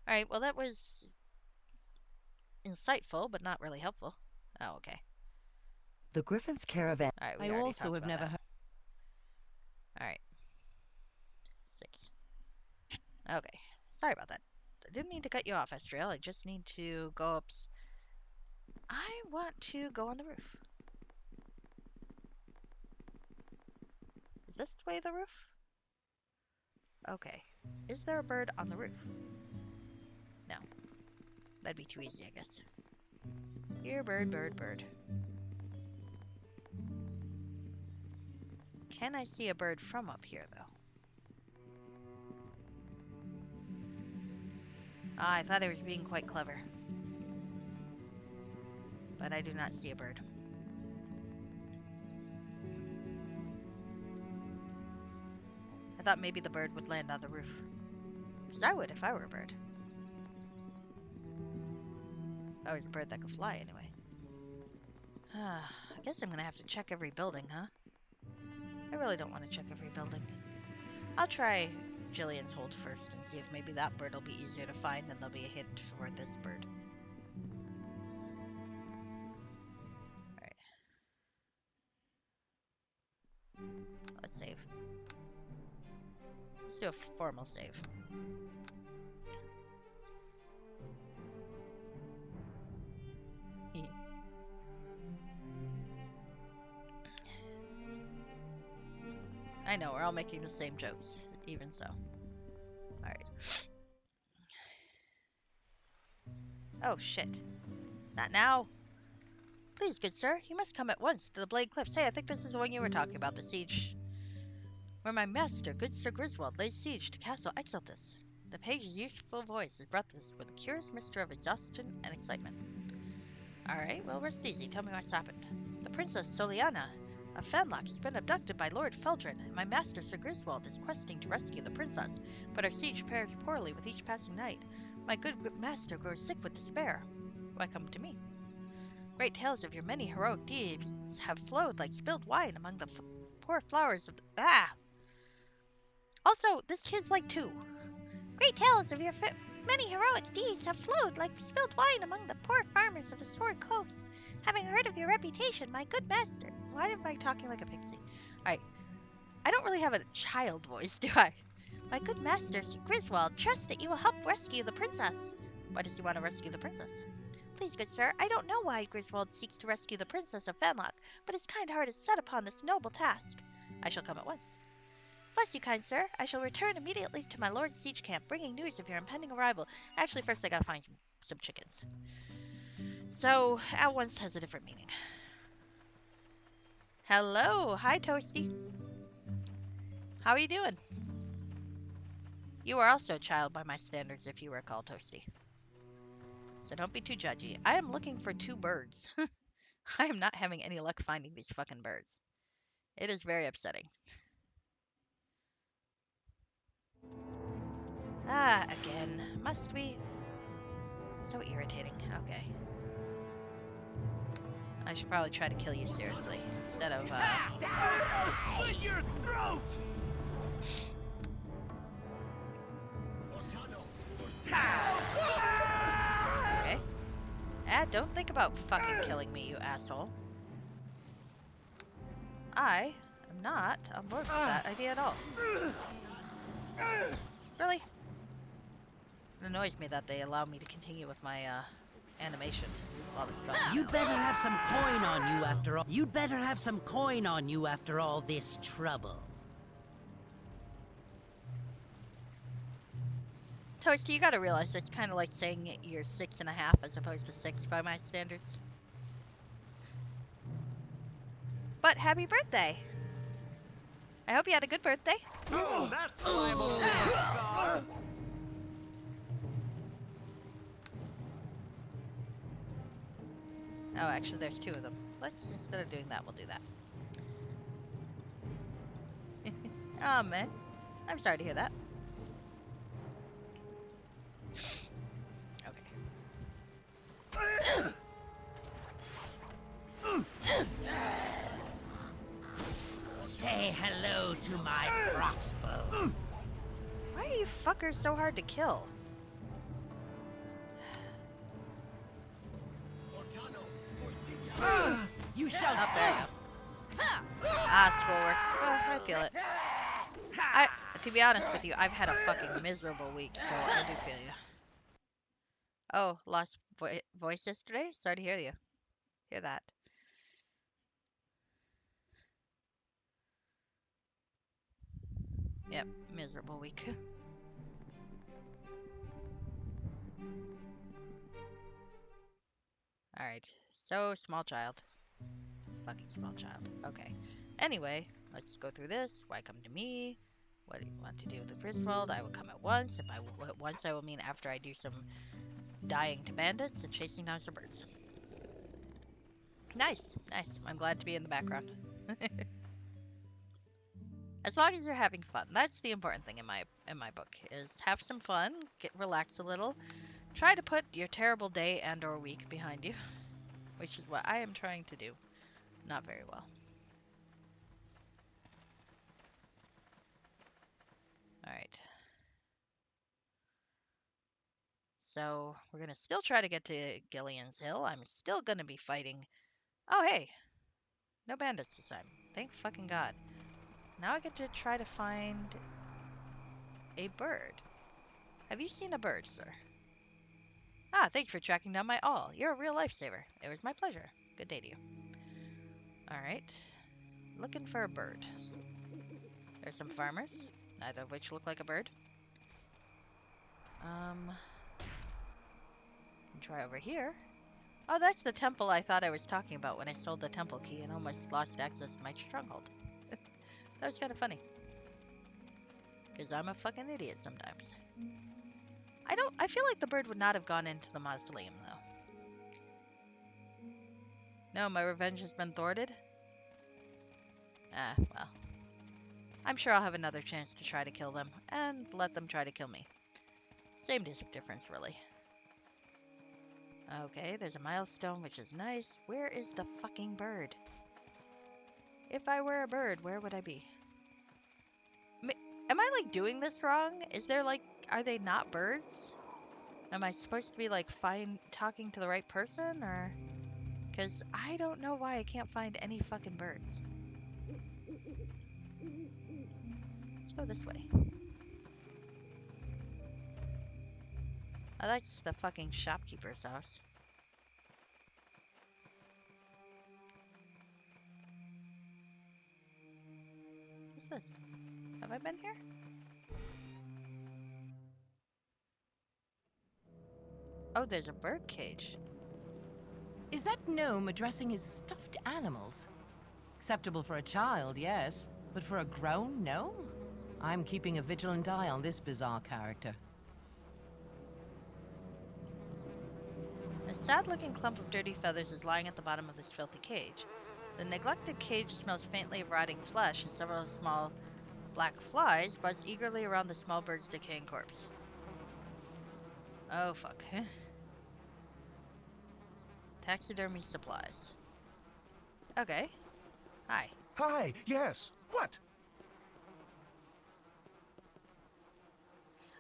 Alright, well that was insightful, but not really helpful. Oh, okay. The Griffin's caravan. Alright, we I already also talked have about never that. heard. Alright. 6. Okay. Sorry about that. I didn't mean to cut you off, Estriel. I just need to go up. I want to go on the roof. Is this the way the roof? Okay. Is there a bird on the roof? No. That'd be too easy, I guess. Here, bird, bird, bird. Can I see a bird from up here, though? Ah, I thought I was being quite clever. But I do not see a bird. I thought maybe the bird would land on the roof. Because I would if I were a bird. If I was a bird that could fly, anyway. I guess I'm gonna have to check every building, huh? I really don't want to check every building. I'll try Jillian's hold first and see if maybe that bird will be easier to find and there'll be a hint for this bird. Alright. Let's save. Let's do a formal save. I know, we're all making the same jokes, even so. Alright. Oh, shit. Not now. Please, good sir, you must come at once to the Blade Cliffs. Hey, I think this is the one you were talking about, the siege. Where my master, good Sir Griswold, lays siege to Castle Exaltus. The page's youthful voice is breathless with a curious mixture of exhaustion and excitement. Alright, well, rest easy. Tell me what's happened. The Princess Soliana of Fenlock has been abducted by Lord Feldrin, and my master, Sir Griswold, is questing to rescue the princess, but our siege fares poorly with each passing night. My good master grows sick with despair. Why come to me? Great tales of your many heroic deeds have flowed like spilled wine among the poor flowers of the... Also, this kid's like 2. Great tales of your many heroic deeds have flowed like spilled wine among the poor farmers of the Sword Coast. Having heard of your reputation, my good master... Why am I talking like a pixie? Alright. I don't really have a child voice, do I? My good master, Sir Griswold, trusts that you will help rescue the princess. Why does he want to rescue the princess? Please, good sir, I don't know why Griswold seeks to rescue the Princess of Fenlock, but his kind heart is set upon this noble task. I shall come at once. Bless you, kind sir. I shall return immediately to my lord's siege camp, bringing news of your impending arrival. Actually, first I gotta find some chickens. So, at once has a different meaning. Hello. Hi, Toasty. How are you doing? You are also a child by my standards, if you recall, Toasty. So don't be too judgy. I am looking for 2 birds. I am not having any luck finding these fucking birds. It is very upsetting. Ah, again. Must we? So irritating. Okay. I should probably try to kill you seriously instead of, Slit your throat! Okay. Don't think about fucking killing me, you asshole. I am not on board with that idea at all. Really? It annoys me that they allow me to continue with my, animation while they're spelling it You'd out. better have some coin on you after all. You'd better have some coin on you after all this trouble. Toasty, you gotta realize that's kind of like saying you're 6.5 as opposed to 6 by my standards. But happy birthday! I hope you had a good birthday. Oh, that's liable to leave a scar. Oh, actually, there's 2 of them. Let's, instead of doing that, we'll do that. Oh, man. I'm sorry to hear that. Okay. Say hello to my crossbow. Why are you fuckers so hard to kill? You shall Up there you go. Ah, schoolwork. I feel it. To be honest with you, I've had a fucking miserable week, so I do feel you. Oh, lost voice yesterday? Sorry to hear you. Hear that. Yep, miserable week. Alright, so small child. Fucking small child. Okay. Anyway, let's go through this. Why come to me? What do you want to do with the Griswold? I will come at once. If I once, I will mean after I do some dying to bandits and chasing down some birds. Nice, nice. I'm glad to be in the background. As long as you're having fun, that's the important thing in my book. Is have some fun, relax a little, try to put your terrible day and/or week behind you, which is what I am trying to do. Not very well. All right. So we're gonna still try to get to Gillian's Hill. I'm still gonna be fighting. Oh hey, no bandits this time. Thank fucking God. Now I get to try to find a bird. Have you seen a bird, sir? Ah, thanks for tracking down my all. You're a real lifesaver. It was my pleasure. Good day to you. Alright. Looking for a bird. There's some farmers, neither of which look like a bird. Try over here. Oh, that's the temple I thought I was talking about when I sold the temple key and almost lost access to my stronghold. That was kind of funny. Because I'm a fucking idiot sometimes. I feel like the bird would not have gone into the mausoleum, though. No, my revenge has been thwarted? Ah, well. I'm sure I'll have another chance to try to kill them, and let them try to kill me. Same difference, really. Okay, there's a milestone, which is nice. Where is the fucking bird? If I were a bird, where would I be? Am I, like, doing this wrong? Is there, like, are they not birds? Am I supposed to be, like, talking to the right person, or? Because I don't know why I can't find any fucking birds. Let's go this way. Oh, that's the fucking shopkeeper's house. is this? Have I been here? Oh, there's a bird cage. Is that gnome addressing his stuffed animals? Acceptable for a child, yes, but for a grown gnome? I'm keeping a vigilant eye on this bizarre character. A sad-looking clump of dirty feathers is lying at the bottom of this filthy cage. The neglected cage smells faintly of rotting flesh, and several small black flies buzz eagerly around the small bird's decaying corpse. Oh, fuck. Taxidermy supplies. Okay. Hi. Hi, yes. What?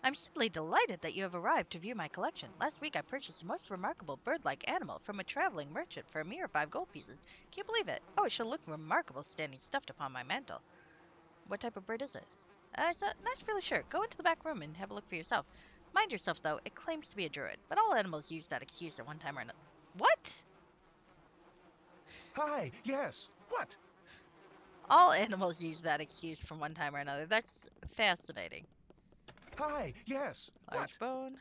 I'm simply delighted that you have arrived to view my collection. Last week I purchased a most remarkable bird-like animal from a traveling merchant for a mere 5 gold pieces. Can you believe it? Oh, it shall look remarkable standing stuffed upon my mantle. What type of bird is it? Not really sure. Go into the back room and have a look for yourself. Mind yourself, though, it claims to be a druid, but all animals use that excuse at one time or another. What? Hi, yes. What? All animals use that excuse from one time or another. That's fascinating. Hi, yes. Large What? bone.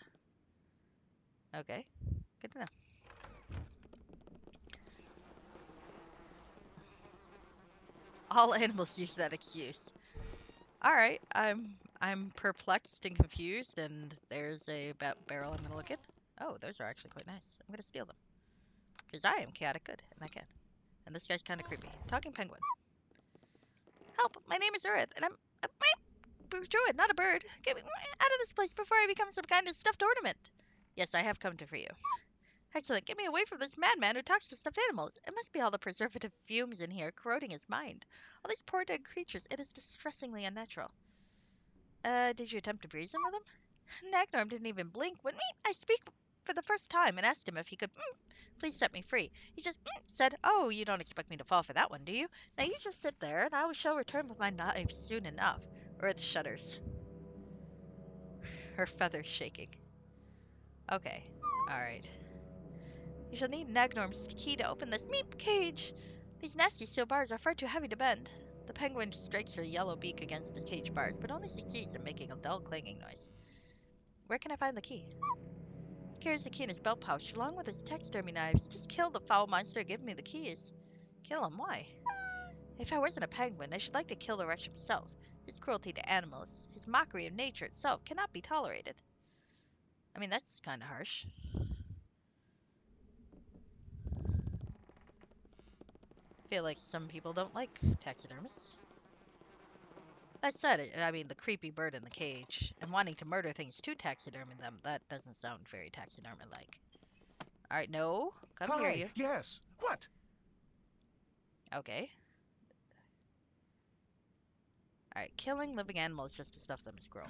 Okay. Good to know. All animals use that excuse. All right, I'm perplexed and confused, and there's a barrel I'm gonna look in. Oh, those are actually quite nice. I'm gonna steal them because I am chaotic good, and I can. And this guy's kind of creepy. Talking penguin. Help! My name is Urith, and I'm a druid, not a bird. Get me out of this place before I become some kind of stuffed ornament. Yes, I have come to free you. Excellent. Get me away from this madman who talks to stuffed animals. It must be all the preservative fumes in here corroding his mind. All these poor dead creatures. It is distressingly unnatural. Did you attempt to reason with him? Nagnorm didn't even blink when I speak for the first time and asked him if he could please set me free. He just said, "Oh, you don't expect me to fall for that one, do you? Now you just sit there and I shall return with my knife soon enough." Earth shudders, her feathers shaking. Okay, alright. You shall need Nagnorm's key to open this cage. These nasty steel bars are far too heavy to bend. The penguin strikes her yellow beak against the cage bars, but only succeeds in making a dull clanging noise. Where can I find the key? He carries the key in his belt pouch, along with his taxidermy knives. Just kill the foul monster and give me the keys. Kill him? Why? If I wasn't a penguin, I should like to kill the wretch himself. His cruelty to animals, his mockery of nature itself, cannot be tolerated. I mean, that's kind of harsh. I feel like some people don't like taxidermists. That said, I mean, the creepy bird in the cage and wanting to murder things to taxidermy them, that doesn't sound very taxidermy-like. Alright, no. Come here, Hi, you. yes. What? Okay. Alright, killing living animals just to stuff them is cruel.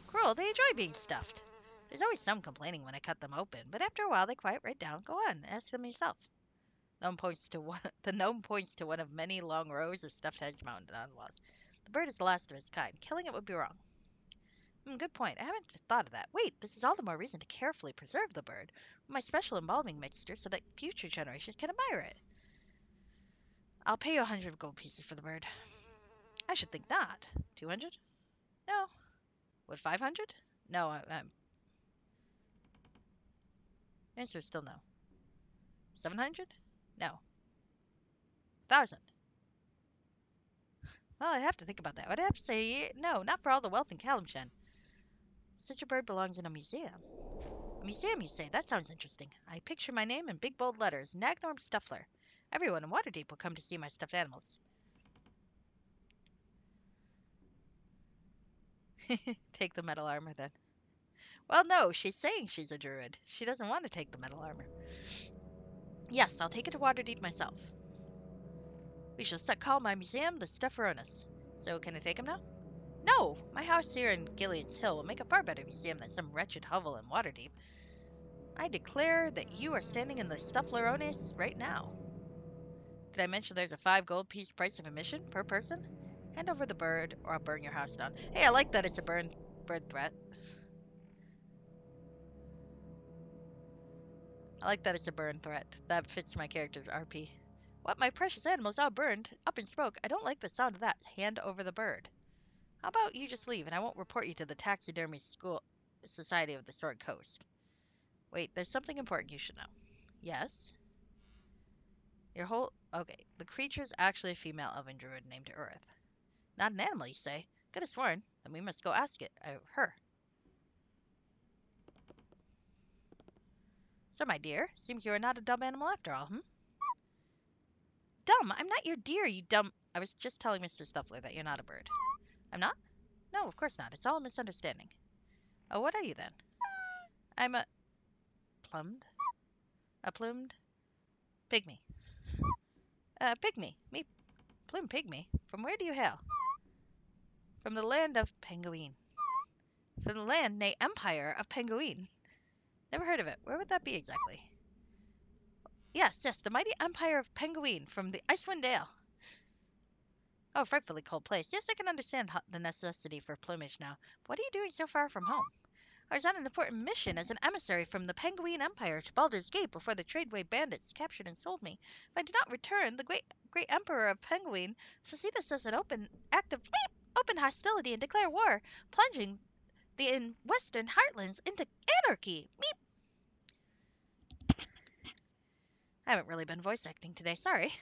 Cruel? They enjoy being stuffed. There's always some complaining when I cut them open, but after a while they quiet right down. Go on, ask them yourself. The gnome points to one of many long rows of stuffed heads mounted on walls. The bird is the last of its kind. Killing it would be wrong. Good point. I haven't thought of that. Wait, this is all the more reason to carefully preserve the bird with my special embalming mixture so that future generations can admire it. I'll pay you 100 gold pieces for the bird. I should think not. 200? No. What, 500? No, answer is still no. 700? No. 1,000? Well, I'd have to think about that. I'd have to say no, not for all the wealth in Kalimshan. Such a bird belongs in a museum. A museum, you say? That sounds interesting. I picture my name in big bold letters, Nagnorm Stuffler. Everyone in Waterdeep will come to see my stuffed animals. Take the metal armor, then. Well, no, she's saying she's a druid. She doesn't want to take the metal armor. Yes, I'll take it to Waterdeep myself. We shall call my museum the Stufferonus. So, can I take him now? No! My house here in Gilead's Hill will make a far better museum than some wretched hovel in Waterdeep. I declare that you are standing in the Stuffleronis right now. Did I mention there's a 5 gold piece price of admission per person? Hand over the bird, or I'll burn your house down. Hey, I like that it's a bird threat. I like that it's a burn threat. That fits my character's RP. What, my precious animal's all burned, up in smoke. I don't like the sound of that. Hand over the bird. How about you just leave, and I won't report you to the Taxidermy School Society of the Sword Coast. Wait, there's something important you should know. Yes? Okay, the creature's actually a female elven druid named Urith. Not an animal, you say? Could have sworn. Then we must go ask it. Her. So, my dear, seems you are not a dumb animal after all, Dumb? I'm not your dear, you dumb... I was just telling Mr. Stuffler that you're not a bird. I'm not? No, of course not. It's all a misunderstanding. Oh, what are you then? I'm a... Plumed? A plumed? Pygmy. Pygmy. Me, plumed pygmy. From where do you hail? From the land of Penguin. From the land, nay, empire of Penguin. Never heard of it. Where would that be exactly? Yes, the mighty empire of Penguin from the Icewind Dale. Oh, frightfully cold place. Yes, I can understand the necessity for plumage now. What are you doing so far from home? I was on an important mission as an emissary from the Penguin Empire to Baldur's Gate before the Tradeway bandits captured and sold me. If I do not return, the great emperor of Penguin shall see this as an open hostility and declare war, plunging the western heartlands into anarchy. Meep. I haven't really been voice acting today, sorry.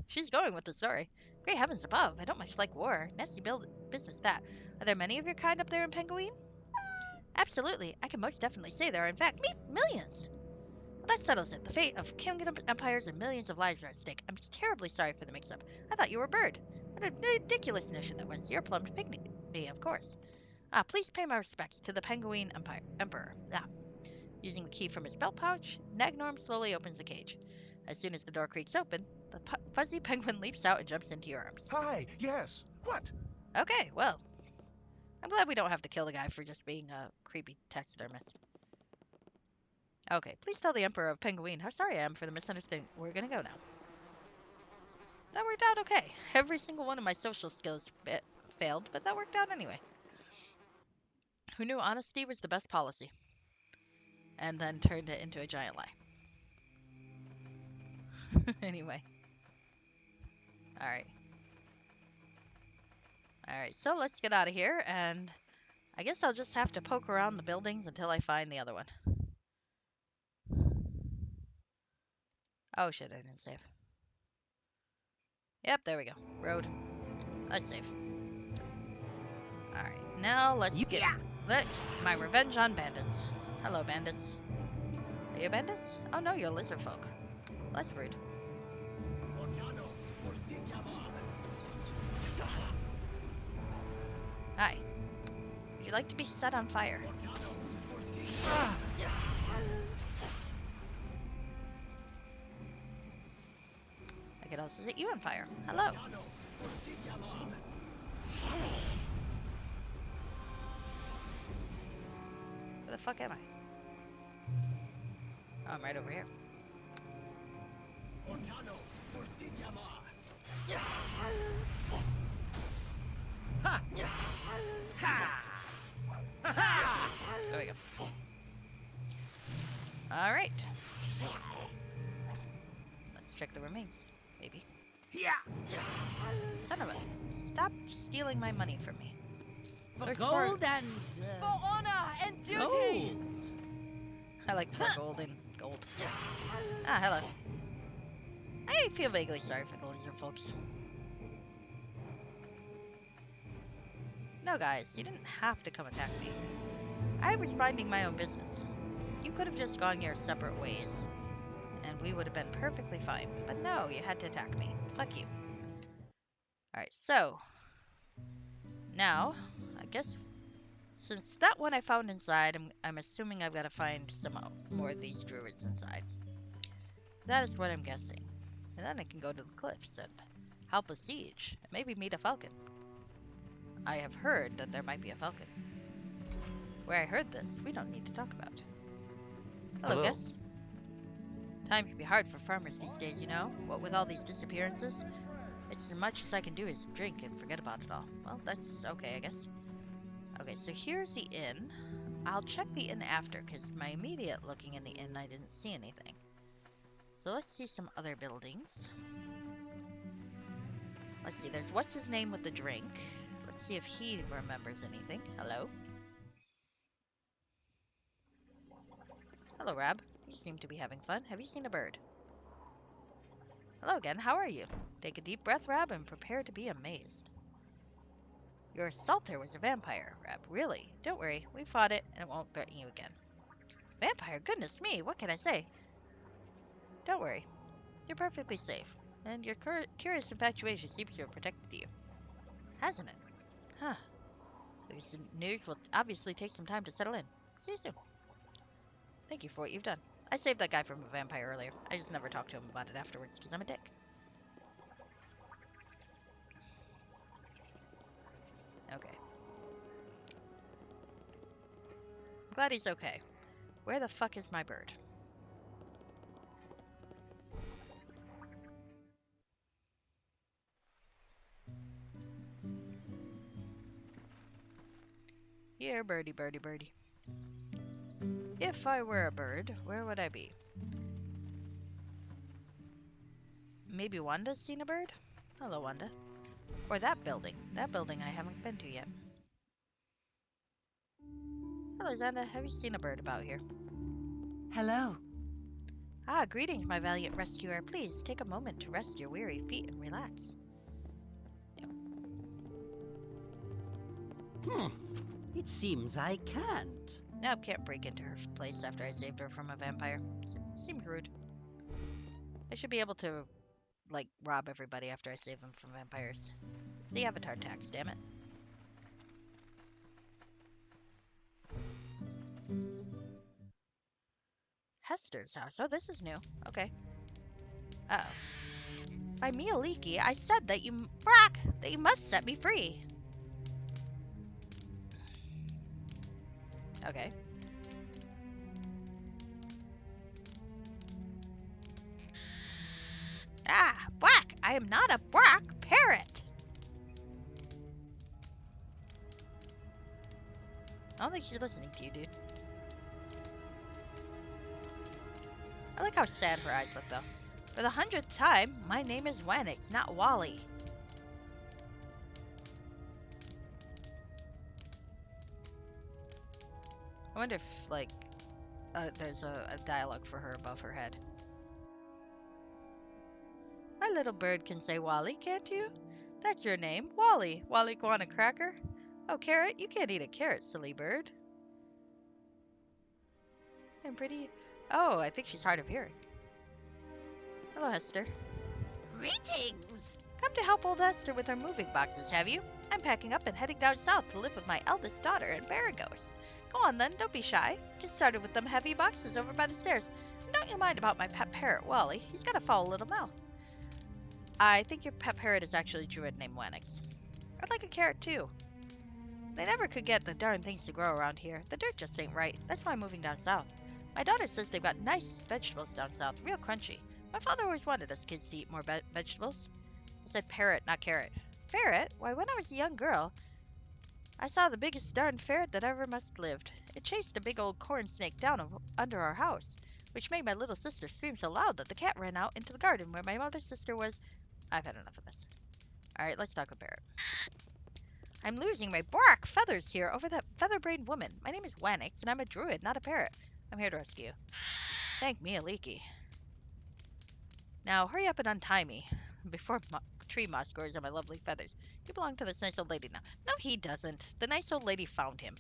She's going with the story. Great heavens above, I don't much like war. Nasty business that. Are there many of your kind up there in Penguin? Absolutely. I can most definitely say there are, in fact, millions. Well, that settles it. The fate of kingdoms, empires, and millions of lives are at stake. I'm terribly sorry for the mix-up. I thought you were a bird. What a ridiculous notion that was. You're a plumed pygmy, of course. Please pay my respects to the Penguin Emperor. Using the key from his belt pouch, Nagnorm slowly opens the cage. As soon as the door creaks open, the fuzzy penguin leaps out and jumps into your arms. Hi, yes. What? Okay, well, I'm glad we don't have to kill the guy for just being a creepy taxidermist. Okay, please tell the Emperor of Penguin how sorry I am for the misunderstanding. We're gonna go now. That worked out okay. Every single one of my social skills failed, but that worked out anyway. Who knew honesty was the best policy? And then turned it into a giant lie. Anyway. Alright. Alright, so let's get out of here, and I guess I'll just have to poke around the buildings until I find the other one. Oh shit, I didn't save. Yep, there we go. Road. Let's save. Alright, now let's get my revenge on bandits. Hello, bandits. Are you bandits? Oh no, you're lizard folk. That's rude. Hi. Would you like to be set on fire? I could also set you on fire. Hello. Where the fuck am I? Oh, I'm right over here. There we go. Alright. Let's check the remains, maybe. Son of a... Stop stealing my money from me. For There's gold and... For honor and duty! gold! I like more gold and gold. Ah, hello. I feel vaguely sorry for the lizard folks. No, guys, you didn't have to come attack me. I was minding my own business. You could have just gone your separate ways, and we would have been perfectly fine. But no, you had to attack me. Fuck you. Alright, so... Now, I guess... Since that one I found inside, I'm assuming I've got to find some more of these druids inside. That is what I'm guessing. And then I can go to the cliffs and help a siege, and maybe meet a falcon. I have heard that there might be a falcon. Where I heard this, we don't need to talk about. Hello, guest. Times can be hard for farmers these days, you know? What with all these disappearances? It's as much as I can do is drink and forget about it all. Well, that's okay, I guess. Okay, so here's the inn. I'll check the inn after, because my immediate looking in the inn, I didn't see anything. So let's see some other buildings. Let's see, there's what's his name with the drink. Let's see if he remembers anything. Hello? Hello, Rab. You seem to be having fun. Have you seen a bird? Hello again, how are you? Take a deep breath, Rab, and prepare to be amazed. Your assaulter was a vampire, Rab. Really? Don't worry, we fought it, and it won't threaten you again. Vampire? Goodness me, what can I say? Don't worry, you're perfectly safe, and your curious infatuation seems to have protected you. Hasn't it? Huh. This news will obviously take some time to settle in. See you soon. Thank you for what you've done. I saved that guy from a vampire earlier. I just never talked to him about it afterwards because I'm a dick. Okay. I'm glad he's okay. Where the fuck is my bird? Here, birdie, birdie, birdie. If I were a bird, where would I be? Maybe Wanda's seen a bird? Hello, Wanda. Or that building. That building I haven't been to yet. Hello, Xanda. Have you seen a bird about here? Hello. Ah, greetings, my valiant rescuer. Please take a moment to rest your weary feet and relax. It seems I can't. Nope, can't break into her place after I saved her from a vampire. Seems rude. I should be able to, like, rob everybody after I save them from vampires. It's the Avatar tax, damn it. Hester's house. Oh, this is new. Okay. Uh-oh. By Mia Leakey, I said that you... Brock! That you must set me free. Okay. Ah! Brock! I am not a Brock parrot! I don't think she's listening to you, dude. I like how sad her eyes look, though. For the 100th time, my name is Wannix, not Wally. I wonder if, like, there's a dialogue for her above her head. My little bird can say Wally, can't you? That's your name, Wally. Wally want a cracker? Oh, carrot, you can't eat a carrot, silly bird. I'm pretty... Oh, I think she's hard of hearing. Hello, Hester. Greetings! Come to help old Hester with her moving boxes, have you? I'm packing up and heading down south to live with my eldest daughter in Baragos. Go on then, don't be shy. Get started with them heavy boxes over by the stairs. And don't you mind about my pet parrot, Wally. He's got a foul little mouth. I think your pet parrot is actually a druid named Wannix. I'd like a carrot too. They never could get the darn things to grow around here. The dirt just ain't right. That's why I'm moving down south. My daughter says they've got nice vegetables down south, real crunchy. My father always wanted us kids to eat more vegetables. I said parrot, not carrot. Ferret? Why, when I was a young girl, I saw the biggest darn ferret that ever must lived. It chased a big old corn snake down under our house, which made my little sister scream so loud that the cat ran out into the garden where my mother's sister was. I've had enough of this. Alright, let's talk with Barrett. I'm losing my bark feathers here over that feather-brained woman. My name is Wannix, and I'm a druid, not a parrot. I'm here to rescue you. Thank me, Aliki. Now, hurry up and untie me before tree moss grows on my lovely feathers. You belong to this nice old lady now. No, he doesn't. The nice old lady found him.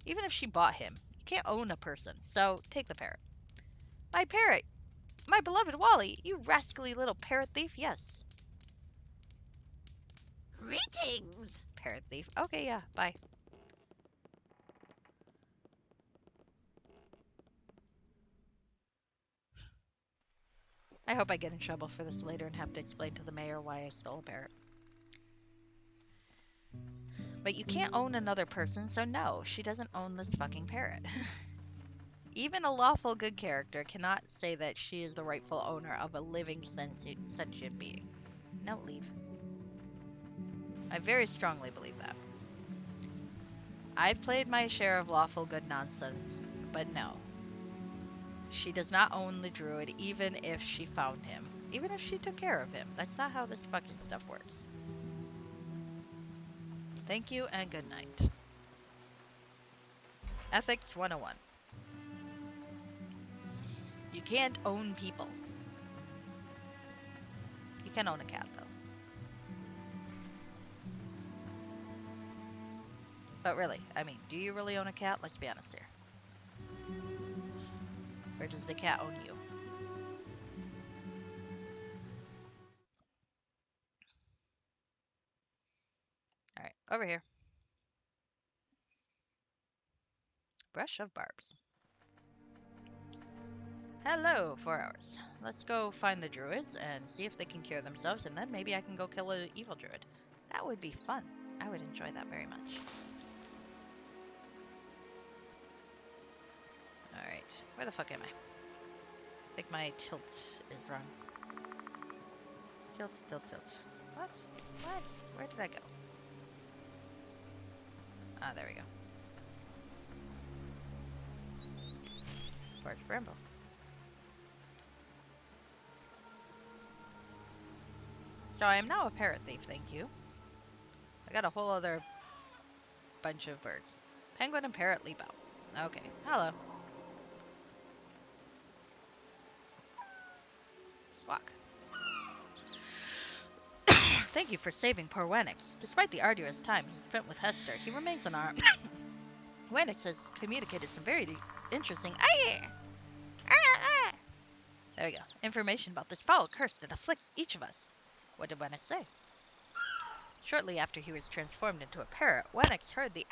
Even if she bought him, you can't own a person, so take the parrot. My parrot! My beloved Wally! You rascally little parrot thief! Yes. Greetings! Parrot thief. Okay, yeah, bye. I hope I get in trouble for this later and have to explain to the mayor why I stole a parrot. But you can't own another person, so no, she doesn't own this fucking parrot. Even a lawful good character cannot say that she is the rightful owner of a living sentient being. No, leave. I very strongly believe that. I've played my share of lawful good nonsense, but no. She does not own the druid, even if she found him. Even if she took care of him. That's not how this fucking stuff works. Thank you and good night. Ethics 101. You can't own people. You can own a cat, though. But really, I mean, do you really own a cat? Let's be honest here. Or does the cat own you? Alright, over here. Brush of barbs. Hello, 4 hours. Let's go find the druids and see if they can cure themselves, and then maybe I can go kill an evil druid. That would be fun. I would enjoy that very much. Alright, where the fuck am I? I think my tilt is wrong. Tilt, tilt, tilt. What? What? Where did I go? Ah, there we go. Where's Bramble? So I am now a parrot thief, thank you. I got a whole other bunch of birds. Penguin and parrot leap out. Okay, hello. Let's walk. Thank you for saving poor Wenix. Despite the arduous time he spent with Hester, he remains unarmed. Wenix has communicated some very interesting... There we go. Information about this foul curse that afflicts each of us. What did Wenix say? Shortly after he was transformed into a parrot, Wenix heard the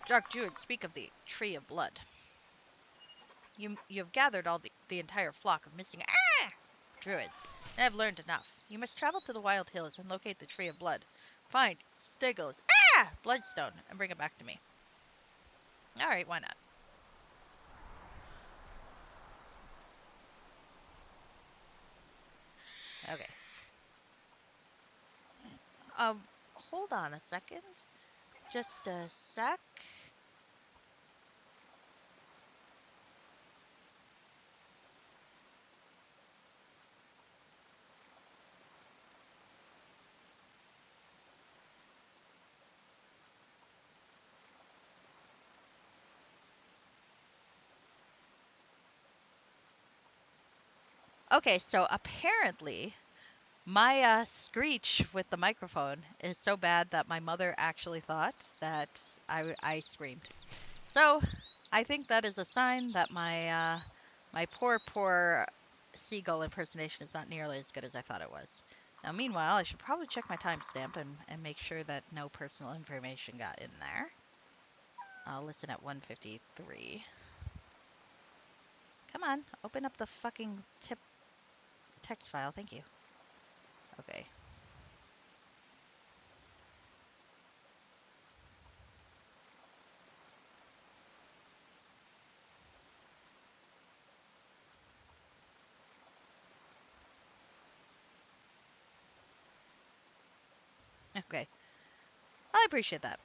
Dark Druid speak of the Tree of Blood. You have gathered all the entire flock of missing druids, and have learned enough. You must travel to the Wild Hills and locate the Tree of Blood. Find Stiggle's Bloodstone and bring it back to me. Alright, why not? Okay. Hold on a second. Just a sec. Okay, so apparently my screech with the microphone is so bad that my mother actually thought that I screamed. So I think that is a sign that my my poor seagull impersonation is not nearly as good as I thought it was. Now, meanwhile, I should probably check my timestamp and make sure that no personal information got in there. I'll listen at 1:53. Come on, open up the fucking text file. Thank you. Okay. Okay. I appreciate that.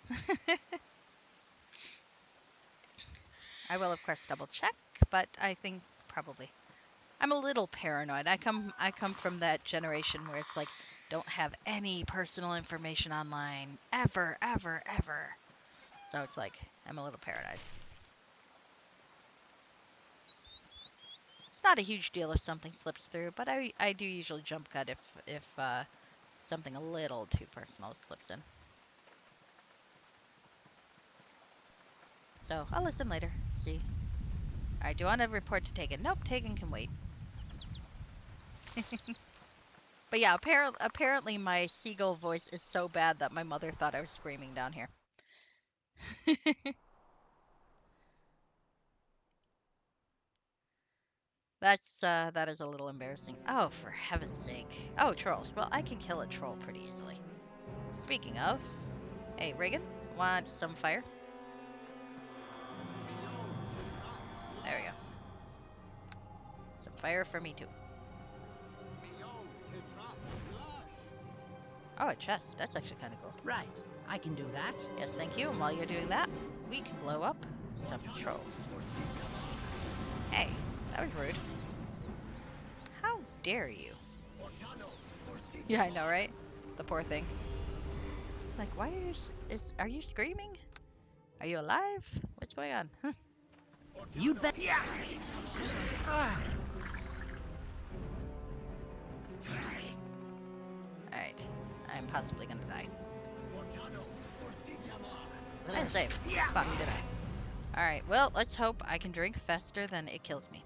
I will, of course, double check, but I think probably. I'm a little paranoid. I come from that generation where it's like, don't have any personal information online. Ever, ever, ever. So it's like, I'm a little paranoid. It's not a huge deal if something slips through, but I do usually jump cut if something a little too personal slips in. So I'll listen later. See. Alright, do you want a report to Tegan? Nope, Tegan can wait. But yeah, apparently my seagull voice is so bad that my mother thought I was screaming down here. That is a little embarrassing. Oh, for heaven's sake. Oh, trolls. Well, I can kill a troll pretty easily. Speaking of, hey, Reagan, want some fire? There we go. Some fire for me too. Oh, a chest. That's actually kind of cool. Right, I can do that. Yes, thank you. And while you're doing that, we can blow up some trolls. Hey, that was rude. How dare you? Yeah, I know, right? The poor thing. Like, why are you screaming? Are you alive? What's going on? You'd bet. Alright. I'm possibly gonna die. I didn't save. Fuck, did I? Alright, well, let's hope I can drink faster than it kills me.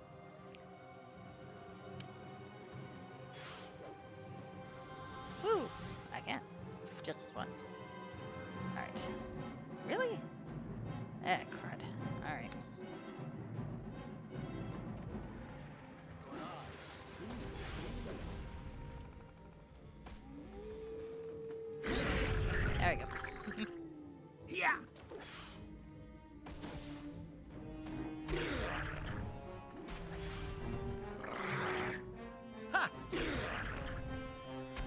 Woo! I can't. Just this once. Alright. Really? Eh, crud. Alright. There we go. Yeah.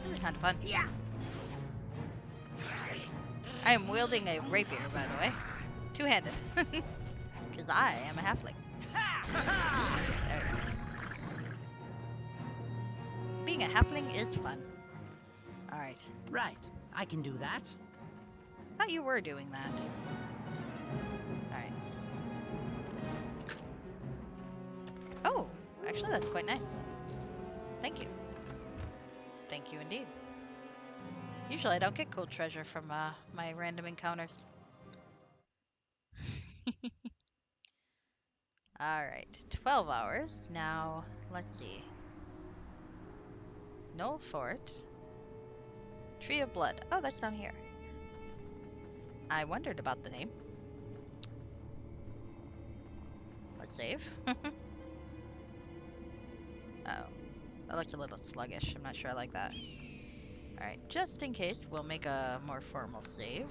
This is kind of fun. Yeah. I am wielding a rapier, by the way. Two-handed. Because I am a halfling. There we go. Being a halfling is fun. Alright. Right. I can do that. Thought you were doing that. Alright. Oh, actually that's quite nice. Thank you. Thank you indeed. Usually I don't get gold treasure from my random encounters. Alright, 12 hours. Now, let's see. Knoll Fort. Tree of Blood. Oh, that's down here. I wondered about the name. Let's save. Oh, that looks a little sluggish. I'm not sure I like that. Alright, just in case, we'll make a more formal save.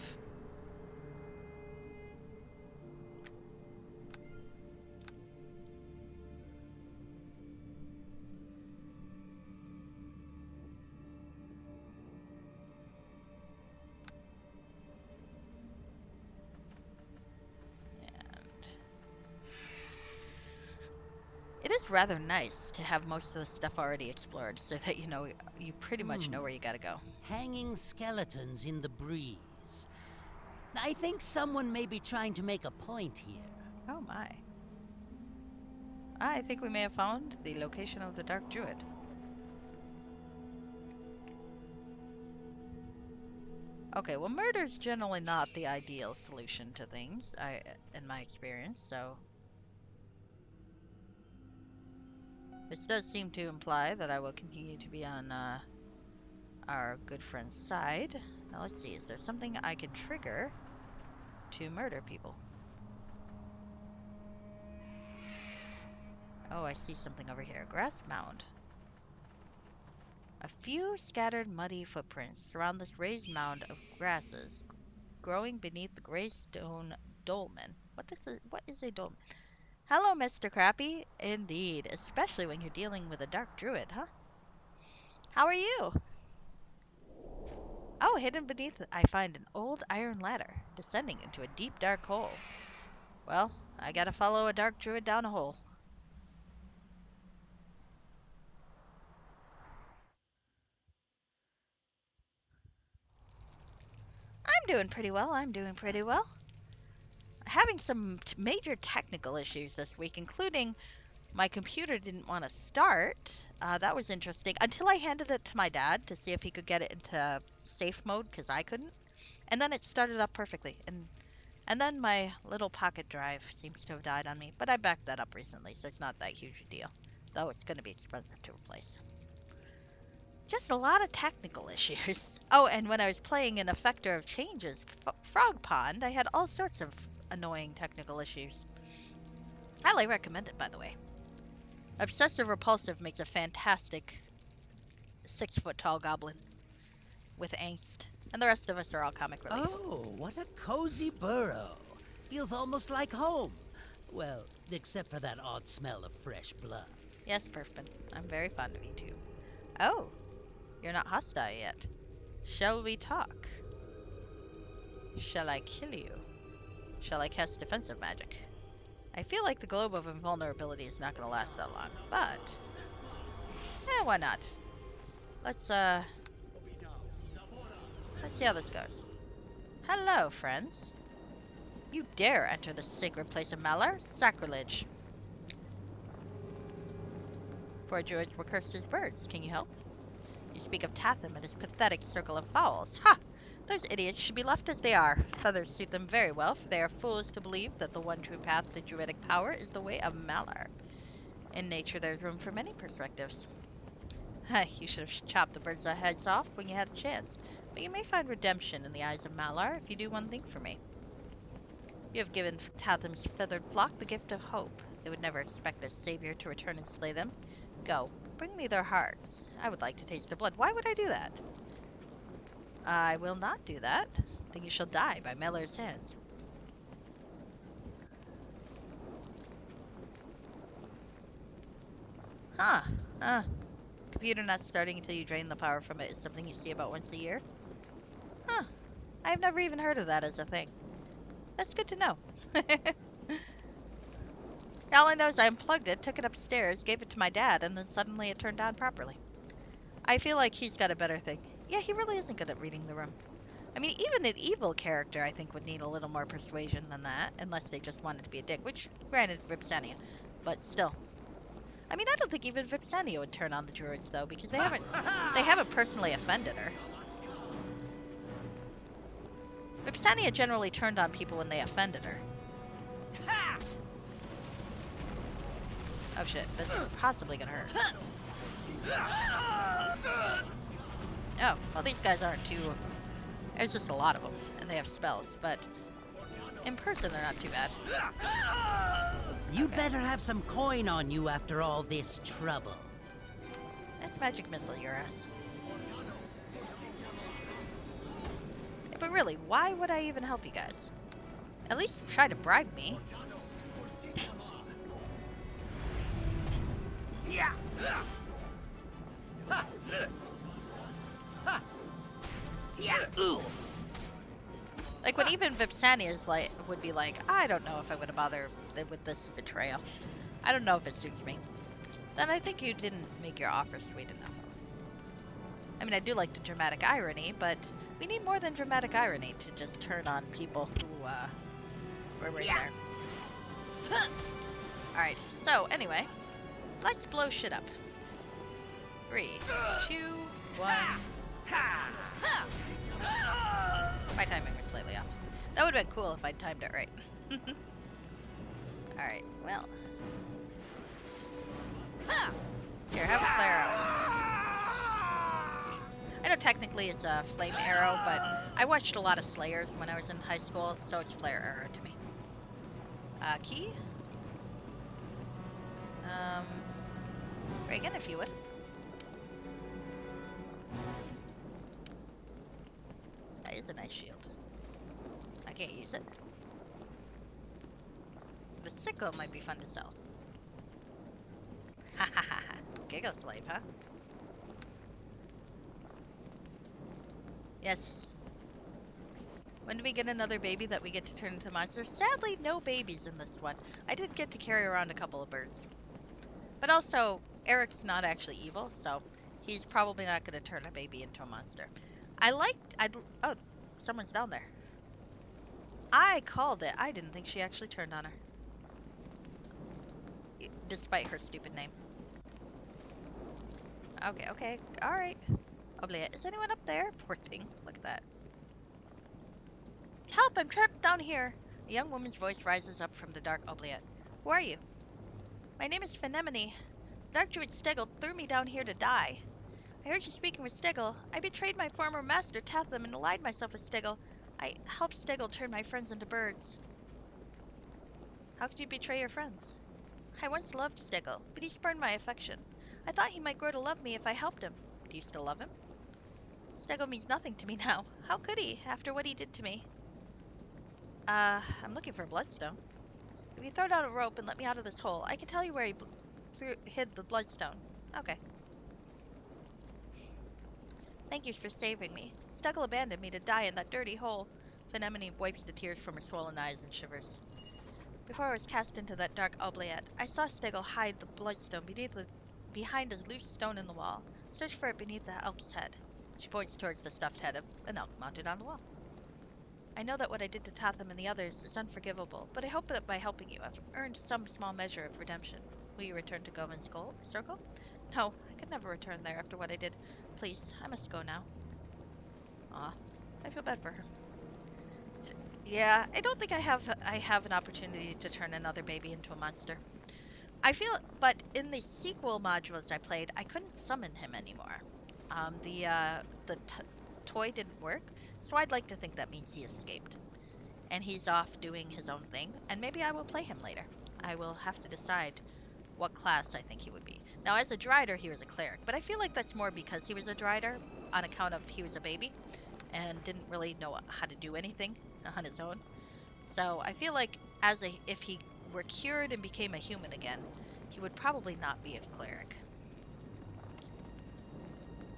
It is rather nice to have most of the stuff already explored so that you pretty much know where you gotta go. Hanging skeletons in the breeze. I think someone may be trying to make a point here. Oh my. I think we may have found the location of the Dark Druid. Okay, well murder's generally not the ideal solution to things, in my experience, so... This does seem to imply that I will continue to be on our good friend's side. Now let's see, is there something I can trigger to murder people? Oh, I see something over here. Grass mound. A few scattered muddy footprints surround this raised mound of grasses growing beneath the gray stone dolmen. What is a dolmen? Hello, Mr. Crappy. Indeed, especially when you're dealing with a dark druid, huh? How are you? Oh, hidden beneath it, I find an old iron ladder descending into a deep dark hole. Well, I gotta follow a dark druid down a hole. I'm doing pretty well. I'm doing pretty well. Having some major technical issues this week, including my computer didn't want to start. That was interesting. Until I handed it to my dad to see if he could get it into safe mode, because I couldn't. And then it started up perfectly. And then my little pocket drive seems to have died on me. But I backed that up recently, so it's not that huge a deal. Though it's going to be expensive to replace. Just a lot of technical issues. Oh, and when I was playing an Effector of Change's Frog Pond, I had all sorts of annoying technical issues. Highly recommend it, by the way. Obsessive Repulsive makes a fantastic 6-foot-tall goblin with angst. And the rest of us are all comic relief. Oh, what a cozy burrow. Feels almost like home. Well, except for that odd smell of fresh blood. Yes, Perfin. I'm very fond of you too. Oh, you're not hostile yet. Shall we talk? Shall I kill you? Shall I cast defensive magic? I feel like the globe of invulnerability is not going to last that long, but why not? Let's see how this goes. Hello, friends. You dare enter the sacred place of Malar? Sacrilege. 4 druids were cursed as birds. Can you help? You speak of Tatham and his pathetic circle of fowls. Ha! Those idiots should be left as they are. Feathers suit them very well, for they are fools to believe that the one true path to druidic power is the way of Malar. In nature, there's room for many perspectives. You should have chopped the birds' heads off when you had a chance, but you may find redemption in the eyes of Malar if you do one thing for me. You have given Tatham's feathered flock the gift of hope. They would never expect their savior to return and slay them. Go, bring me their hearts. I would like to taste their blood. Why would I do that? I will not do that. Then you shall die by Meller's hands. Huh. Computer not starting until you drain the power from it is something you see about once a year? Huh. I've never even heard of that as a thing. That's good to know. All I know is I unplugged it, took it upstairs, gave it to my dad, and then suddenly it turned on properly. I feel like he's got a better thing. Yeah, he really isn't good at reading the room. I mean, even an evil character, I think, would need a little more persuasion than that, unless they just wanted to be a dick, which, granted, Vipsania. But still. I mean, I don't think even Vipsania would turn on the druids, though, because they haven't personally offended her. Vipsania generally turned on people when they offended her. Oh shit, this is possibly gonna hurt. Oh, well these guys aren't too... There's just a lot of them, and they have spells, but in person they're not too bad. You'd better have some coin on you after all this trouble. That's magic missile, your ass. Yeah, but really, why would I even help you guys? At least try to bribe me. Yeah. Yeah. Like when even Vipsania would be like, I don't know if I'm gonna bother with this betrayal. I don't know if it suits me. Then I think you didn't make your offer sweet enough. I mean, I do like the dramatic irony, but we need more than dramatic irony to just turn on people who were right there. Alright, so anyway, let's blow shit up. 3, 2, 1. My timing was slightly off. That would have been cool if I'd timed it right. Alright, well. Here, have a flare arrow. I know technically it's a flame arrow, but I watched a lot of Slayers when I was in high school, so it's flare arrow to me. Key? Reagan, if you would. That is a nice shield. I can't use it. The sickle might be fun to sell. Ha ha ha ha. Giggle slave, huh? Yes. When do we get another baby that we get to turn into monsters? Sadly, no babies in this one. I did get to carry around a couple of birds. But also, Eric's not actually evil, so he's probably not going to turn a baby into a monster. Oh, someone's down there. I called it. I didn't think she actually turned on her. Despite her stupid name. Okay, alright. Obliette, is anyone up there? Poor thing, look at that. Help, I'm trapped down here! A young woman's voice rises up from the dark oubliette. Who are you? My name is Phenemone. The dark druid Stegel threw me down here to die. I heard you speaking with Stegel. I betrayed my former master, Tatham, and allied myself with Stegel. I helped Stegel turn my friends into birds. How could you betray your friends? I once loved Stegel, but he spurned my affection. I thought he might grow to love me if I helped him. Do you still love him? Stegel means nothing to me now. How could he, after what he did to me? I'm looking for a bloodstone. If you throw down a rope and let me out of this hole, I can tell you where he hid the bloodstone. Okay. Thank you for saving me. Stegel abandoned me to die in that dirty hole. Phenemone wipes the tears from her swollen eyes and shivers. Before I was cast into that dark oubliette, I saw Stegel hide the bloodstone behind a loose stone in the wall. Search for it beneath the elk's head. She points towards the stuffed head of an elk mounted on the wall. I know that what I did to Tatham and the others is unforgivable, but I hope that by helping you, I've earned some small measure of redemption. Will you return to Govin's circle? No, I could never return there after what I did. Please, I must go now. Aw, I feel bad for her. Yeah, I don't think I have an opportunity to turn another baby into a monster. I feel, but in the sequel modules I played, I couldn't summon him anymore. The toy didn't work, so I'd like to think that means he escaped. And he's off doing his own thing, and maybe I will play him later. I will have to decide what class I think he would be. Now, as a Drider, he was a cleric, but I feel like that's more because he was a Drider on account of he was a baby and didn't really know how to do anything on his own. So I feel like if he were cured and became a human again, he would probably not be a cleric.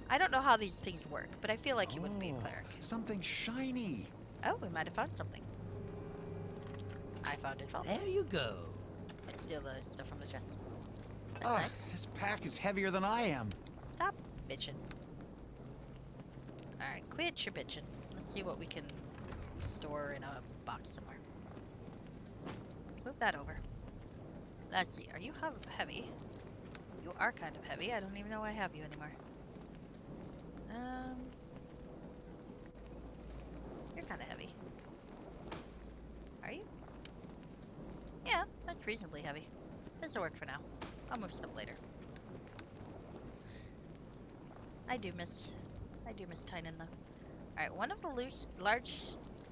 I don't know how these things work, but I feel like he wouldn't be a cleric. Something shiny. Oh, we might have found something. I found it. There you go. Let's steal the stuff from the chest. That's nice. This pack is heavier than I am. Stop bitching. Alright, quit your bitching. Let's see what we can store in a box somewhere. Move that over. Let's see. Are you heavy? You are kind of heavy. I don't even know I have you anymore. You're kind of heavy. Are you? Yeah, that's reasonably heavy. This'll work for now. I'll move stuff later. I do miss Tynan though. Alright, one of the large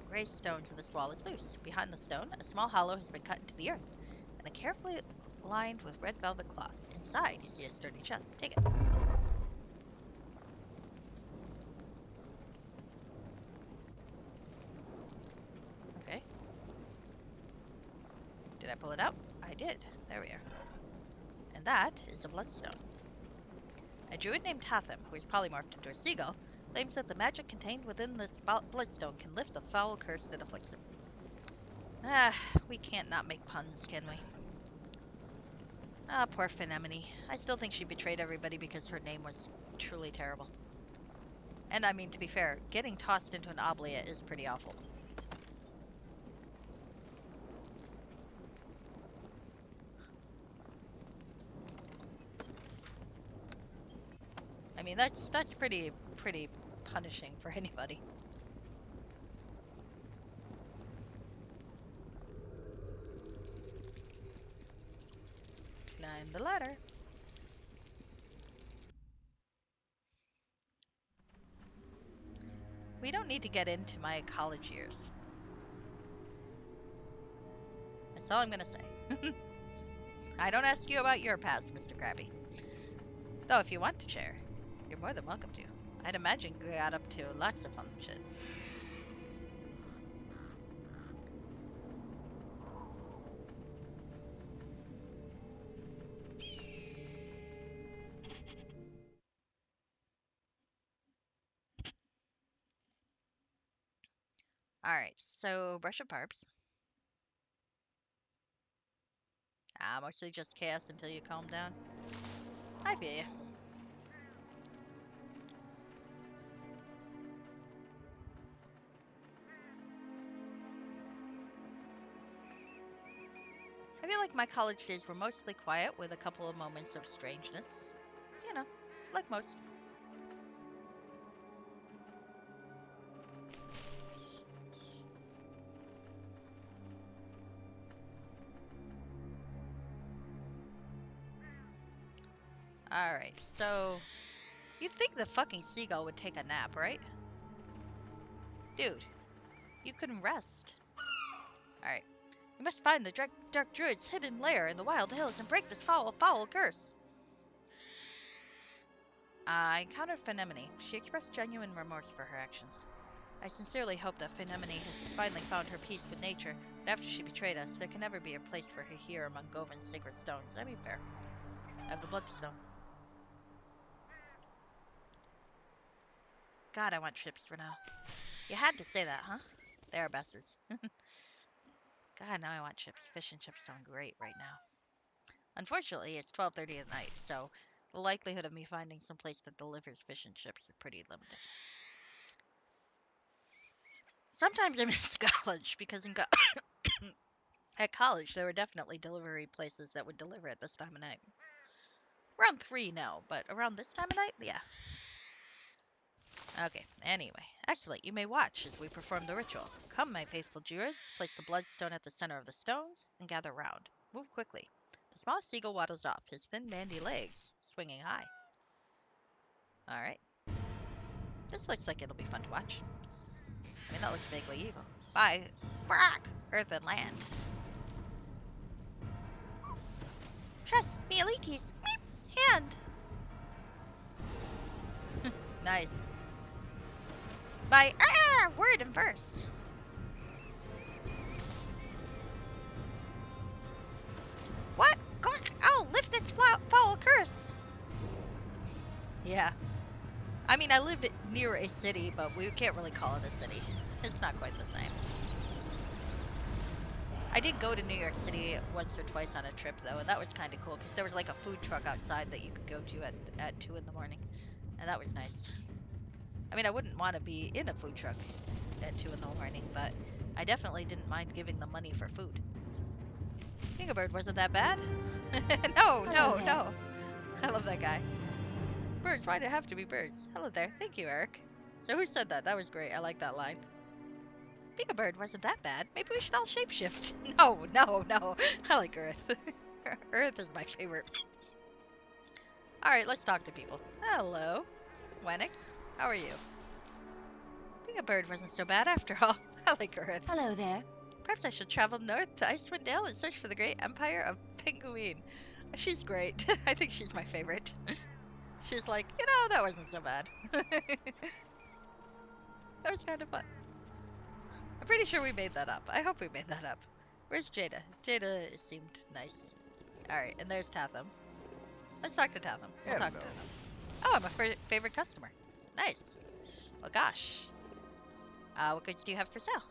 gray stones of this wall is loose. Behind the stone, a small hollow has been cut into the earth, and a carefully lined with red velvet cloth. Inside, you see a sturdy chest. Take it. Okay. Did I pull it out? I did. There we are. And that is a bloodstone. A druid named Tatham, who is polymorphed into a seagull, claims that the magic contained within this bloodstone can lift the foul curse that afflicts him. We can't not make puns, can we? Poor Phenemone. I still think she betrayed everybody because her name was truly terrible. And I mean, to be fair, getting tossed into an oubliette is pretty awful. I mean, that's pretty punishing for anybody. Climb the ladder. We don't need to get into my college years. That's all I'm gonna say. I don't ask you about your past, Mr. Krabby. Though if you want to share, you're more than welcome to. I'd imagine you got up to lots of fun shit. Alright, so brush up barbs. Mostly just chaos until you calm down. I feel ya. I feel like my college days were mostly quiet with a couple of moments of strangeness. You know, like most. Alright, so you'd think the fucking seagull would take a nap, right? Dude, you couldn't rest. Alright. We must find the dark druid's hidden lair in the wild hills and break this foul curse. I encountered Phenemone. She expressed genuine remorse for her actions. I sincerely hope that Phenemone has finally found her peace with nature, but after she betrayed us, there can never be a place for her here among Govin's sacred stones. I mean, fair. I have the bloodstone. God, I want chips for now. You had to say that, huh? They are bastards. God, now I want chips. Fish and chips sound great right now. Unfortunately, it's 12:30 at night, so the likelihood of me finding some place that delivers fish and chips is pretty limited. Sometimes I miss college because at college there were definitely delivery places that would deliver at this time of night. Around 3 now, but around this time of night, yeah. Okay, anyway. Excellent, you may watch as we perform the ritual. Come, my faithful Druids, place the bloodstone at the center of the stones, and gather round. Move quickly. The small seagull waddles off, his thin bandy legs swinging high. Alright. This looks like it'll be fun to watch. I mean, that looks vaguely evil. Bye. Brock! Earth and land. Trust me, Alikis. Hand. Nice. By word and verse. What? Oh, lift this foul curse. Yeah. I mean, I live near a city, but we can't really call it a city. It's not quite the same. I did go to New York City once or twice on a trip, though, and that was kind of cool, because there was like a food truck outside that you could go to at 2 in the morning, and that was nice. I mean, I wouldn't want to be in a food truck at 2 in the morning, but I definitely didn't mind giving them money for food. Daggerford wasn't that bad. No. I love that guy. Birds, why'd it have to be birds? Hello there. Thank you, Eric. So who said that? That was great. I like that line. Daggerford wasn't that bad. Maybe we should all shapeshift. No. I like Earth. Earth is my favorite. Alright, let's talk to people. Hello. Wenix, how are you? Daggerford wasn't so bad after all. I like Earth. Hello there. Perhaps I should travel north to Icewind Dale and search for the great empire of Penguin. She's great. I think she's my favorite. She's like, that wasn't so bad. That was kind of fun. I'm pretty sure we made that up. I hope we made that up. Where's Jada? Jada seemed nice. Alright, and there's Tatham. Let's talk to Tatham. We'll talk to Tatham. Oh, I'm a favorite customer. Nice. Well, gosh. What goods do you have for sale?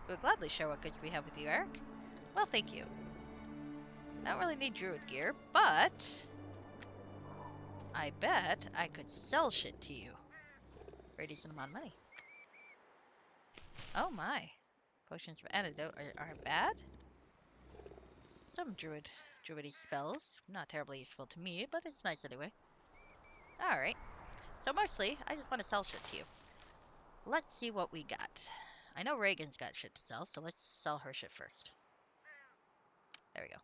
We'll gladly share what goods we have with you, Eric. Well, thank you. I don't really need druid gear, but I bet I could sell shit to you for a decent amount of money. Oh my. Potions of antidote are bad. Some druidy spells. Not terribly useful to me, but it's nice anyway. Alright. So mostly, I just want to sell shit to you. Let's see what we got. I know Reagan's got shit to sell, so let's sell her shit first. There we go.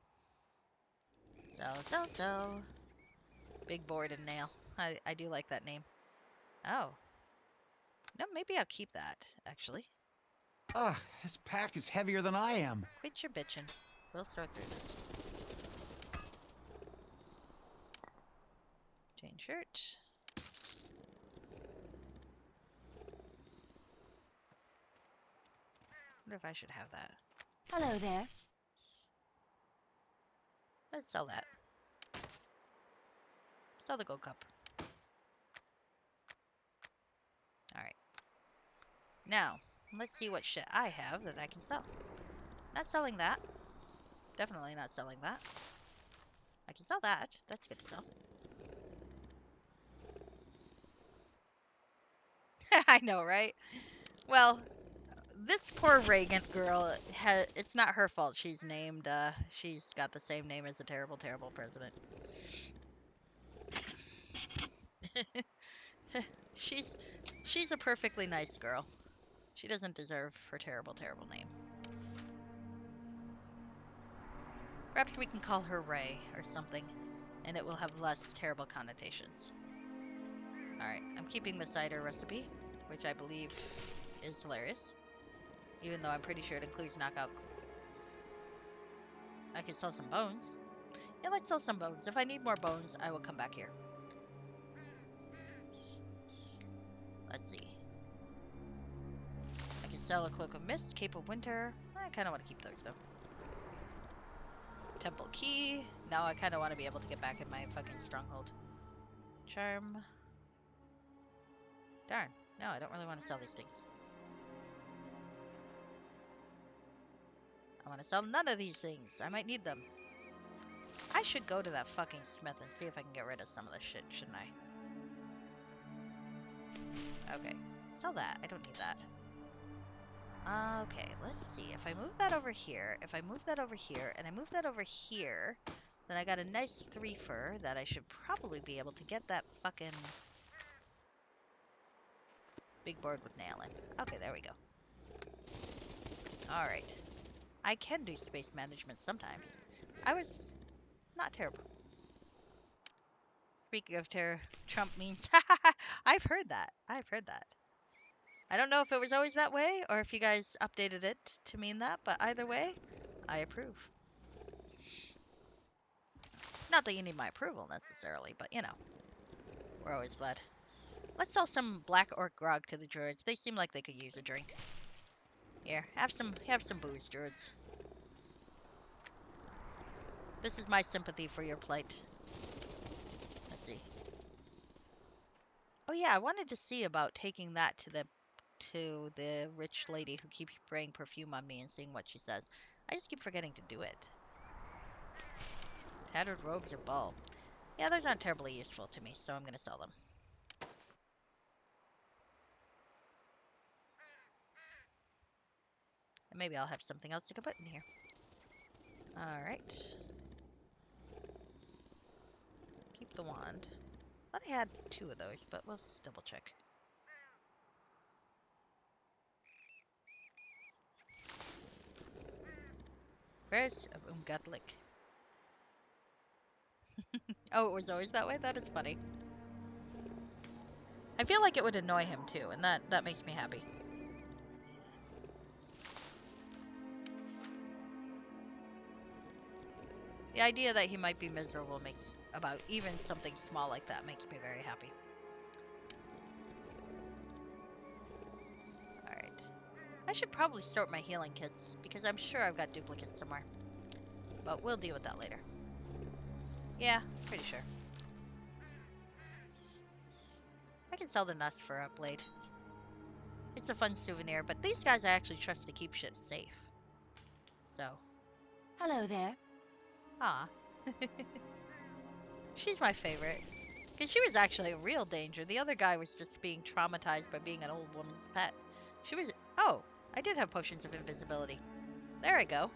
Sell. Big board and nail. I do like that name. Oh. No, maybe I'll keep that, actually. Ugh, this pack is heavier than I am. Quit your bitchin'. We'll sort through this. Change shirt. Wonder if I should have that. Hello there. Let's sell that. Sell the gold cup. Alright. Now, let's see what shit I have that I can sell. Not selling that. Definitely not selling that. I can sell that. That's good to sell. I know, right? Well, this poor Reagan girl, it's not her fault she's named, she's got the same name as a terrible, terrible president. She's a perfectly nice girl. She doesn't deserve her terrible, terrible name. Perhaps we can call her Ray or something, and it will have less terrible connotations. Alright, I'm keeping the cider recipe, which I believe is hilarious. Even though I'm pretty sure it includes knockout. I can sell some bones. Yeah, let's sell some bones. If I need more bones, I will come back here. Let's see. I can sell a Cloak of Mist, Cape of Winter. I kind of want to keep those, though. Temple Key. Now I kind of want to be able to get back in my fucking stronghold. Charm. Darn. No, I don't really want to sell these things. I want to sell none of these things. I might need them. I should go to that fucking smith and see if I can get rid of some of this shit, shouldn't I? Okay. Sell that. I don't need that. Okay, let's see. If I move that over here, if I move that over here, and I move that over here, then I got a nice three-fer that I should probably be able to get that fucking big board with nail in. Okay, there we go. Alright. I can do space management sometimes. I was not terrible. Speaking of terror, Trump means... I've heard that. I've heard that. I don't know if it was always that way, or if you guys updated it to mean that, but either way, I approve. Not that you need my approval, necessarily, but, you know. We're always glad. Let's sell some black orc grog to the druids. They seem like they could use a drink. Here, have some booze, druids. This is my sympathy for your plight. Let's see. Oh yeah, I wanted to see about taking that to the rich lady who keeps spraying perfume on me and seeing what she says. I just keep forgetting to do it. Tattered robes or ball. Yeah, those aren't terribly useful to me, so I'm gonna sell them. And maybe I'll have something else to put in here. Alright. Keep the wand. I thought I had 2 of those, but we'll just double check. Where's Umgatlik? Oh, it was always that way? That is funny. I feel like it would annoy him too, and that makes me happy. The idea that he might be miserable makes about even something small like that makes me very happy. Alright. I should probably sort my healing kits, because I'm sure I've got duplicates somewhere. But we'll deal with that later. Yeah, pretty sure. I can sell the nust for a blade. It's a fun souvenir, but these guys I actually trust to keep shit safe. So. Hello there. Ah. She's my favorite. Because she was actually a real danger. The other guy was just being traumatized by being an old woman's pet. She was... Oh, I did have potions of invisibility. There I go.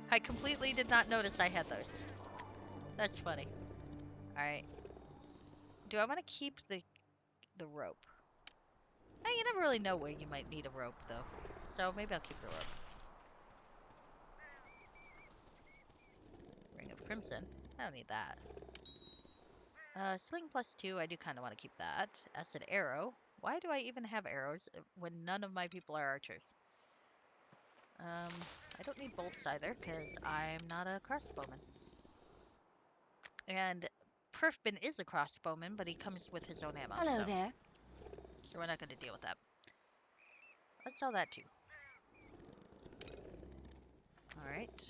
I completely did not notice I had those. That's funny. Alright. Do I want to keep the rope? Hey, you never really know where you might need a rope, though. So maybe I'll keep the rope. Ring of Crimson. I don't need that. Sling +2, I do kind of want to keep that. Acid Arrow. Why do I even have arrows when none of my people are archers? I don't need bolts either, because I'm not a crossbowman. And Perfbin is a crossbowman, but he comes with his own ammo. Hello there. So we're not going to deal with that. Let's sell that too. Alright.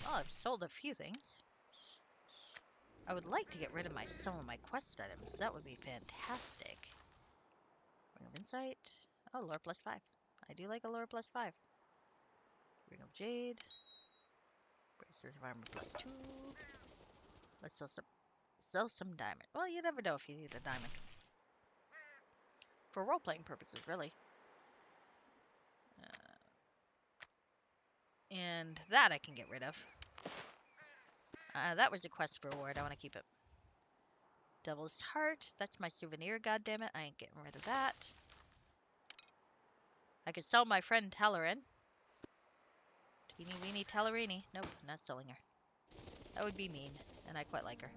Well, I've sold a few things. I would like to get rid of some of my quest items. That would be fantastic. Ring of Insight. Oh, lore +5. I do like a lore +5. Ring of Jade. Bracers of armor +2. Let's sell some diamond. Well, you never know if you need a diamond. For role-playing purposes, really. And that I can get rid of. That was a quest reward. I want to keep it. Devil's Heart. That's my souvenir, goddammit. I ain't getting rid of that. I could sell my friend Talarin. Teeny weeny Talarini. Nope, not selling her. That would be mean, and I quite like her.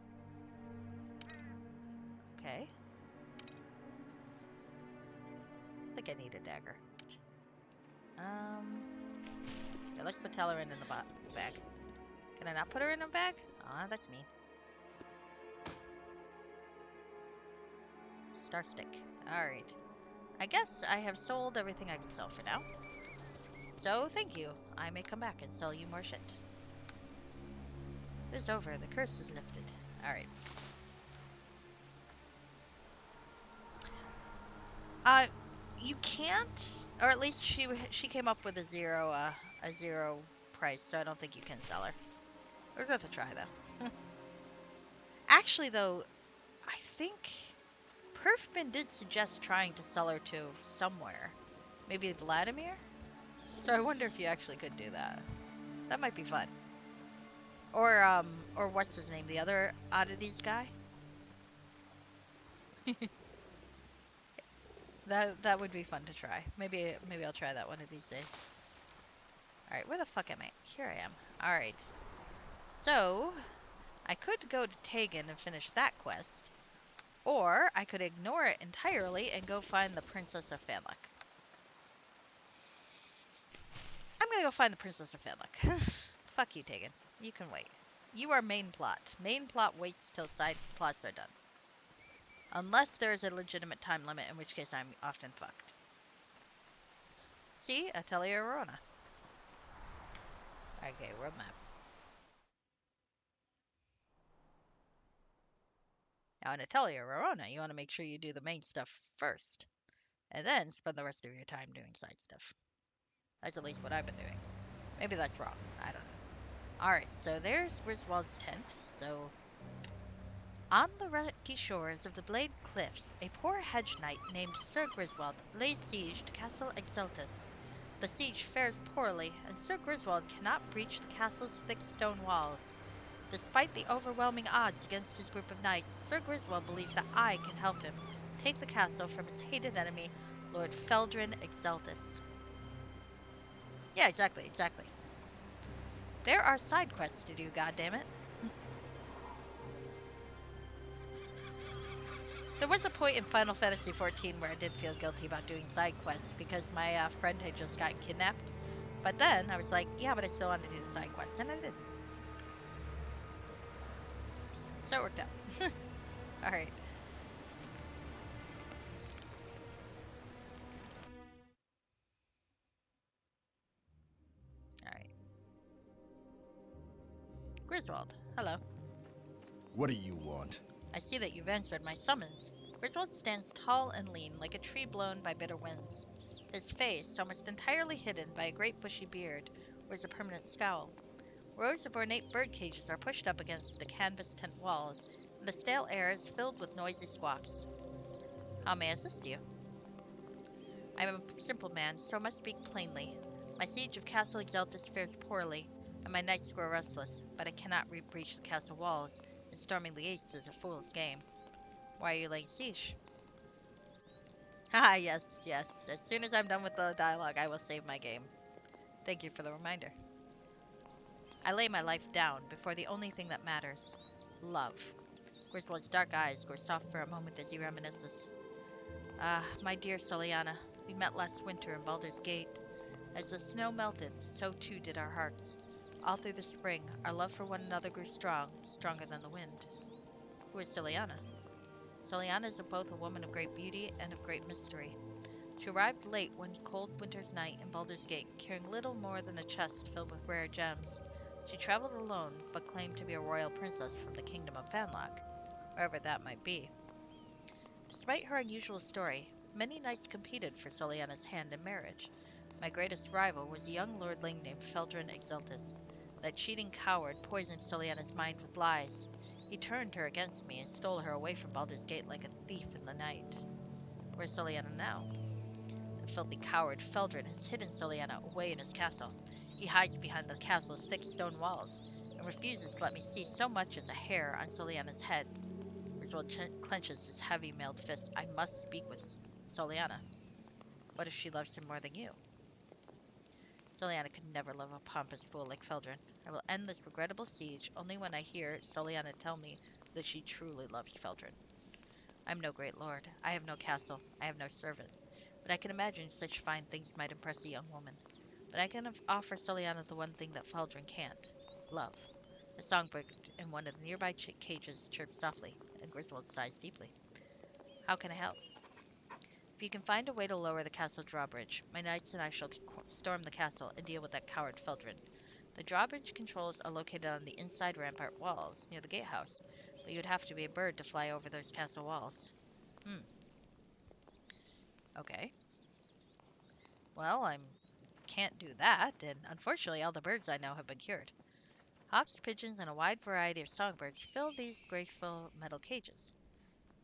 Okay. I think I need a dagger. Yeah, let's put Talarin in the bag. Can I not put her in a bag? Aw, that's mean. Star Stick. Alright. I guess I have sold everything I can sell for now. So, thank you. I may come back and sell you more shit. It is over. The curse is lifted. Alright. Uh, you can't, or at least she came up with a zero price, so I don't think you can sell her. We're worth a try though. Actually, though, I think Perfman did suggest trying to sell her to somewhere, maybe Vladimir. So I wonder if you actually could do that. That might be fun. Or what's his name? The other oddities guy. That would be fun to try. Maybe I'll try that one of these days. All right, where the fuck am I? Here I am. All right. So I could go to Tegan and finish that quest, or I could ignore it entirely and go find the Princess of Fanluck. I'm gonna go find the Princess of Fanluck. Fuck you, Tegan. You can wait. You are main plot. Main plot waits till side plots are done. Unless there is a legitimate time limit, in which case I'm often fucked. See? Atelier Arona. Okay, world map. Now in Atelier Arona, you want to make sure you do the main stuff first. And then spend the rest of your time doing side stuff. That's at least what I've been doing. Maybe that's wrong. I don't know. Alright, so there's Griswold's tent. So, on the rocky shores of the Blade Cliffs, a poor hedge knight named Sir Griswold lays siege to Castle Exeltus. The siege fares poorly, and Sir Griswold cannot breach the castle's thick stone walls. Despite the overwhelming odds against his group of knights, Sir Griswold believes that I can help him take the castle from his hated enemy, Lord Feldrin Exeltus. Yeah, exactly. There are side quests to do, goddammit. There was a point in Final Fantasy XIV where I did feel guilty about doing side quests because my friend had just gotten kidnapped. But then I was like, yeah, but I still wanted to do the side quests, and I did. So it worked out. Alright. Alright. Griswold, hello. What do you want? I see that you've answered my summons. Griswold stands tall and lean, like a tree blown by bitter winds. His face, almost entirely hidden by a great bushy beard, wears a permanent scowl. Rows of ornate bird cages are pushed up against the canvas tent walls, and the stale air is filled with noisy squawks. How may I assist you? I am a simple man, so must speak plainly. My siege of Castle Exeltus fares poorly, and my knights grow restless, but I cannot breach the castle walls, and storming the gates is a fool's game. Why are you laying siege? Haha, yes. As soon as I'm done with the dialogue, I will save my game. Thank you for the reminder. I lay my life down before the only thing that matters. Love. Griswold's dark eyes grow soft for a moment as he reminisces. Ah, my dear Soliana, we met last winter in Baldur's Gate. As the snow melted, so too did our hearts. All through the spring, our love for one another grew strong, stronger than the wind. Who is Soliana? Soliana is both a woman of great beauty and of great mystery. She arrived late one cold winter's night in Baldur's Gate, carrying little more than a chest filled with rare gems. She traveled alone, but claimed to be a royal princess from the kingdom of Fanlock, wherever that might be. Despite her unusual story, many knights competed for Soliana's hand in marriage. My greatest rival was a young lordling named Feldrin Exeltus. That cheating coward poisoned Soliana's mind with lies. He turned her against me and stole her away from Baldur's Gate like a thief in the night. Where's Soliana now? The filthy coward Feldrin has hidden Soliana away in his castle. He hides behind the castle's thick stone walls, and refuses to let me see so much as a hair on Soliana's head. Griswold clenches his heavy mailed fist. I must speak with Soliana. What if she loves him more than you? Soliana could never love a pompous fool like Feldrin. I will end this regrettable siege only when I hear Soliana tell me that she truly loves Feldrin. I am no great lord. I have no castle. I have no servants. But I can imagine such fine things might impress a young woman. But I can offer Soliana the one thing that Feldrin can't. Love. A songbird in one of the nearby cages chirps softly, and Griswold sighs deeply. How can I help? If you can find a way to lower the castle drawbridge, my knights and I shall storm the castle and deal with that coward Feldrin. The drawbridge controls are located on the inside rampart walls, near the gatehouse, but you'd have to be a bird to fly over those castle walls. Okay. Well, I can't do that, and unfortunately all the birds I know have been cured. Hawks, pigeons, and a wide variety of songbirds fill these graceful metal cages.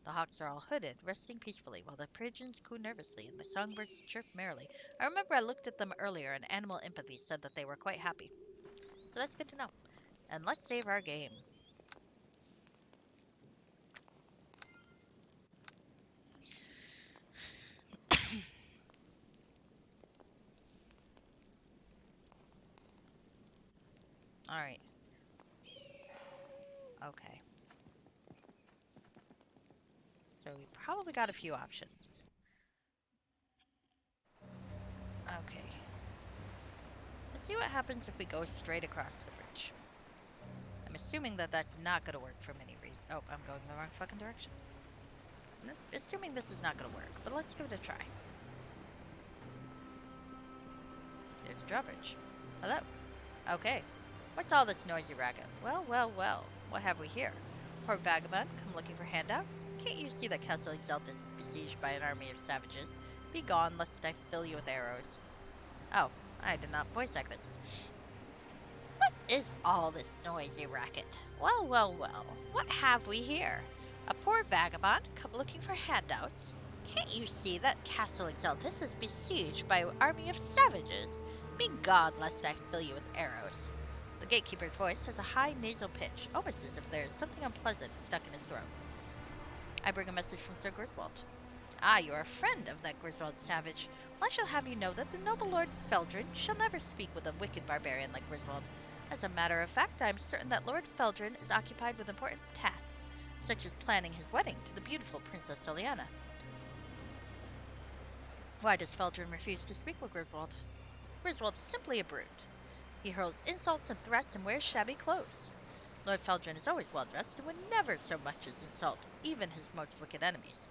The hawks are all hooded, resting peacefully, while the pigeons coo nervously and the songbirds chirp merrily. I remember I looked at them earlier, and animal empathy said that they were quite happy. So that's good to know. And let's save our game. Alright. Okay. So we probably got a few options. Okay. Let's see what happens if we go straight across the bridge. I'm assuming that that's not going to work for many reasons. Oh, I'm going the wrong fucking direction. I'm assuming this is not going to work, but let's give it a try. There's a drawbridge. Hello. Okay. What's all this noisy racket? Well, well, well. What have we here? Poor vagabond, come looking for handouts? Can't you see that Castle Exaltus is besieged by an army of savages? Be gone, lest I fill you with arrows. Oh, I did not voice act this. What is all this noisy racket? Well, well, well. What have we here? A poor vagabond, come looking for handouts? Can't you see that Castle Exaltus is besieged by an army of savages? Be gone, lest I fill you with arrows. The gatekeeper's voice has a high nasal pitch, almost as if there is something unpleasant stuck in his throat. I bring a message from Sir Griswold. Ah, you are a friend of that Griswold savage. Well, I shall have you know that the noble Lord Feldrin shall never speak with a wicked barbarian like Griswold. As a matter of fact, I am certain that Lord Feldrin is occupied with important tasks, such as planning his wedding to the beautiful Princess Soliana. Why does Feldrin refuse to speak with Griswold? Griswold is simply a brute. He hurls insults and threats and wears shabby clothes. Lord Feldrin is always well dressed and would never so much as insult even his most wicked enemies.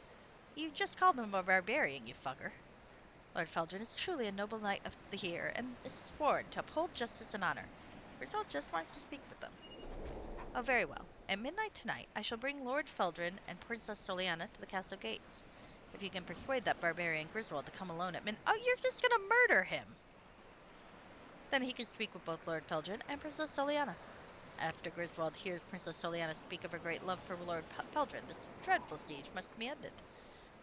You just called him a barbarian, you fucker. Lord Feldrin is truly a noble knight of the here and is sworn to uphold justice and honor. Griswold just wants to speak with them. Oh, very well. At midnight tonight, I shall bring Lord Feldrin and Princess Soliana to the castle gates. If you can persuade that barbarian Griswold to come alone at midnight— Oh, you're just gonna murder him! Then he can speak with both Lord Feldrin and Princess Soliana. After Griswold hears Princess Soliana speak of her great love for Lord Feldrin, this dreadful siege must be ended.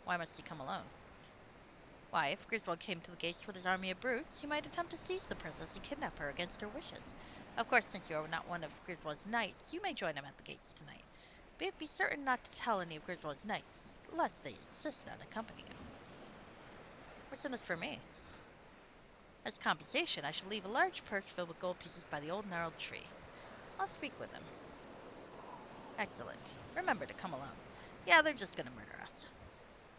Why must he come alone? Why, if Griswold came to the gates with his army of brutes, he might attempt to seize the princess and kidnap her against her wishes. Of course, since you are not one of Griswold's knights, you may join him at the gates tonight. But be certain not to tell any of Griswold's knights, lest they insist on accompanying him. What's in this for me? As compensation, I shall leave a large purse filled with gold pieces by the old gnarled tree. I'll speak with him. Excellent. Remember to come alone. Yeah, they're just gonna murder us.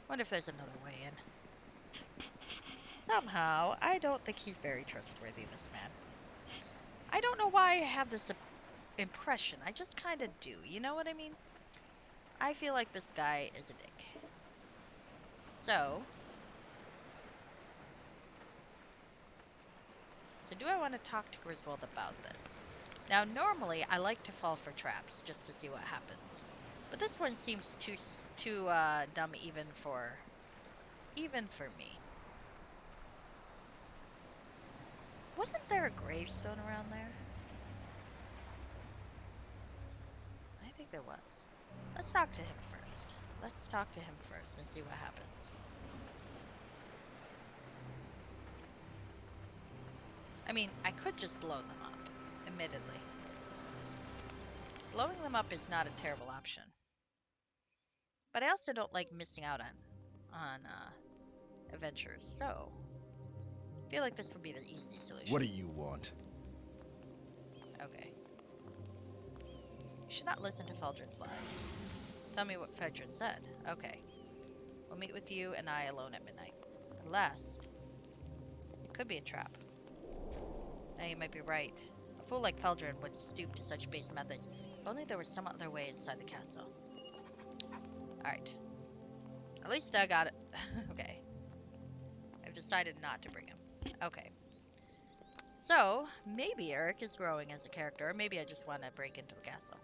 Wonder if there's another way in. Somehow, I don't think he's very trustworthy, this man. I don't know why I have this impression. I just kind of do. You know what I mean? I feel like this guy is a dick. So do I want to talk to Griswold about this? Now, normally, I like to fall for traps just to see what happens. But this one seems too dumb even for me. Wasn't there a gravestone around there? I think there was. Let's talk to him first. Let's talk to him first and see what happens. I mean, I could just blow them up, admittedly. Blowing them up is not a terrible option. But I also don't like missing out on adventures, so I feel like this would be the easy solution. What do you want? Okay. You should not listen to Feldrin's lies. Tell me what Feldrin said. Okay. We'll meet with you and I alone at midnight. At last. It could be a trap. Now you might be right. A fool like Feldrin would stoop to such base methods. If only there was some other way inside the castle. Alright. At least I got it. Okay. I've decided not to bring him. Okay. So, maybe Eric is growing as a character, or maybe I just want to break into the castle.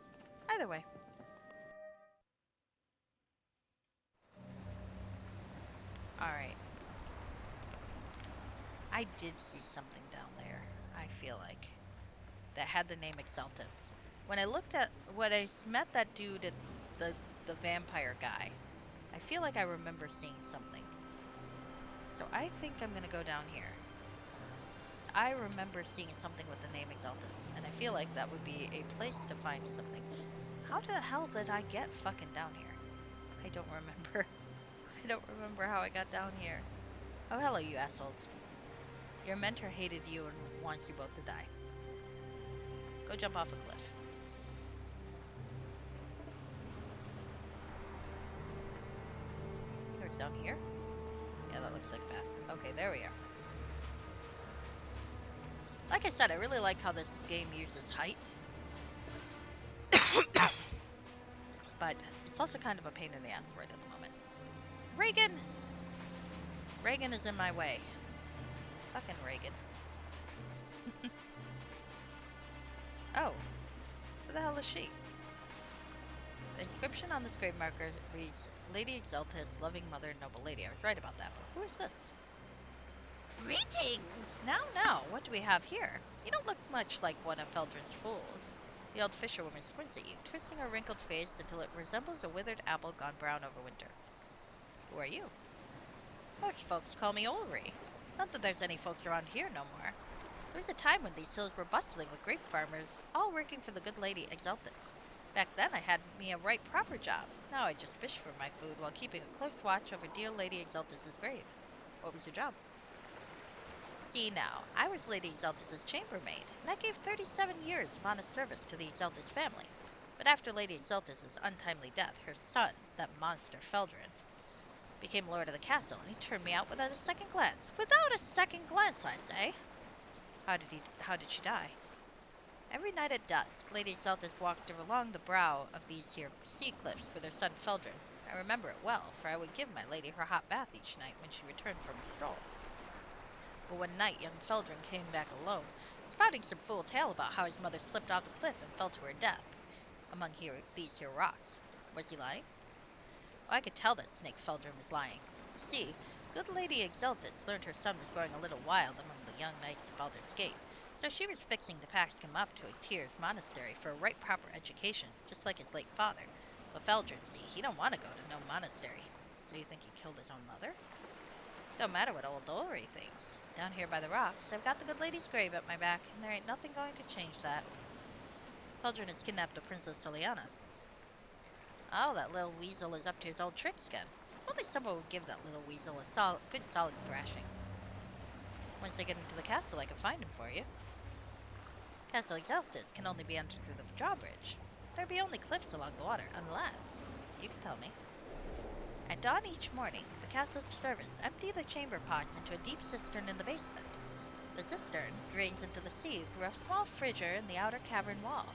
Either way. Alright. I did see something down there, I feel like, that had the name Exaltus. When I met that dude at the vampire guy, I feel like I remember seeing something. So I think I'm gonna go down here. So I remember seeing something with the name Exaltus, and I feel like that would be a place to find something. How the hell did I get fucking down here? I don't remember. I don't remember how I got down here. Oh, hello, you assholes. Your mentor hated you and wants you both to die. Go jump off a cliff. I think it was down here? Yeah, that looks like a path. Okay, there we are. Like I said, I really like how this game uses height. But it's also kind of a pain in the ass right at the moment. Reagan! Reagan is in my way. Fucking Reagan. Oh. Who the hell is she? The inscription on this grave marker reads, Lady Exaltus, loving mother and noble lady. I was right about that, but who is this? Greetings! Now, what do we have here? You don't look much like one of Feldrin's fools. The old fisherwoman squints at you, twisting her wrinkled face until it resembles a withered apple gone brown over winter. Who are you? Most folks call me Ulri. Not that there's any folks around here no more. There was a time when these hills were bustling with grape farmers, all working for the good lady Exaltus. Back then I had me a right proper job. Now I just fish for my food while keeping a close watch over dear Lady Exaltus's grave. What was your job? See now, I was Lady Exaltus's chambermaid, and I gave 37 years of honest service to the Exaltus family. But after Lady Exaltus's untimely death, her son, that monster Feldrin, became lord of the castle, and he turned me out without a second glance. Without a second glance, I say! How did she die? Every night at dusk, Lady Exaltus walked along the brow of these here sea cliffs with her son Feldrin. I remember it well, for I would give my lady her hot bath each night when she returned from a stroll. But one night young Feldrin came back alone, spouting some fool tale about how his mother slipped off the cliff and fell to her death among these here rocks. Was he lying? Oh, I could tell that snake Feldrin was lying. You see, good Lady Exaltus learned her son was growing a little wild among the young knights of Baldur's Gate, so she was fixing to pack him up to a Tyr's monastery for a right proper education, just like his late father. But Feldrin, see, he don't want to go to no monastery. So you think he killed his own mother? Don't matter what old Ulri thinks. Down here by the rocks, I've got the good lady's grave at my back, and there ain't nothing going to change that. Feldrin has kidnapped the Princess Soliana. Oh, that little weasel is up to his old tricks again. If only someone would give that little weasel a good solid thrashing. Once I get into the castle, I can find him for you. Castle Exaltus can only be entered through the drawbridge. There be only cliffs along the water, unless... You can tell me. At dawn each morning, the castle servants empty the chamber pots into a deep cistern in the basement. The cistern drains into the sea through a small fissure in the outer cavern wall.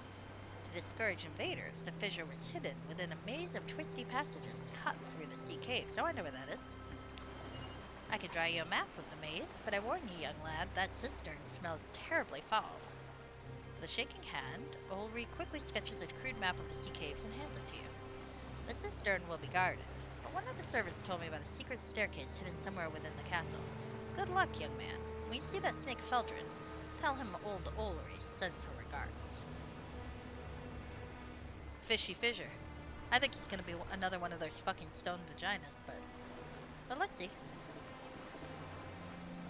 To discourage invaders, the fissure was hidden within a maze of twisty passages cut through the sea caves. Oh, I know where that is. I could draw you a map of the maze, but I warn you, young lad, that cistern smells terribly foul. With a shaking hand, Ulri quickly sketches a crude map of the sea caves and hands it to you. The cistern will be guarded, but one of the servants told me about a secret staircase hidden somewhere within the castle. Good luck, young man. When you see that snake Feldrin, tell him old Ulri sends her regards. Fishy fissure. I think it's gonna be another one of those fucking stone vaginas, but let's see.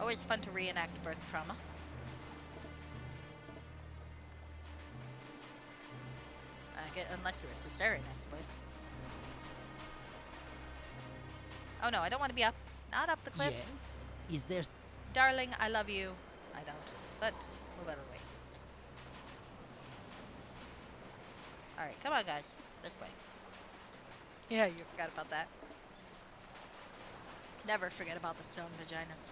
Always fun to reenact birth trauma. Unless it was cesarean, I suppose. Oh no, I don't want to be up. Not up the cliff. Yes? Is there... Darling, I love you. I don't. But move out of the way. Alright, come on guys. This way. Yeah, you forgot about that. Never forget about the stone vaginas.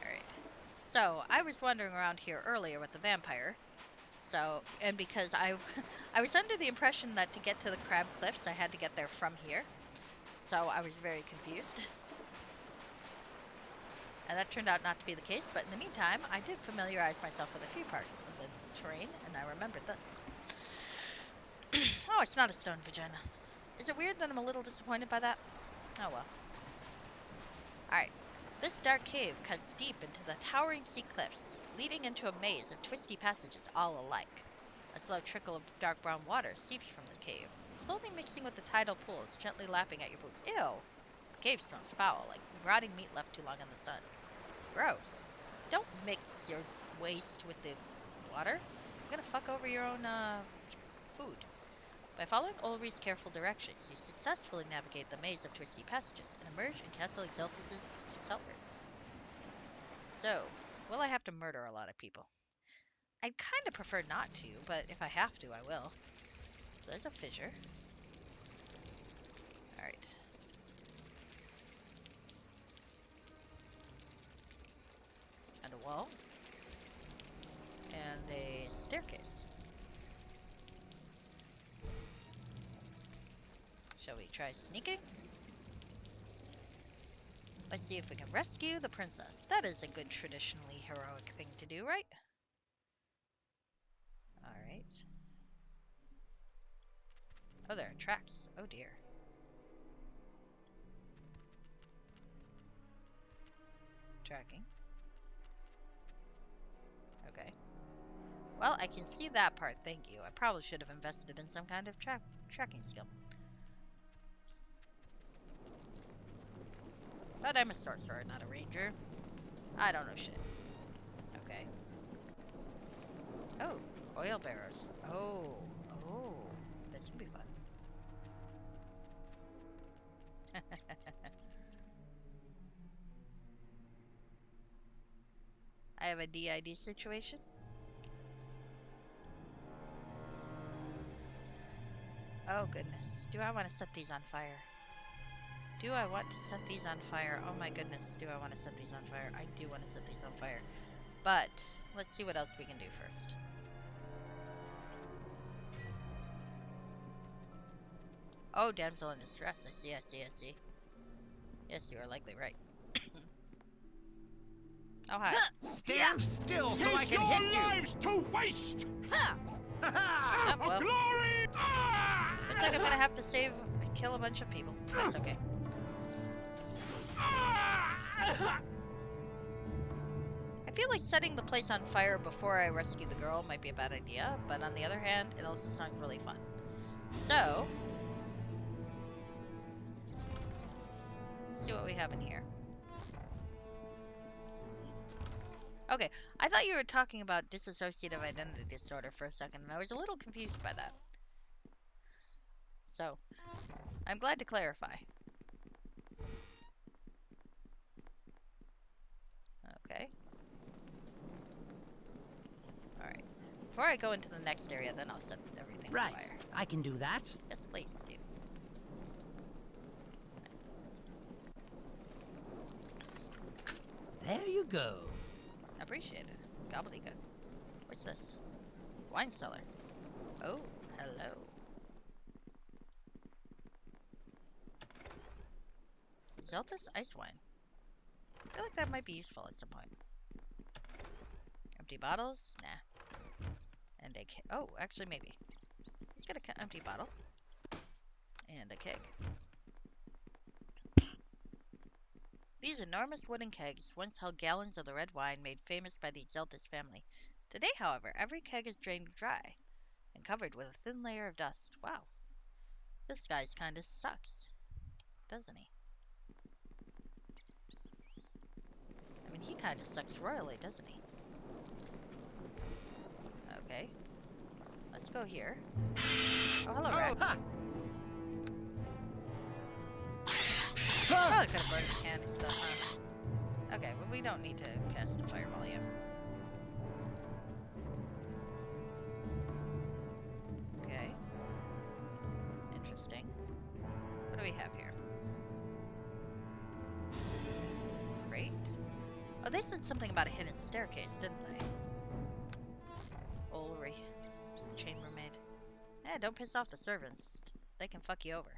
Alright. So, I was wandering around here earlier with the vampire. So, and because I was under the impression that to get to the Crab Cliffs, I had to get there from here. So, I was very confused. And that turned out not to be the case, but in the meantime, I did familiarize myself with a few parts of the terrain, and I remembered this. Oh, it's not a stone vagina. Is it weird that I'm a little disappointed by that? Oh well. Alright. This dark cave cuts deep into the towering sea cliffs, leading into a maze of twisty passages all alike. A slow trickle of dark brown water seeps from the cave, slowly mixing with the tidal pools, gently lapping at your boots. Ew! The cave smells foul, like rotting meat left too long in the sun. Gross. Don't mix your waste with the water. You're gonna fuck over your own, food. By following Ulrich's careful directions, you successfully navigate the maze of twisty passages and emerge in Castle Exaltus' cellars. So, will I have to murder a lot of people? I'd kind of prefer not to, but if I have to, I will. So there's a fissure. Alright. And a wall. And a staircase. Shall we try sneaking? Let's see if we can rescue the princess. That is a good traditionally heroic thing to do, right? Alright. Oh, there are tracks. Oh dear. Tracking. Okay. Well, I can see that part, thank you. I probably should have invested in some kind of tracking skill. But I'm a sorcerer, not a ranger. I don't know shit. Okay. Oh, oil barrels. Oh, this will be fun. I have a DID situation. Oh goodness, do I want to set these on fire? Do I want to set these on fire? Oh my goodness, do I want to set these on fire? I do want to set these on fire. But, let's see what else we can do first. Oh, damsel in distress. I see. Yes, you are likely right. Oh, hi. Stand still so I can hit you! lives to waste! Oh, well. Glory! Looks like I'm gonna have to kill a bunch of people. That's okay. I feel like setting the place on fire before I rescue the girl might be a bad idea, but on the other hand, it also sounds really fun. So, let's see what we have in here. Okay, I thought you were talking about dissociative identity disorder for a second, and I was a little confused by that. So, I'm glad to clarify. Okay. Alright. Before I go into the next area, then I'll set everything on Right. fire. I can do that. Yes, please do. There you go. Appreciate it. Gobbledygook. What's this? Wine cellar. Oh, hello. Zelda's ice wine. I feel like that might be useful at some point. Empty bottles? Nah. And a keg. Oh, actually, maybe. Let's get an empty bottle. And a keg. These enormous wooden kegs once held gallons of the red wine made famous by the Exaltus family. Today, however, every keg is drained dry and covered with a thin layer of dust. Wow. This guy's kinda sucks, doesn't he? I mean, he kinda sucks royally, doesn't he? Okay. Let's go here. Oh, hello, Rex. Probably could have burned the candy stuff, huh? Okay, but we don't need to cast a fireball yet. Okay. Interesting. What do we have here? Great. Oh, they said something about a hidden staircase, didn't they? Ulrich, the chambermaid. Eh, don't piss off the servants. They can fuck you over.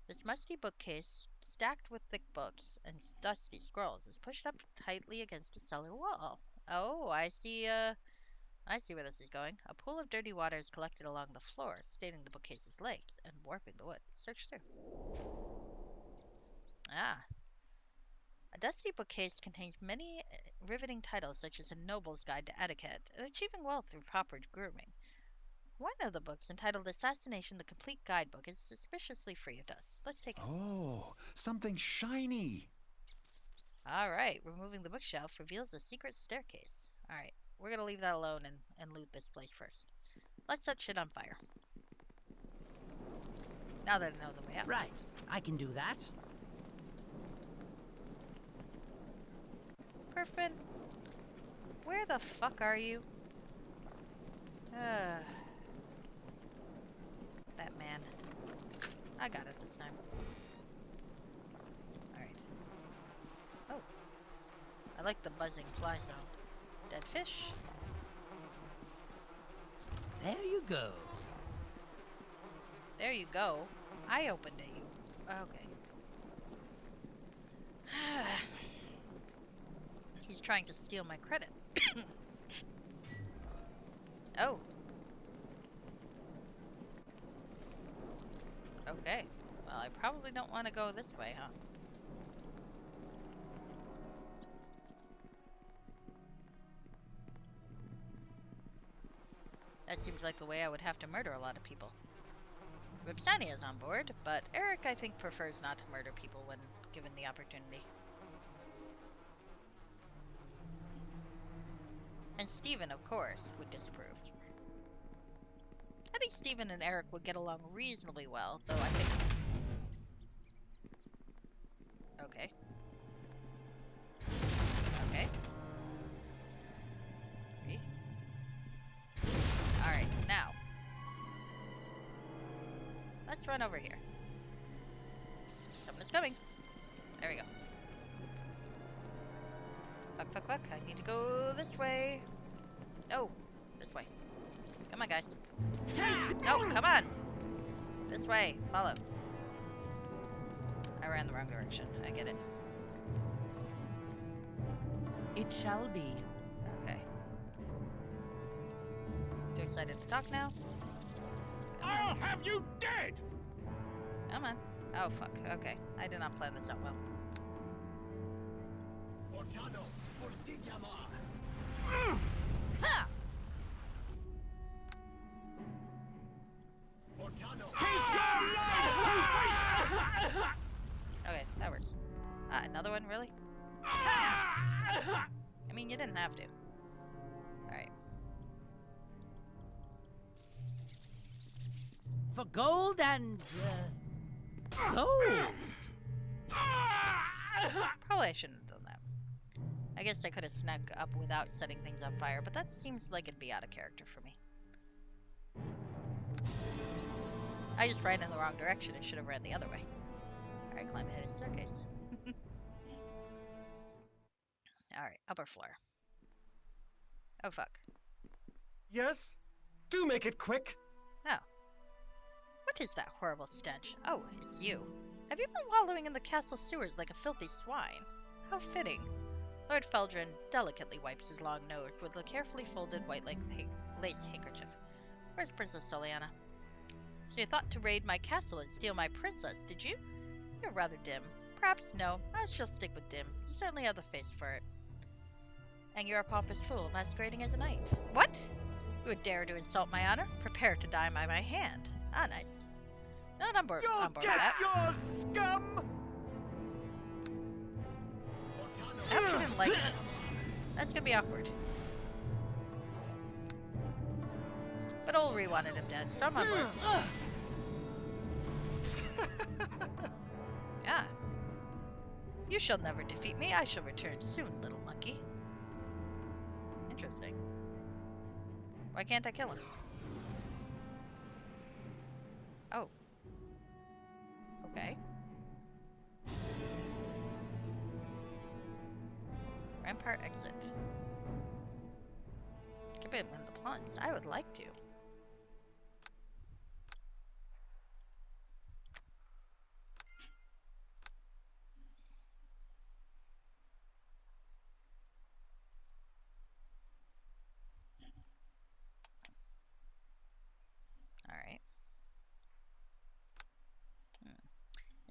This musty bookcase, stacked with thick books and dusty scrolls, is pushed up tightly against a cellar wall. Oh, I see where this is going. A pool of dirty water is collected along the floor, staining the bookcase's legs and warping the wood. Search through. Ah. A dusty bookcase contains many riveting titles such as A Noble's Guide to Etiquette and Achieving Wealth Through Proper Grooming. One of the books, entitled Assassination: The Complete Guidebook, is suspiciously free of dust. Let's take it. Oh, something shiny. Alright, removing the bookshelf reveals a secret staircase. Alright, we're gonna leave that alone and loot this place first. Let's set shit on fire. Now that I know the way out. Right, I can do that. Perfin, where the fuck are you? That man. I got it this time. Alright. Oh. I like the buzzing fly sound. Dead fish. There you go. There you go. I opened it, you. Okay. He's trying to steal my credit. Oh. Okay. Well, I probably don't want to go this way, huh? That seems like the way I would have to murder a lot of people. Ripsania's on board, but Eric, I think, prefers not to murder people when given the opportunity. And Steven, of course, would disapprove. I think Steven and Eric would get along reasonably well, though I think... Okay. Okay. Alright, now. Let's run over here. Someone is coming. There we go. Fuck, fuck, fuck. I need to go this way. No, this way. Come on, guys. No, come on. This way. Follow. I ran the wrong direction. I get it. It shall be. Okay. Too excited to talk now? I'll have you dead! Come on. Oh, fuck. Okay. I did not plan this out well. Ha! Okay, that works. Ah, another one, really? I mean, you didn't have to. Alright. For gold and, gold! Probably I shouldn't have done that. I guess I could have snuck up without setting things on fire, but that seems like it'd be out of character for me. I just ran in the wrong direction. I should have ran the other way. Alright, climb ahead of the staircase. Alright, upper floor. Oh, fuck. Yes? Do make it quick! Oh. What is that horrible stench? Oh, it's you. Have you been wallowing in the castle sewers like a filthy swine? How fitting. Lord Feldrin delicately wipes his long nose with a carefully folded white lace handkerchief. Where's Princess Soliana? So you thought to raid my castle and steal my princess, did you? You're rather dim. Perhaps no. I shall stick with dim. You certainly have the face for it. And you're a pompous fool, masquerading as a knight. What? You would dare to insult my honor? Prepare to die by my hand. Ah, nice. Not on board, with that. Your scum! I actually didn't like it. That's gonna be awkward. But Ulri wanted him dead, so I'm on board. Yeah. You shall never defeat me. I shall return soon, little monkey. Interesting. Why can't I kill him? Oh. Okay. Rampart exit. Keep it in the plunge. I would like to.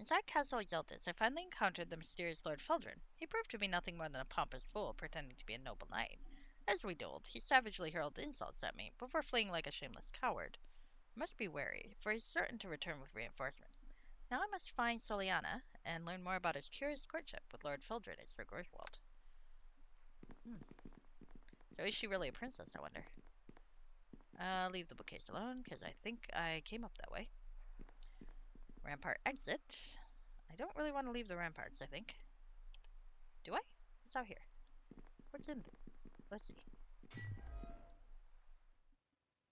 Inside Castle Exaltus, I finally encountered the mysterious Lord Feldrin. He proved to be nothing more than a pompous fool pretending to be a noble knight. As we dueled, he savagely hurled insults at me before fleeing like a shameless coward. I must be wary, for he's certain to return with reinforcements. Now I must find Soliana and learn more about his curious courtship with Lord Feldrin and Sir Grothwald. So is she really a princess, I wonder? Leave the bookcase alone, because I think I came up that way. Rampart exit. I don't really want to leave the ramparts, I think. Do I? What's out here? What's in there? Let's see.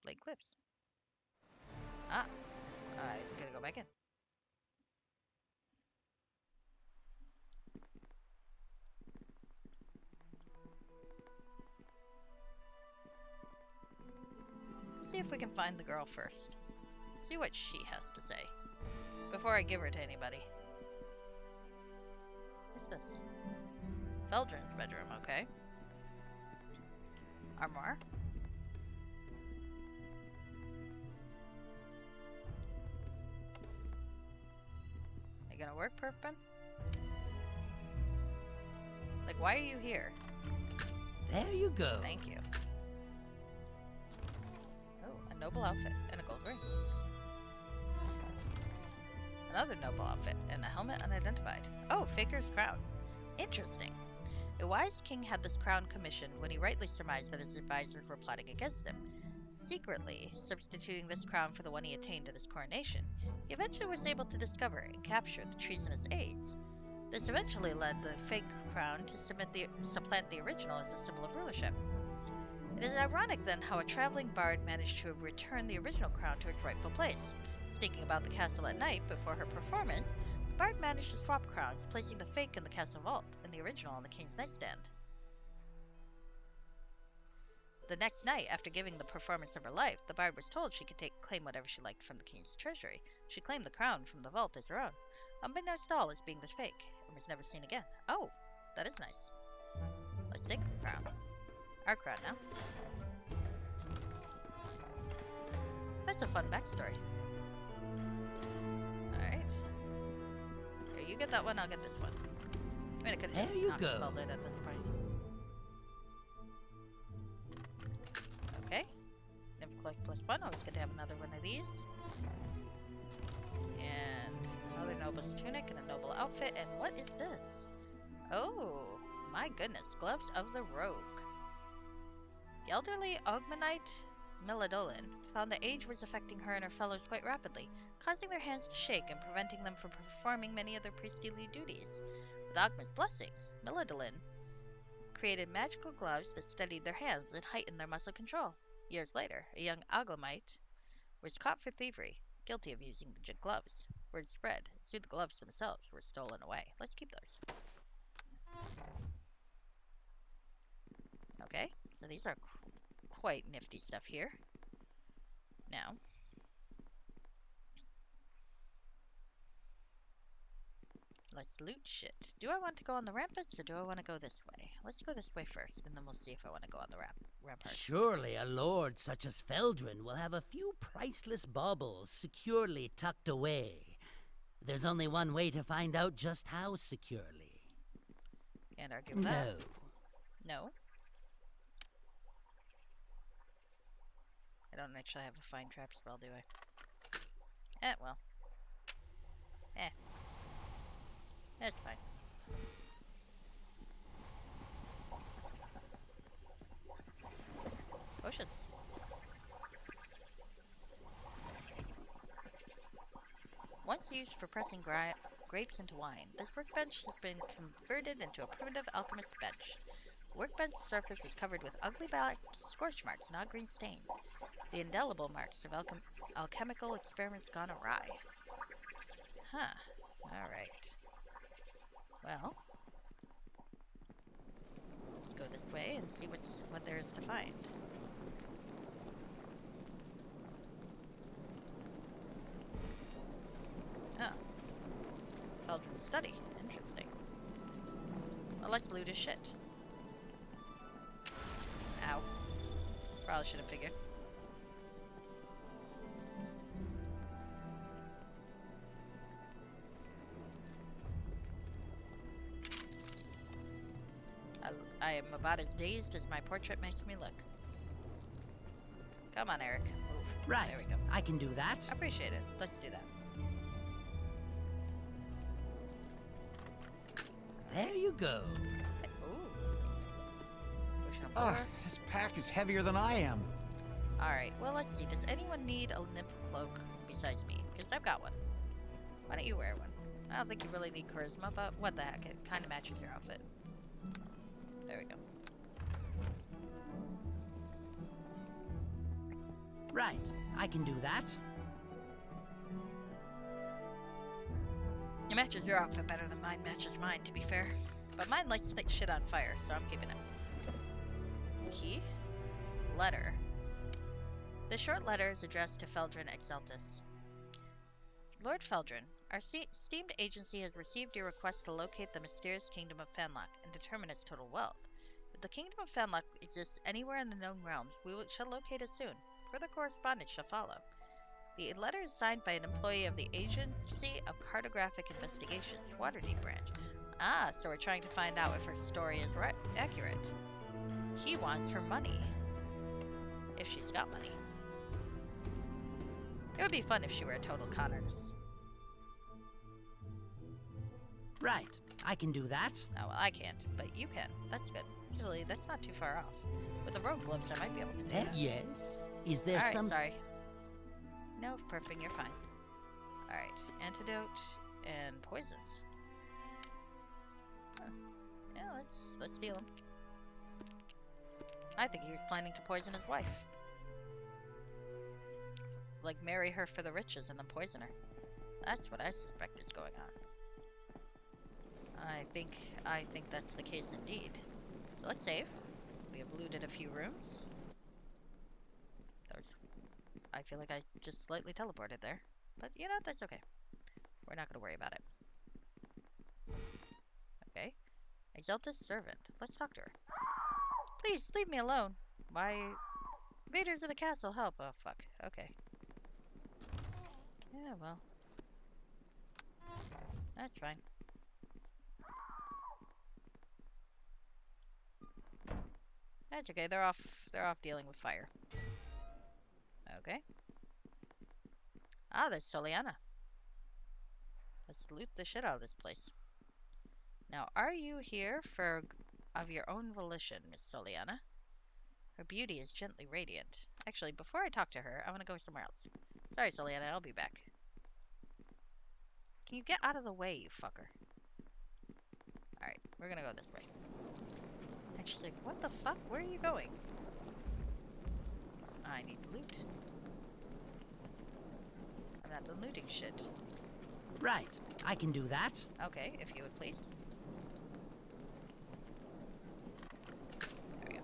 Blade Cliffs. Ah, I gotta go back in. See if we can find the girl first. See what she has to say before I give her to anybody. What's this? Feldrin's bedroom, okay. Armoire. Are you gonna work, Perfben? Like, why are you here? There you go. Thank you. Oh, a noble outfit and a gold ring. Another noble outfit and a helmet unidentified. Oh, Faker's crown. Interesting. A wise king had this crown commissioned when he rightly surmised that his advisors were plotting against him. Secretly substituting this crown for the one he attained at his coronation, he eventually was able to discover and capture the treasonous aides. This eventually led the fake crown to supplant the original as a symbol of rulership. It is ironic, then, how a traveling bard managed to return the original crown to its rightful place. Sneaking about the castle at night before her performance, the bard managed to swap crowns, placing the fake in the castle vault and the original on the king's nightstand. The next night, after giving the performance of her life, the bard was told she could claim whatever she liked from the king's treasury. She claimed the crown from the vault as her own, unbeknownst to all as being the fake, and was never seen again. Oh, that is nice. Let's take the crown. Our crown now. That's a fun backstory. Alright. Here, you get that one, I'll get this one. I mean, I could have just not smelled it at this point. Okay. Never collect +1. Always good to have another one of these. And another noble's tunic and a noble outfit. And what is this? Oh, my goodness. Gloves of the Rogue. The elderly Ogmanite Milladolin found that age was affecting her and her fellows quite rapidly, causing their hands to shake and preventing them from performing many of their priestly duties. With Ogma's blessings, Milladolin created magical gloves that steadied their hands and heightened their muscle control. Years later, a young Oglamite was caught for thievery, guilty of using the gloves. Word spread, soon the gloves themselves were stolen away. Let's keep those. Okay, so these are quite nifty stuff here. Now, let's loot shit. Do I want to go on the ramparts or do I want to go this way? Let's go this way first, and then we'll see if I want to go on the ramparts. Surely a lord such as Feldrin will have a few priceless baubles securely tucked away. There's only one way to find out just how securely. Can't argue with that. No. I don't actually have a fine trap spell, do I? Well. That's fine. Potions. Once used for pressing grapes into wine, this workbench has been converted into a primitive alchemist's bench. The workbench surface is covered with ugly black scorch marks and odd green stains, the indelible marks of alchemical experiments gone awry. Huh. Alright. Well, let's go this way and see what there is to find. Oh. Feldrin's study. Interesting. Well, let's loot his shit. Ow. Probably should have figured. I am about as dazed as my portrait makes me look. Come on, Eric. Move. Right. There we go. I can do that. Appreciate it. Let's do that. There you go. Ooh. Push on Ugh, forward. this pack is heavier than I am. Alright, well, let's see. Does anyone need a nymph cloak besides me? Because I've got one. Why don't you wear one? I don't think you really need charisma, but what the heck? It kind of matches your outfit. There we go. Right. I can do that. It matches your outfit better than mine matches mine, to be fair. But mine lights thick shit on fire, so I'm keeping it. Key? Letter. The short letter is addressed to Feldrin Exaltus. Lord Feldrin, our esteemed agency has received your request to locate the mysterious kingdom of Fanlock and determine its total wealth. If the kingdom of Fanlock exists anywhere in the known realms, shall locate it soon. Further correspondence shall follow. The letter is signed by an employee of the Agency of Cartographic Investigations, Waterdeep branch. Ah, so we're trying to find out if her story is accurate. He wants her money. If she's got money. It would be fun if she were a total con artist. Right. I can do that. Oh, well, I can't, but you can. That's good. Usually, that's not too far off. With the rogue gloves, I might be able to do that. Yes. Is there Alright, some... sorry. No, perfect, you're fine. Alright, antidote and poisons. Huh. Yeah, let's steal him. I think he was planning to poison his wife. Like, marry her for the riches and then poison her. That's what I suspect is going on. I think that's the case indeed. So let's save. We have looted a few rooms. I feel like I just slightly teleported there. But, you know, that's okay. We're not going to worry about it. Okay. Exaltus servant. Let's talk to her. Please, leave me alone. My invaders in the castle, help. Oh, fuck. Okay. Yeah, well. That's fine. That's okay. They're off dealing with fire. Okay. Ah, there's Soliana. Let's loot the shit out of this place. Now, are you here of your own volition, Miss Soliana? Her beauty is gently radiant. Actually, before I talk to her, I want to go somewhere else. Sorry, Soliana, I'll be back. Can you get out of the way, you fucker? Alright, we're gonna go this way. Actually, what the fuck? Where are you going? I need to loot. I'm not done looting shit. Right. I can do that. Okay, if you would please. There we go.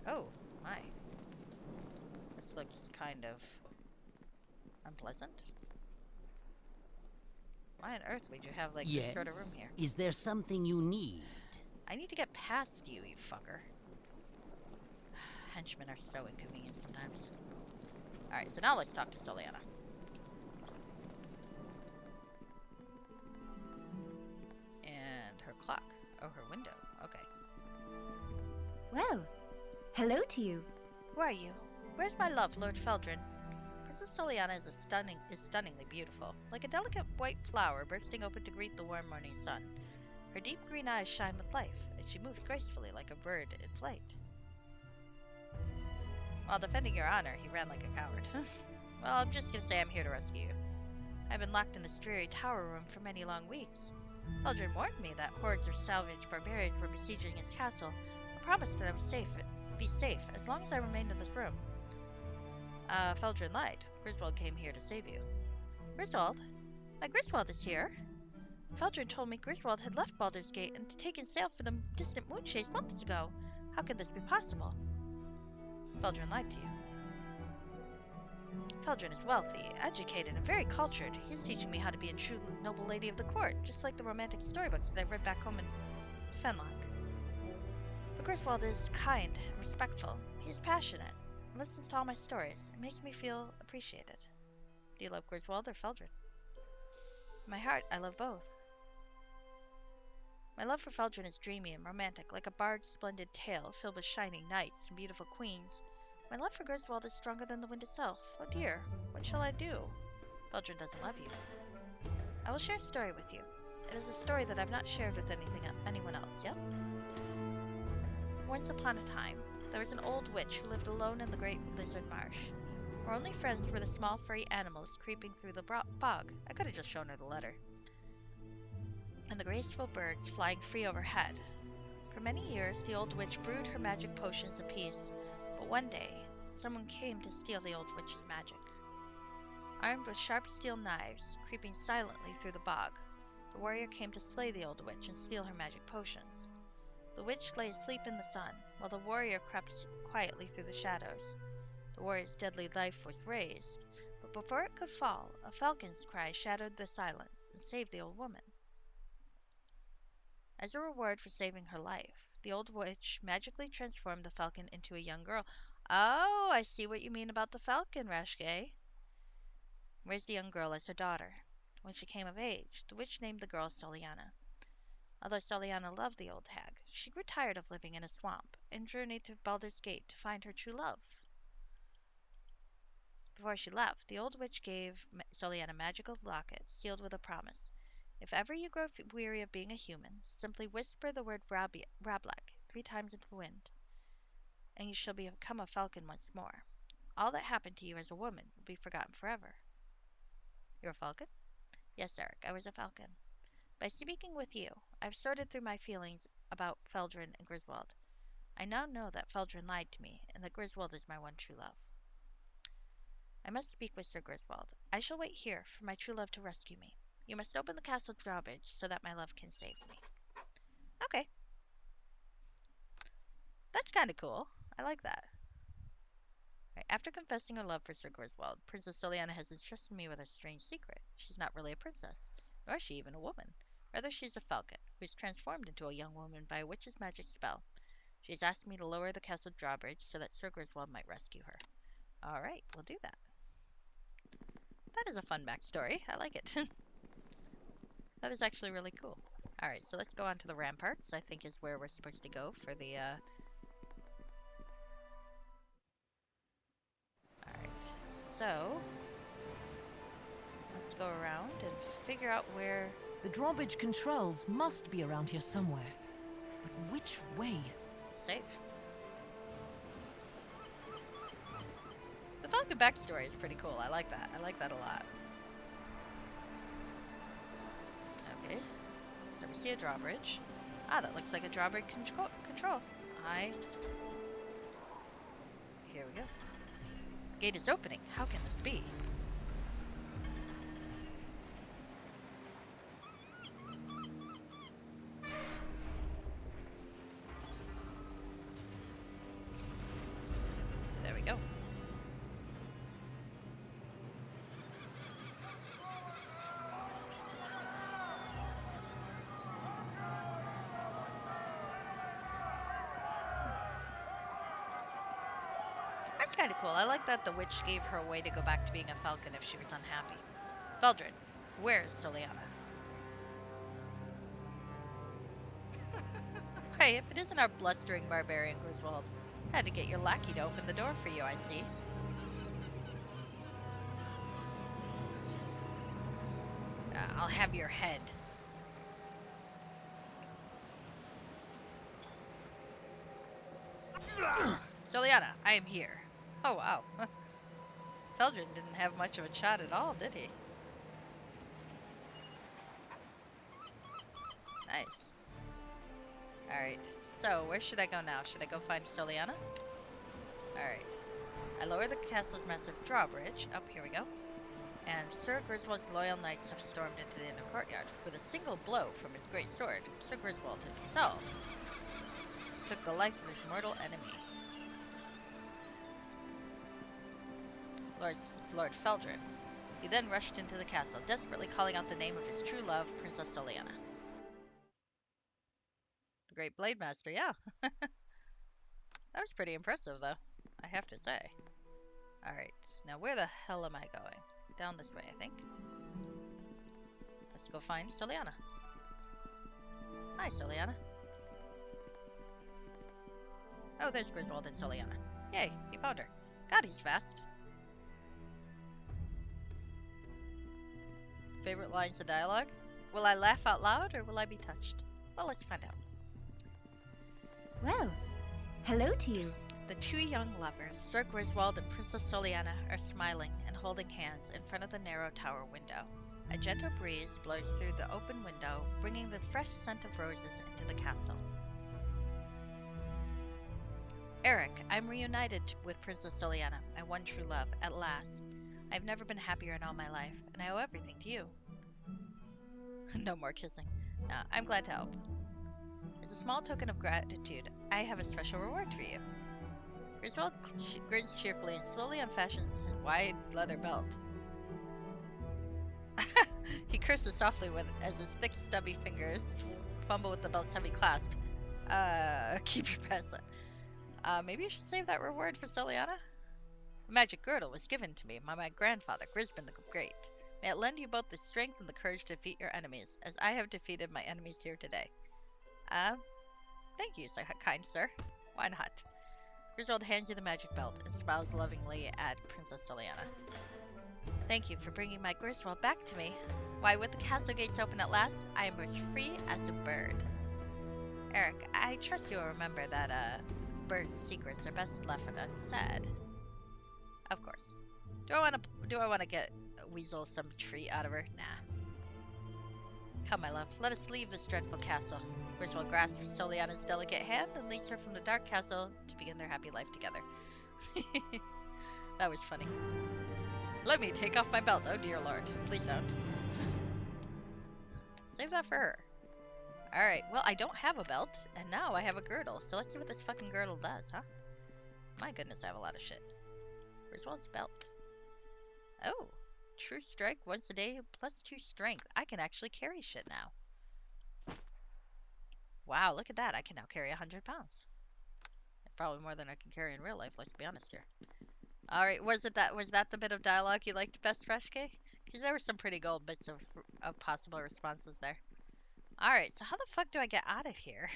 Oh, my. This looks kind of unpleasant. Why on earth would you have, like, this sort of room here? Is there something you need? I need to get past you, you fucker. Henchmen are so inconvenient sometimes. Alright, so now let's talk to Soliana. And her clock. Oh, her window. Okay. Well, hello to you. Who are you? Where's my love, Lord Feldrin? Princess Soliana is stunningly beautiful, like a delicate white flower bursting open to greet the warm morning sun. Her deep green eyes shine with life, and she moves gracefully like a bird in flight. While defending your honor, he ran like a coward. Well, I'm just gonna say I'm here to rescue you. I've been locked in this dreary tower room for many long weeks. Feldrin warned me that hordes of salvaged barbarians were besieging his castle, and promised that I would be safe as long as I remained in this room. Feldrin lied. Griswold came here to save you. Griswold? My Griswold is here? Feldrin told me Griswold had left Baldur's Gate and taken sail for the distant Moonchase months ago. How could this be possible? Feldrin lied to you. Feldrin is wealthy, educated, and very cultured. He's teaching me how to be a true noble lady of the court, just like the romantic storybooks that I read back home in Fenlock. But Griswold is kind and respectful. He's passionate, and listens to all my stories. It makes me feel appreciated. Do you love Griswold or Feldrin? In my heart, I love both. My love for Feldrin is dreamy and romantic, like a bard's splendid tale filled with shining knights and beautiful queens. My love for Griswold is stronger than the wind itself. Oh dear, what shall I do? Feldrin doesn't love you. I will share a story with you. It is a story that I've not shared with anyone else, yes? Once upon a time, there was an old witch who lived alone in the great lizard marsh. Her only friends were the small furry animals creeping through the bog. I could have just shown her the letter. And the graceful birds flying free overhead. For many years, the old witch brewed her magic potions of peace, but one day, someone came to steal the old witch's magic. Armed with sharp steel knives, creeping silently through the bog, the warrior came to slay the old witch and steal her magic potions. The witch lay asleep in the sun, while the warrior crept quietly through the shadows. The warrior's deadly knife was raised, but before it could fall, a falcon's cry shattered the silence and saved the old woman. As a reward for saving her life, the old witch magically transformed the falcon into a young girl. Oh, I see what you mean about the falcon, Rashgay. Raised the young girl as her daughter. When she came of age, the witch named the girl Soliana. Although Soliana loved the old hag, she grew tired of living in a swamp and journeyed to Baldur's Gate to find her true love. Before she left, the old witch gave Soliana a magical locket sealed with a promise. If ever you grow weary of being a human, simply whisper the word Rablak 3 times into the wind, and you shall become a falcon once more. All that happened to you as a woman will be forgotten forever. You're a falcon? Yes, Eric, I was a falcon. By speaking with you, I've sorted through my feelings about Feldrin and Griswold. I now know that Feldrin lied to me, and that Griswold is my one true love. I must speak with Sir Griswold. I shall wait here for my true love to rescue me. You must open the castle drawbridge so that my love can save me. Okay. That's kind of cool. I like that. Right. After confessing her love for Sir Griswold, Princess Soliana has entrusted me with a strange secret. She's not really a princess, nor is she even a woman. Rather, she's a falcon, who is transformed into a young woman by a witch's magic spell. She's asked me to lower the castle drawbridge so that Sir Griswold might rescue her. Alright, we'll do that. That is a fun backstory. I like it. That is actually really cool. Alright, so let's go on to the ramparts, I think is where we're supposed to go for the, Alright, so... let's go around and figure out where... The drawbridge controls must be around here somewhere. But which way? Safe. The Falcon backstory is pretty cool. I like that. I like that a lot. Okay. So we see a drawbridge. Ah, that looks like a drawbridge control. Here we go. The gate is opening. How can this be? There we go. That's kind of cool. I like that the witch gave her a way to go back to being a falcon if she was unhappy. Feldrin, where is Soliana? Hey, if it isn't our blustering barbarian Griswold. Had to get your lackey to open the door for you, I see. I'll have your head. Soliana, I am here. Oh, wow. Feldrin didn't have much of a shot at all, did he? Nice. Alright, so where should I go now? Should I go find Soliana? Alright. I lower the castle's massive drawbridge. Up, here we go. And Sir Griswold's loyal knights have stormed into the inner courtyard. With a single blow from his great sword, Sir Griswold himself took the life of his mortal enemy, Lord Feldrin. He then rushed into the castle, desperately calling out the name of his true love, Princess Soliana. The Great Blade Master, yeah. That was pretty impressive, though, I have to say. Alright, now where the hell am I going? Down this way, I think. Let's go find Soliana. Hi, Soliana. Oh, there's Griswold and Soliana. Yay, he found her. God, he's fast. Favorite lines of dialogue? Will I laugh out loud or will I be touched? Well, let's find out. Well, hello to you. The two young lovers, Sir Griswold and Princess Soliana, are smiling and holding hands in front of the narrow tower window. A gentle breeze blows through the open window, bringing the fresh scent of roses into the castle. Eric, I'm reunited with Princess Soliana, my one true love, at last. I've never been happier in all my life, and I owe everything to you. No more kissing. No, I'm glad to help. As a small token of gratitude, I have a special reward for you. Griswold grins cheerfully and slowly unfashions his wide leather belt. He curses softly as his thick, stubby fingers fumble with the belt's heavy clasp. Keep your pants on. Maybe you should save that reward for Soliana? The magic girdle was given to me by my grandfather, Grisbin the Great. May it lend you both the strength and the courage to defeat your enemies, as I have defeated my enemies here today. Thank you, kind sir. Why not? Griswold hands you the magic belt and smiles lovingly at Princess Soliana. Thank you for bringing my Griswold back to me. Why, with the castle gates open at last, I am as free as a bird. Eric, I trust you'll remember that, birds' secrets are best left unsaid. Of course. Do I wanna get Weasel some treat out of her? Nah. Come, my love, let us leave this dreadful castle. Griswold grasps Soliana's delicate hand and leads her from the dark castle to begin their happy life together. That was funny. Let me take off my belt, oh dear lord. Please don't. Save that for her. Alright, well, I don't have a belt, and now I have a girdle, so let's see what this fucking girdle does, huh? My goodness, I have a lot of shit. Griswold's belt. Oh, true strike once a day, plus 2 strength. I can actually carry shit now. Wow, look at that. I can now carry 100 pounds. Probably more than I can carry in real life, let's be honest here. Alright, was that the bit of dialogue you liked best, Fresh Cake? Because there were some pretty gold bits of possible responses there. Alright, so how the fuck do I get out of here?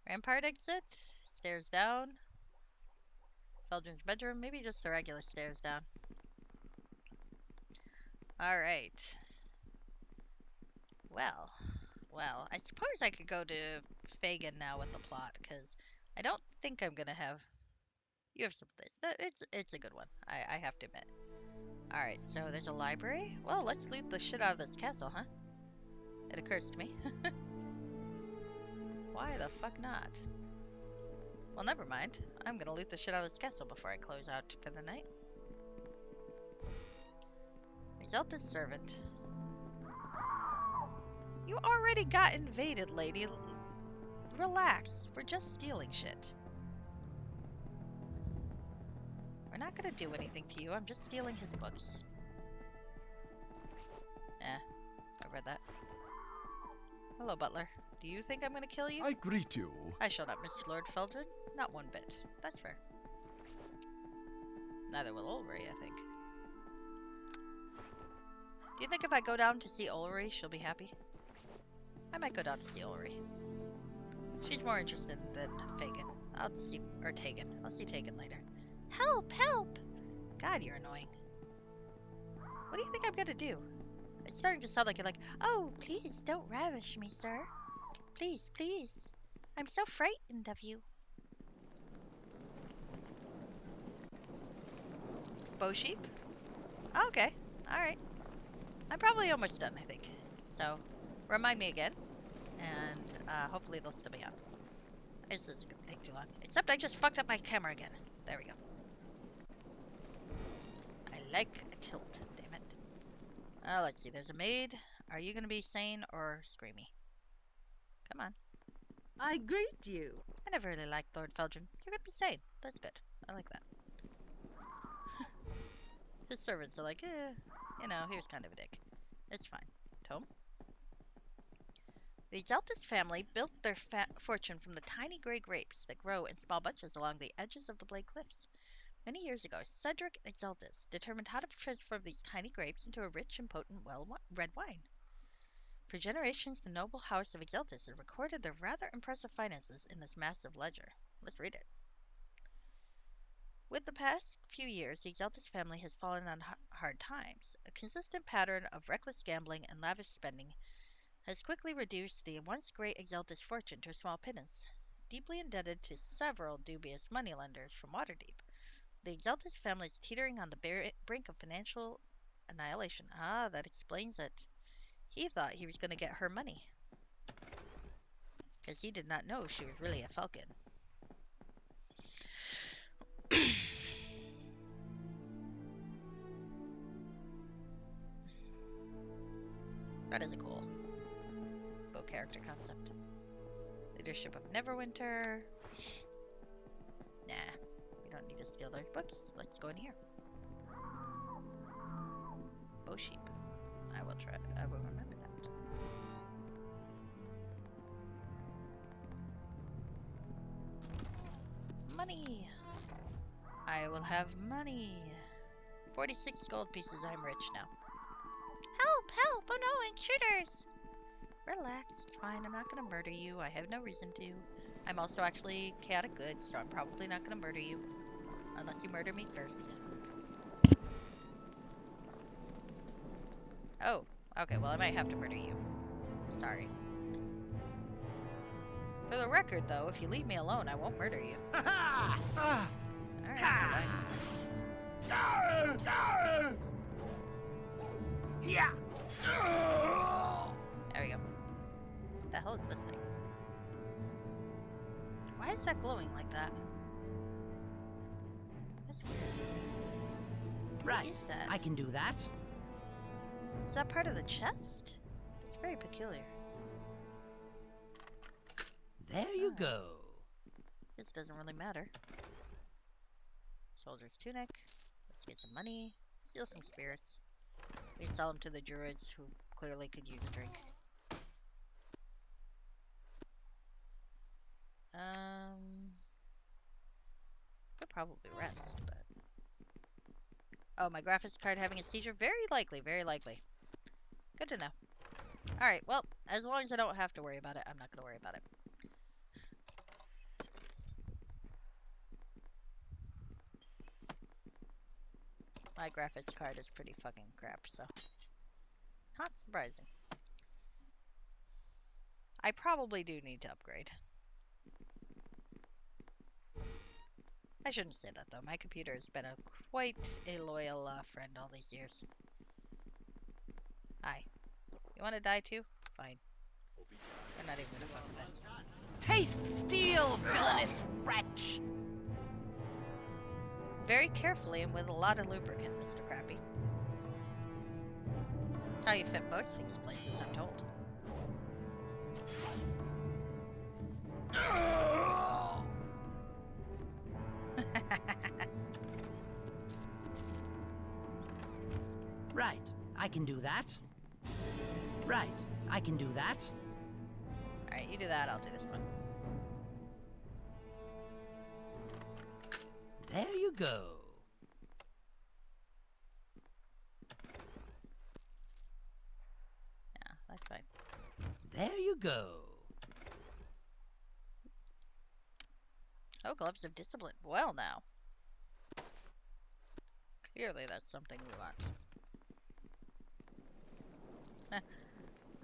Rampart exit? Stairs down? Feldrin's bedroom? Maybe just the regular stairs down. Alright. Well, I suppose I could go to Fagin now with the plot, because I don't think I'm gonna have... You have some of this. It's a good one, I have to admit. Alright, so there's a library? Well, let's loot the shit out of this castle, huh? It occurs to me. Why the fuck not? Well, never mind. I'm gonna loot the shit out of this castle before I close out for the night. Exalted servant. You already got invaded, lady. Relax. We're just stealing shit. We're not gonna do anything to you. I'm just stealing his books. I read that. Hello, butler. Do you think I'm gonna kill you? I greet you. I shall not, Mr. Lord Feldrin. Not one bit. That's fair. Neither will Ulrich, I think. Do you think if I go down to see Ulrich, she'll be happy? I might go down to see Ulrich. She's more interested than Fagin. I'll see... or Tegan. I'll see Tegan later. Help! Help! God, you're annoying. What do you think I'm gonna do? It's starting to sound like you're like, oh, please don't ravish me, sir. Please, please. I'm so frightened of you. Bow sheep? Oh, okay. Alright. I'm probably almost done, I think. So, remind me again. And hopefully they'll still be on. This isn't going to take too long. Except I just fucked up my camera again. There we go. I like a tilt, damn it. Let's see. There's a maid. Are you going to be sane or screamy? Come on. I greet you. I never really liked Lord Feldrin. You're going to be sane. That's good. I like that. His servants are like, you know, he was kind of a dick. It's fine. Tome? The Exaltus family built their fortune from the tiny gray grapes that grow in small bunches along the edges of the Blade Cliffs. Many years ago, Cedric Exaltus determined how to transform these tiny grapes into a rich and potent red wine. For generations, the noble house of Exeltis has recorded their rather impressive finances in this massive ledger. Let's read it. With the past few years, the Exeltis family has fallen on hard times. A consistent pattern of reckless gambling and lavish spending has quickly reduced the once great Exeltis fortune to a small pittance. Deeply indebted to several dubious moneylenders from Waterdeep, the Exeltis family is teetering on the brink of financial annihilation. Ah, that explains it. He thought he was going to get her money, because he did not know she was really a falcon. That is a cool character concept. Leadership of Neverwinter. Nah, we don't need to steal those books. Let's go in here. Bow sheep. I will try. I will remember that. Money. I will have money. 46 gold pieces. I'm rich now. Help! Help! Oh no, intruders! Relax, it's fine. I'm not gonna murder you. I have no reason to. I'm also actually chaotic good, so I'm probably not gonna murder you. Unless you murder me first. Oh, okay, well I might have to murder you. Sorry. For the record, though, if you leave me alone, I won't murder you. Alright, Yeah. there we go. What the hell is this thing? Why is that glowing like that? That's weird. Right. What is that? I can do that. Is that part of the chest? It's very peculiar. There you go. This doesn't really matter. Soldier's tunic. Let's get some money. Steal some spirits. We sell them to the druids who clearly could use a drink. Could probably rest, but... Oh, my graphics card having a seizure? Very likely, very likely. Good to know. Alright, well, as long as I don't have to worry about it, I'm not going to worry about it. My graphics card is pretty fucking crap, so... Not surprising. I probably do need to upgrade. I shouldn't say that, though. My computer has been quite a loyal friend all these years. Hi. You want to die too? Fine. I'm not even gonna fuck with this. Taste steel, villainous wretch! Very carefully and with a lot of lubricant, Mr. Crappy. That's how you fit most things places, I'm told. Right. I can do that. Right. I can do that. Alright, you do that, I'll do this one. There you go. Yeah, that's fine. There you go. Oh, gloves of discipline. Well now. Clearly that's something we want.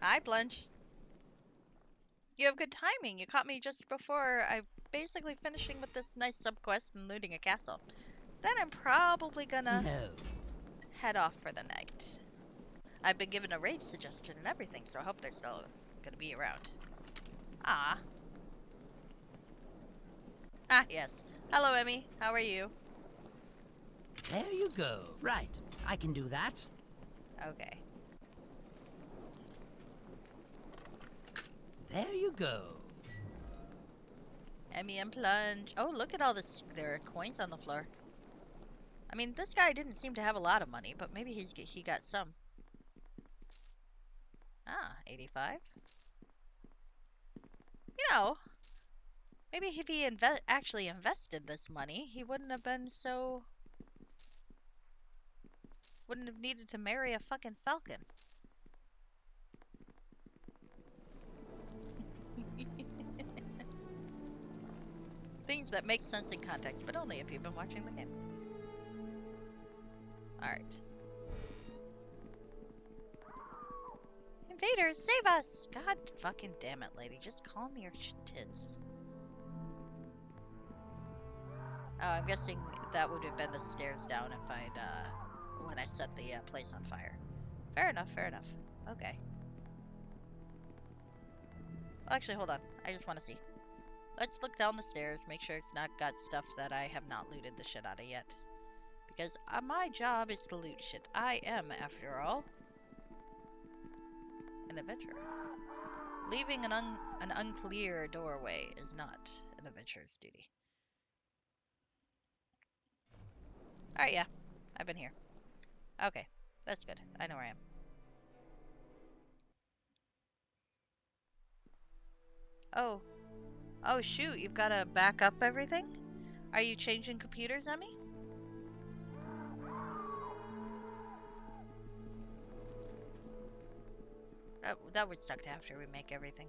Hi, Plunge. You have good timing. You caught me just before I'm basically finishing with this nice subquest and looting a castle. Then I'm probably gonna head off for the night. I've been given a raid suggestion and everything, so I hope they're still gonna be around. Ah. Ah, yes. Hello, Emmy. How are you? There you go. Right. I can do that. Okay. There you go. Emmy and Plunge. Oh, look at all this. There are coins on the floor. I mean, this guy didn't seem to have a lot of money, but maybe he got some. Ah, 85. You know, maybe if he actually invested this money, he wouldn't have been so... Wouldn't have needed to marry a fucking falcon. So that makes sense in context, but only if you've been watching the game. Alright. Invaders, save us! God fucking damn it, lady. Just calm your tits. Oh, I'm guessing that would have been the stairs down if I'd, when I set the place on fire. Fair enough, fair enough. Okay. Well, actually, hold on. I just want to see. Let's look down the stairs, make sure it's not got stuff that I have not looted the shit out of yet. Because my job is to loot shit. I am, after all, an adventurer. Leaving an unclear doorway is not an adventurer's duty. Alright, yeah. I've been here. Okay. That's good. I know where I am. Oh. Oh, shoot. You've got to back up everything? Are you changing computers, Emmy? That would suck after we make everything.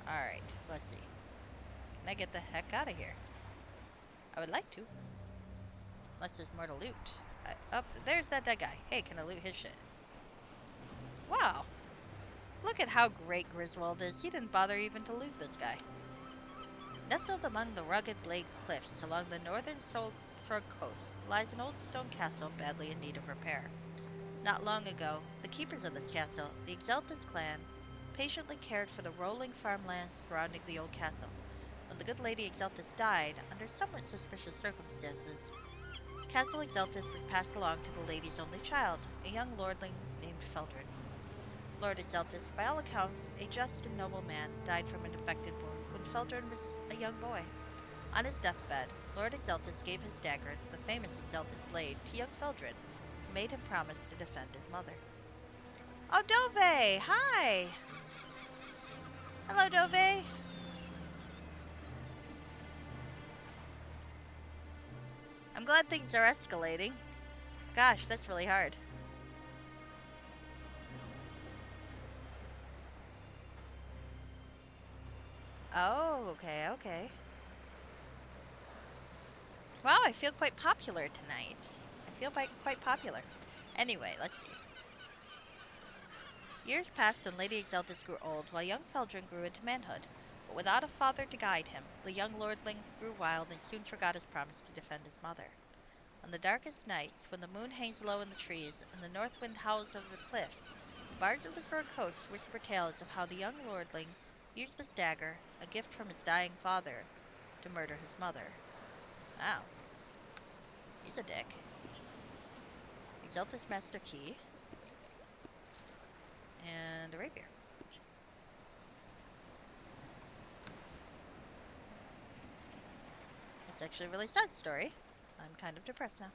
Alright, let's see. Can I get the heck out of here? I would like to. Unless there's more to loot. Oh, there's that dead guy. Hey, can I loot his shit? Wow. Look at how great Griswold is. He didn't bother even to loot this guy. Nestled among the rugged Blade Cliffs along the northern shore coast lies an old stone castle badly in need of repair. Not long ago, the keepers of this castle, the Exeltis clan, patiently cared for the rolling farmlands surrounding the old castle. When the good Lady Exeltis died, under somewhat suspicious circumstances, Castle Exeltis was passed along to the lady's only child, a young lordling named Feldrin. Lord Exeltis, by all accounts, a just and noble man, died from an infected wound when Feldrin was a young boy. On his deathbed, Lord Exeltis gave his dagger, the famous Exeltis blade, to young Feldrin, and made him promise to defend his mother. Oh, Dove! Hi! Hello, Dove! I'm glad things are escalating. Gosh, that's really hard. Oh, okay, okay. Wow, I feel quite popular tonight. I feel quite popular. Anyway, let's see. Years passed and Lady Exeltis grew old, while young Feldrin grew into manhood. But without a father to guide him, the young lordling grew wild and soon forgot his promise to defend his mother. On the darkest nights, when the moon hangs low in the trees and the north wind howls over the cliffs, the bards of the Sword Coast whisper tales of how the young lordling used his dagger, a gift from his dying father, to murder his mother. Wow. He's a dick. Exeltis Master Key. And a rapier. It's actually a really sad story. I'm kind of depressed now.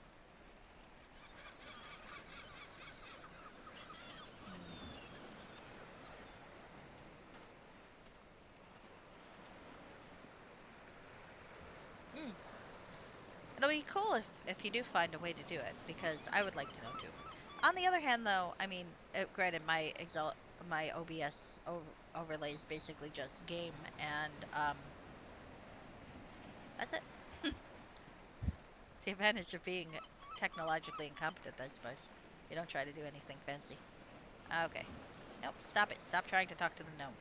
It'll be cool if you do find a way to do it, because I would like to know too. On the other hand, though, I mean, granted, my OBS overlay is basically just game, and that's it. The advantage of being technologically incompetent, I suppose. You don't try to do anything fancy. Okay. Nope, stop it. Stop trying to talk to the gnome.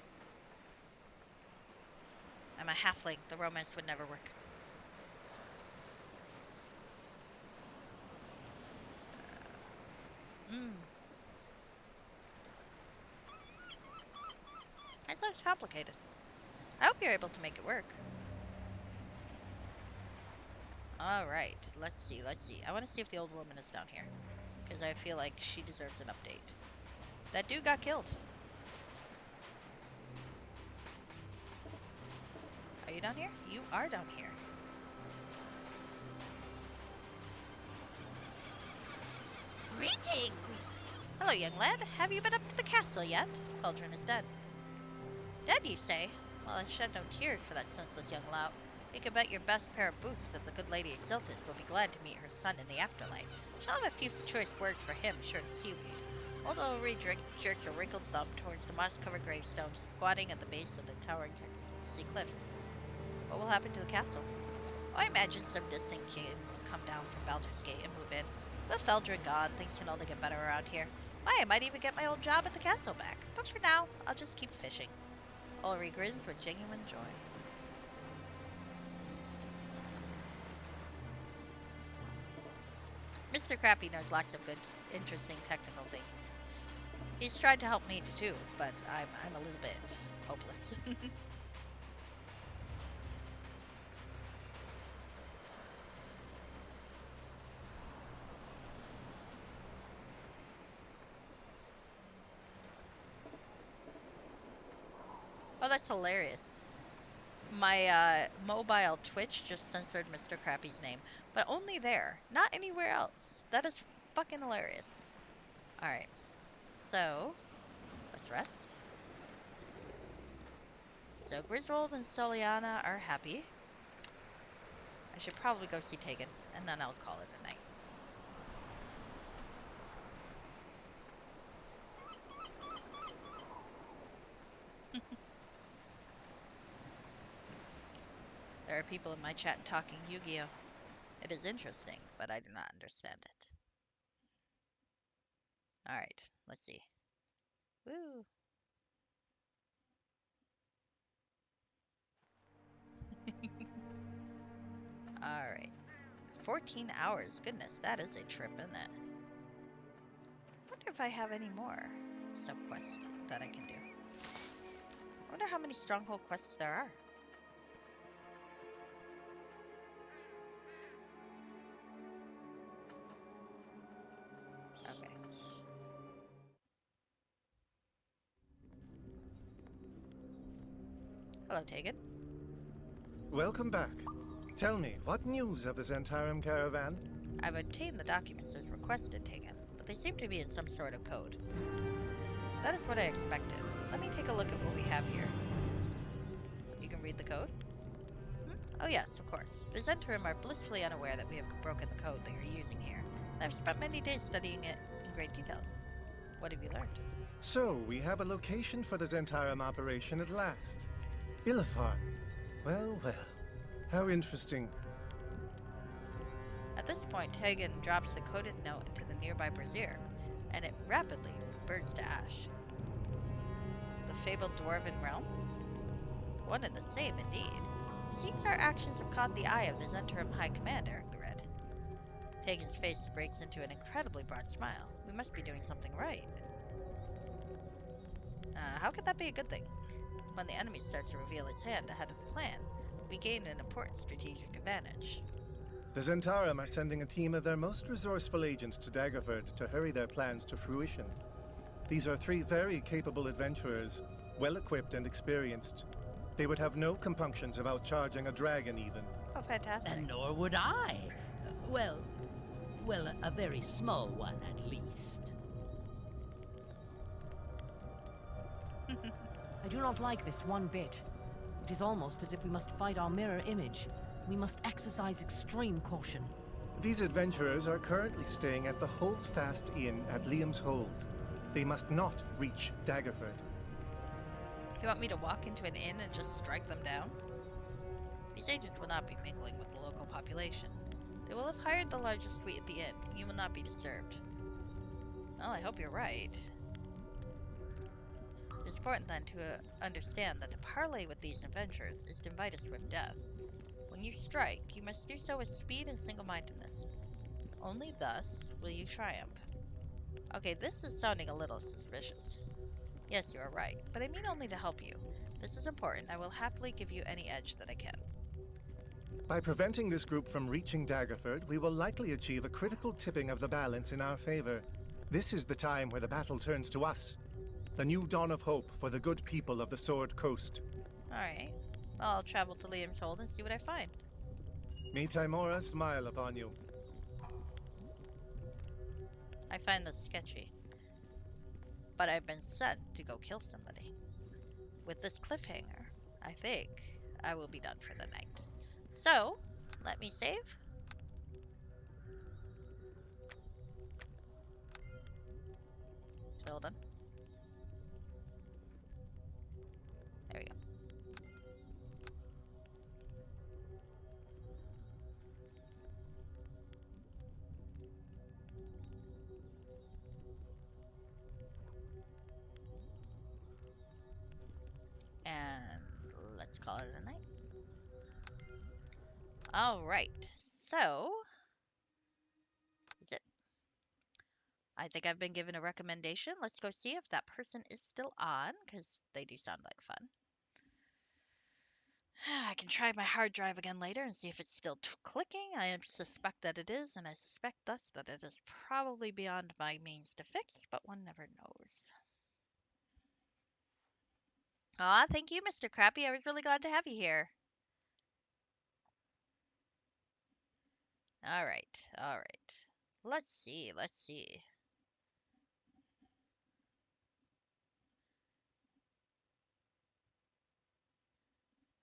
I'm a halfling. The romance would never work. That sounds complicated. I hope you're able to make it work. Alright, let's see. I want to see if the old woman is down here, because I feel like she deserves an update. That dude got killed. Are you down here? You are down here. Greetings! Hello, young lad. Have you been up to the castle yet? Feldrin is dead. Dead, you say? Well, I shed no tears for that senseless young lout. You can bet your best pair of boots that the good Lady Exeltis will be glad to meet her son in the afterlife. She'll have a few choice words for him, sure as seaweed. Old Ulrich jerks a wrinkled thumb towards the moss-covered gravestones squatting at the base of the towering sea cliffs. What will happen to the castle? Oh, I imagine some distant king will come down from Baldur's Gate and move in. With Feldrin gone, things can only get better around here. Why, I might even get my old job at the castle back. But for now, I'll just keep fishing. Ulrich grins with genuine joy. Mr. Crappy knows lots of good, interesting technical things. He's tried to help me too, but I'm a little bit hopeless. Oh, that's hilarious. My mobile Twitch just censored Mr. Crappy's name, but only there, not anywhere else. That is fucking hilarious. Alright, so let's rest. So Griswold and Soliana are happy. I should probably go see Tegan, and then I'll call it a night. There are people in my chat talking Yu-Gi-Oh! It is interesting, but I do not understand it. Alright, let's see. Woo! Alright. 14 hours. Goodness, that is a trip, isn't it? I wonder if I have any more sub-quests that I can do. I wonder how many stronghold quests there are. Okay. Hello, Tegan. Welcome back. Tell me, what news of the Zentarum caravan? I've obtained the documents as requested, Tegan, but they seem to be in some sort of code. That is what I expected. Let me take a look at what we have here. You can read the code? Oh yes, of course. The Zentarum are blissfully unaware that we have broken the code they are using here, and I've spent many days studying it in great details. What have you learned? So, we have a location for the Zentarum operation at last. Illifar. Well, well. How interesting. At this point, Tegan drops the coded note into the nearby brazier, and it rapidly burns to ash. The fabled Dwarven realm? One and the same, indeed. It seems our actions have caught the eye of the Zentarum High Command, Eric the Red. Tegan's face breaks into an incredibly broad smile. We must be doing something right. How could that be a good thing? When the enemy starts to reveal its hand ahead of the plan, we gain an important strategic advantage. The Zentarum are sending a team of their most resourceful agents to Daggerford to hurry their plans to fruition. These are 3 very capable adventurers, well-equipped and experienced. They would have no compunctions about charging a dragon even. Oh, fantastic. And nor would I. Well, a very small one at least. I do not like this one bit. It is almost as if we must fight our mirror image. We must exercise extreme caution. These adventurers are currently staying at the Holdfast Inn at Liam's Hold. They must not reach Daggerford. You want me to walk into an inn and just strike them down? These agents will not be mingling with the local population. They will have hired the largest suite at the inn. You will not be disturbed. Well, I hope you're right. It is important then to understand that to parley with these adventurers is to invite a swift death. When you strike, you must do so with speed and single-mindedness. Only thus will you triumph. Okay, this is sounding a little suspicious. Yes, you are right, but I mean only to help you. This is important. I will happily give you any edge that I can. By preventing this group from reaching Daggerford, we will likely achieve a critical tipping of the balance in our favor. This is the time where the battle turns to us. The new dawn of hope for the good people of the Sword Coast. Alright. Well, I'll travel to Liam's Hold and see what I find. May Timora smile upon you. I find this sketchy. But I've been sent to go kill somebody. With this cliffhanger, I think I will be done for the night. So, let me save. Actually, hold on. There we go. And let's call it a night. All right. So, is it? I think I've been given a recommendation. Let's go see if that person is still on, because they do sound like fun. I can try my hard drive again later and see if it's still clicking. I suspect that it is, and I suspect thus that it is probably beyond my means to fix, but one never knows. Aw, thank you, Mr. Crappy. I was really glad to have you here. All right, all right. Let's see, let's see.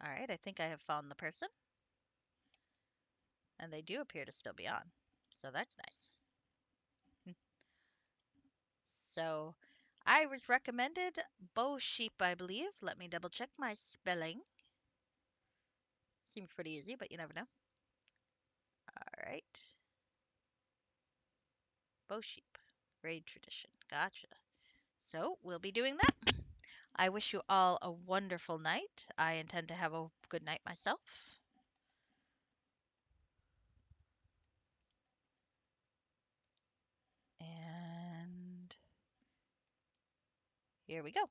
All right, I think I have found the person. And they do appear to still be on. So that's nice. So I was recommended Bow Sheep, I believe. Let me double check my spelling. Seems pretty easy, but you never know. All right. Bow Sheep. Raid tradition. Gotcha. So we'll be doing that. I wish you all a wonderful night. I intend to have a good night myself. And here we go.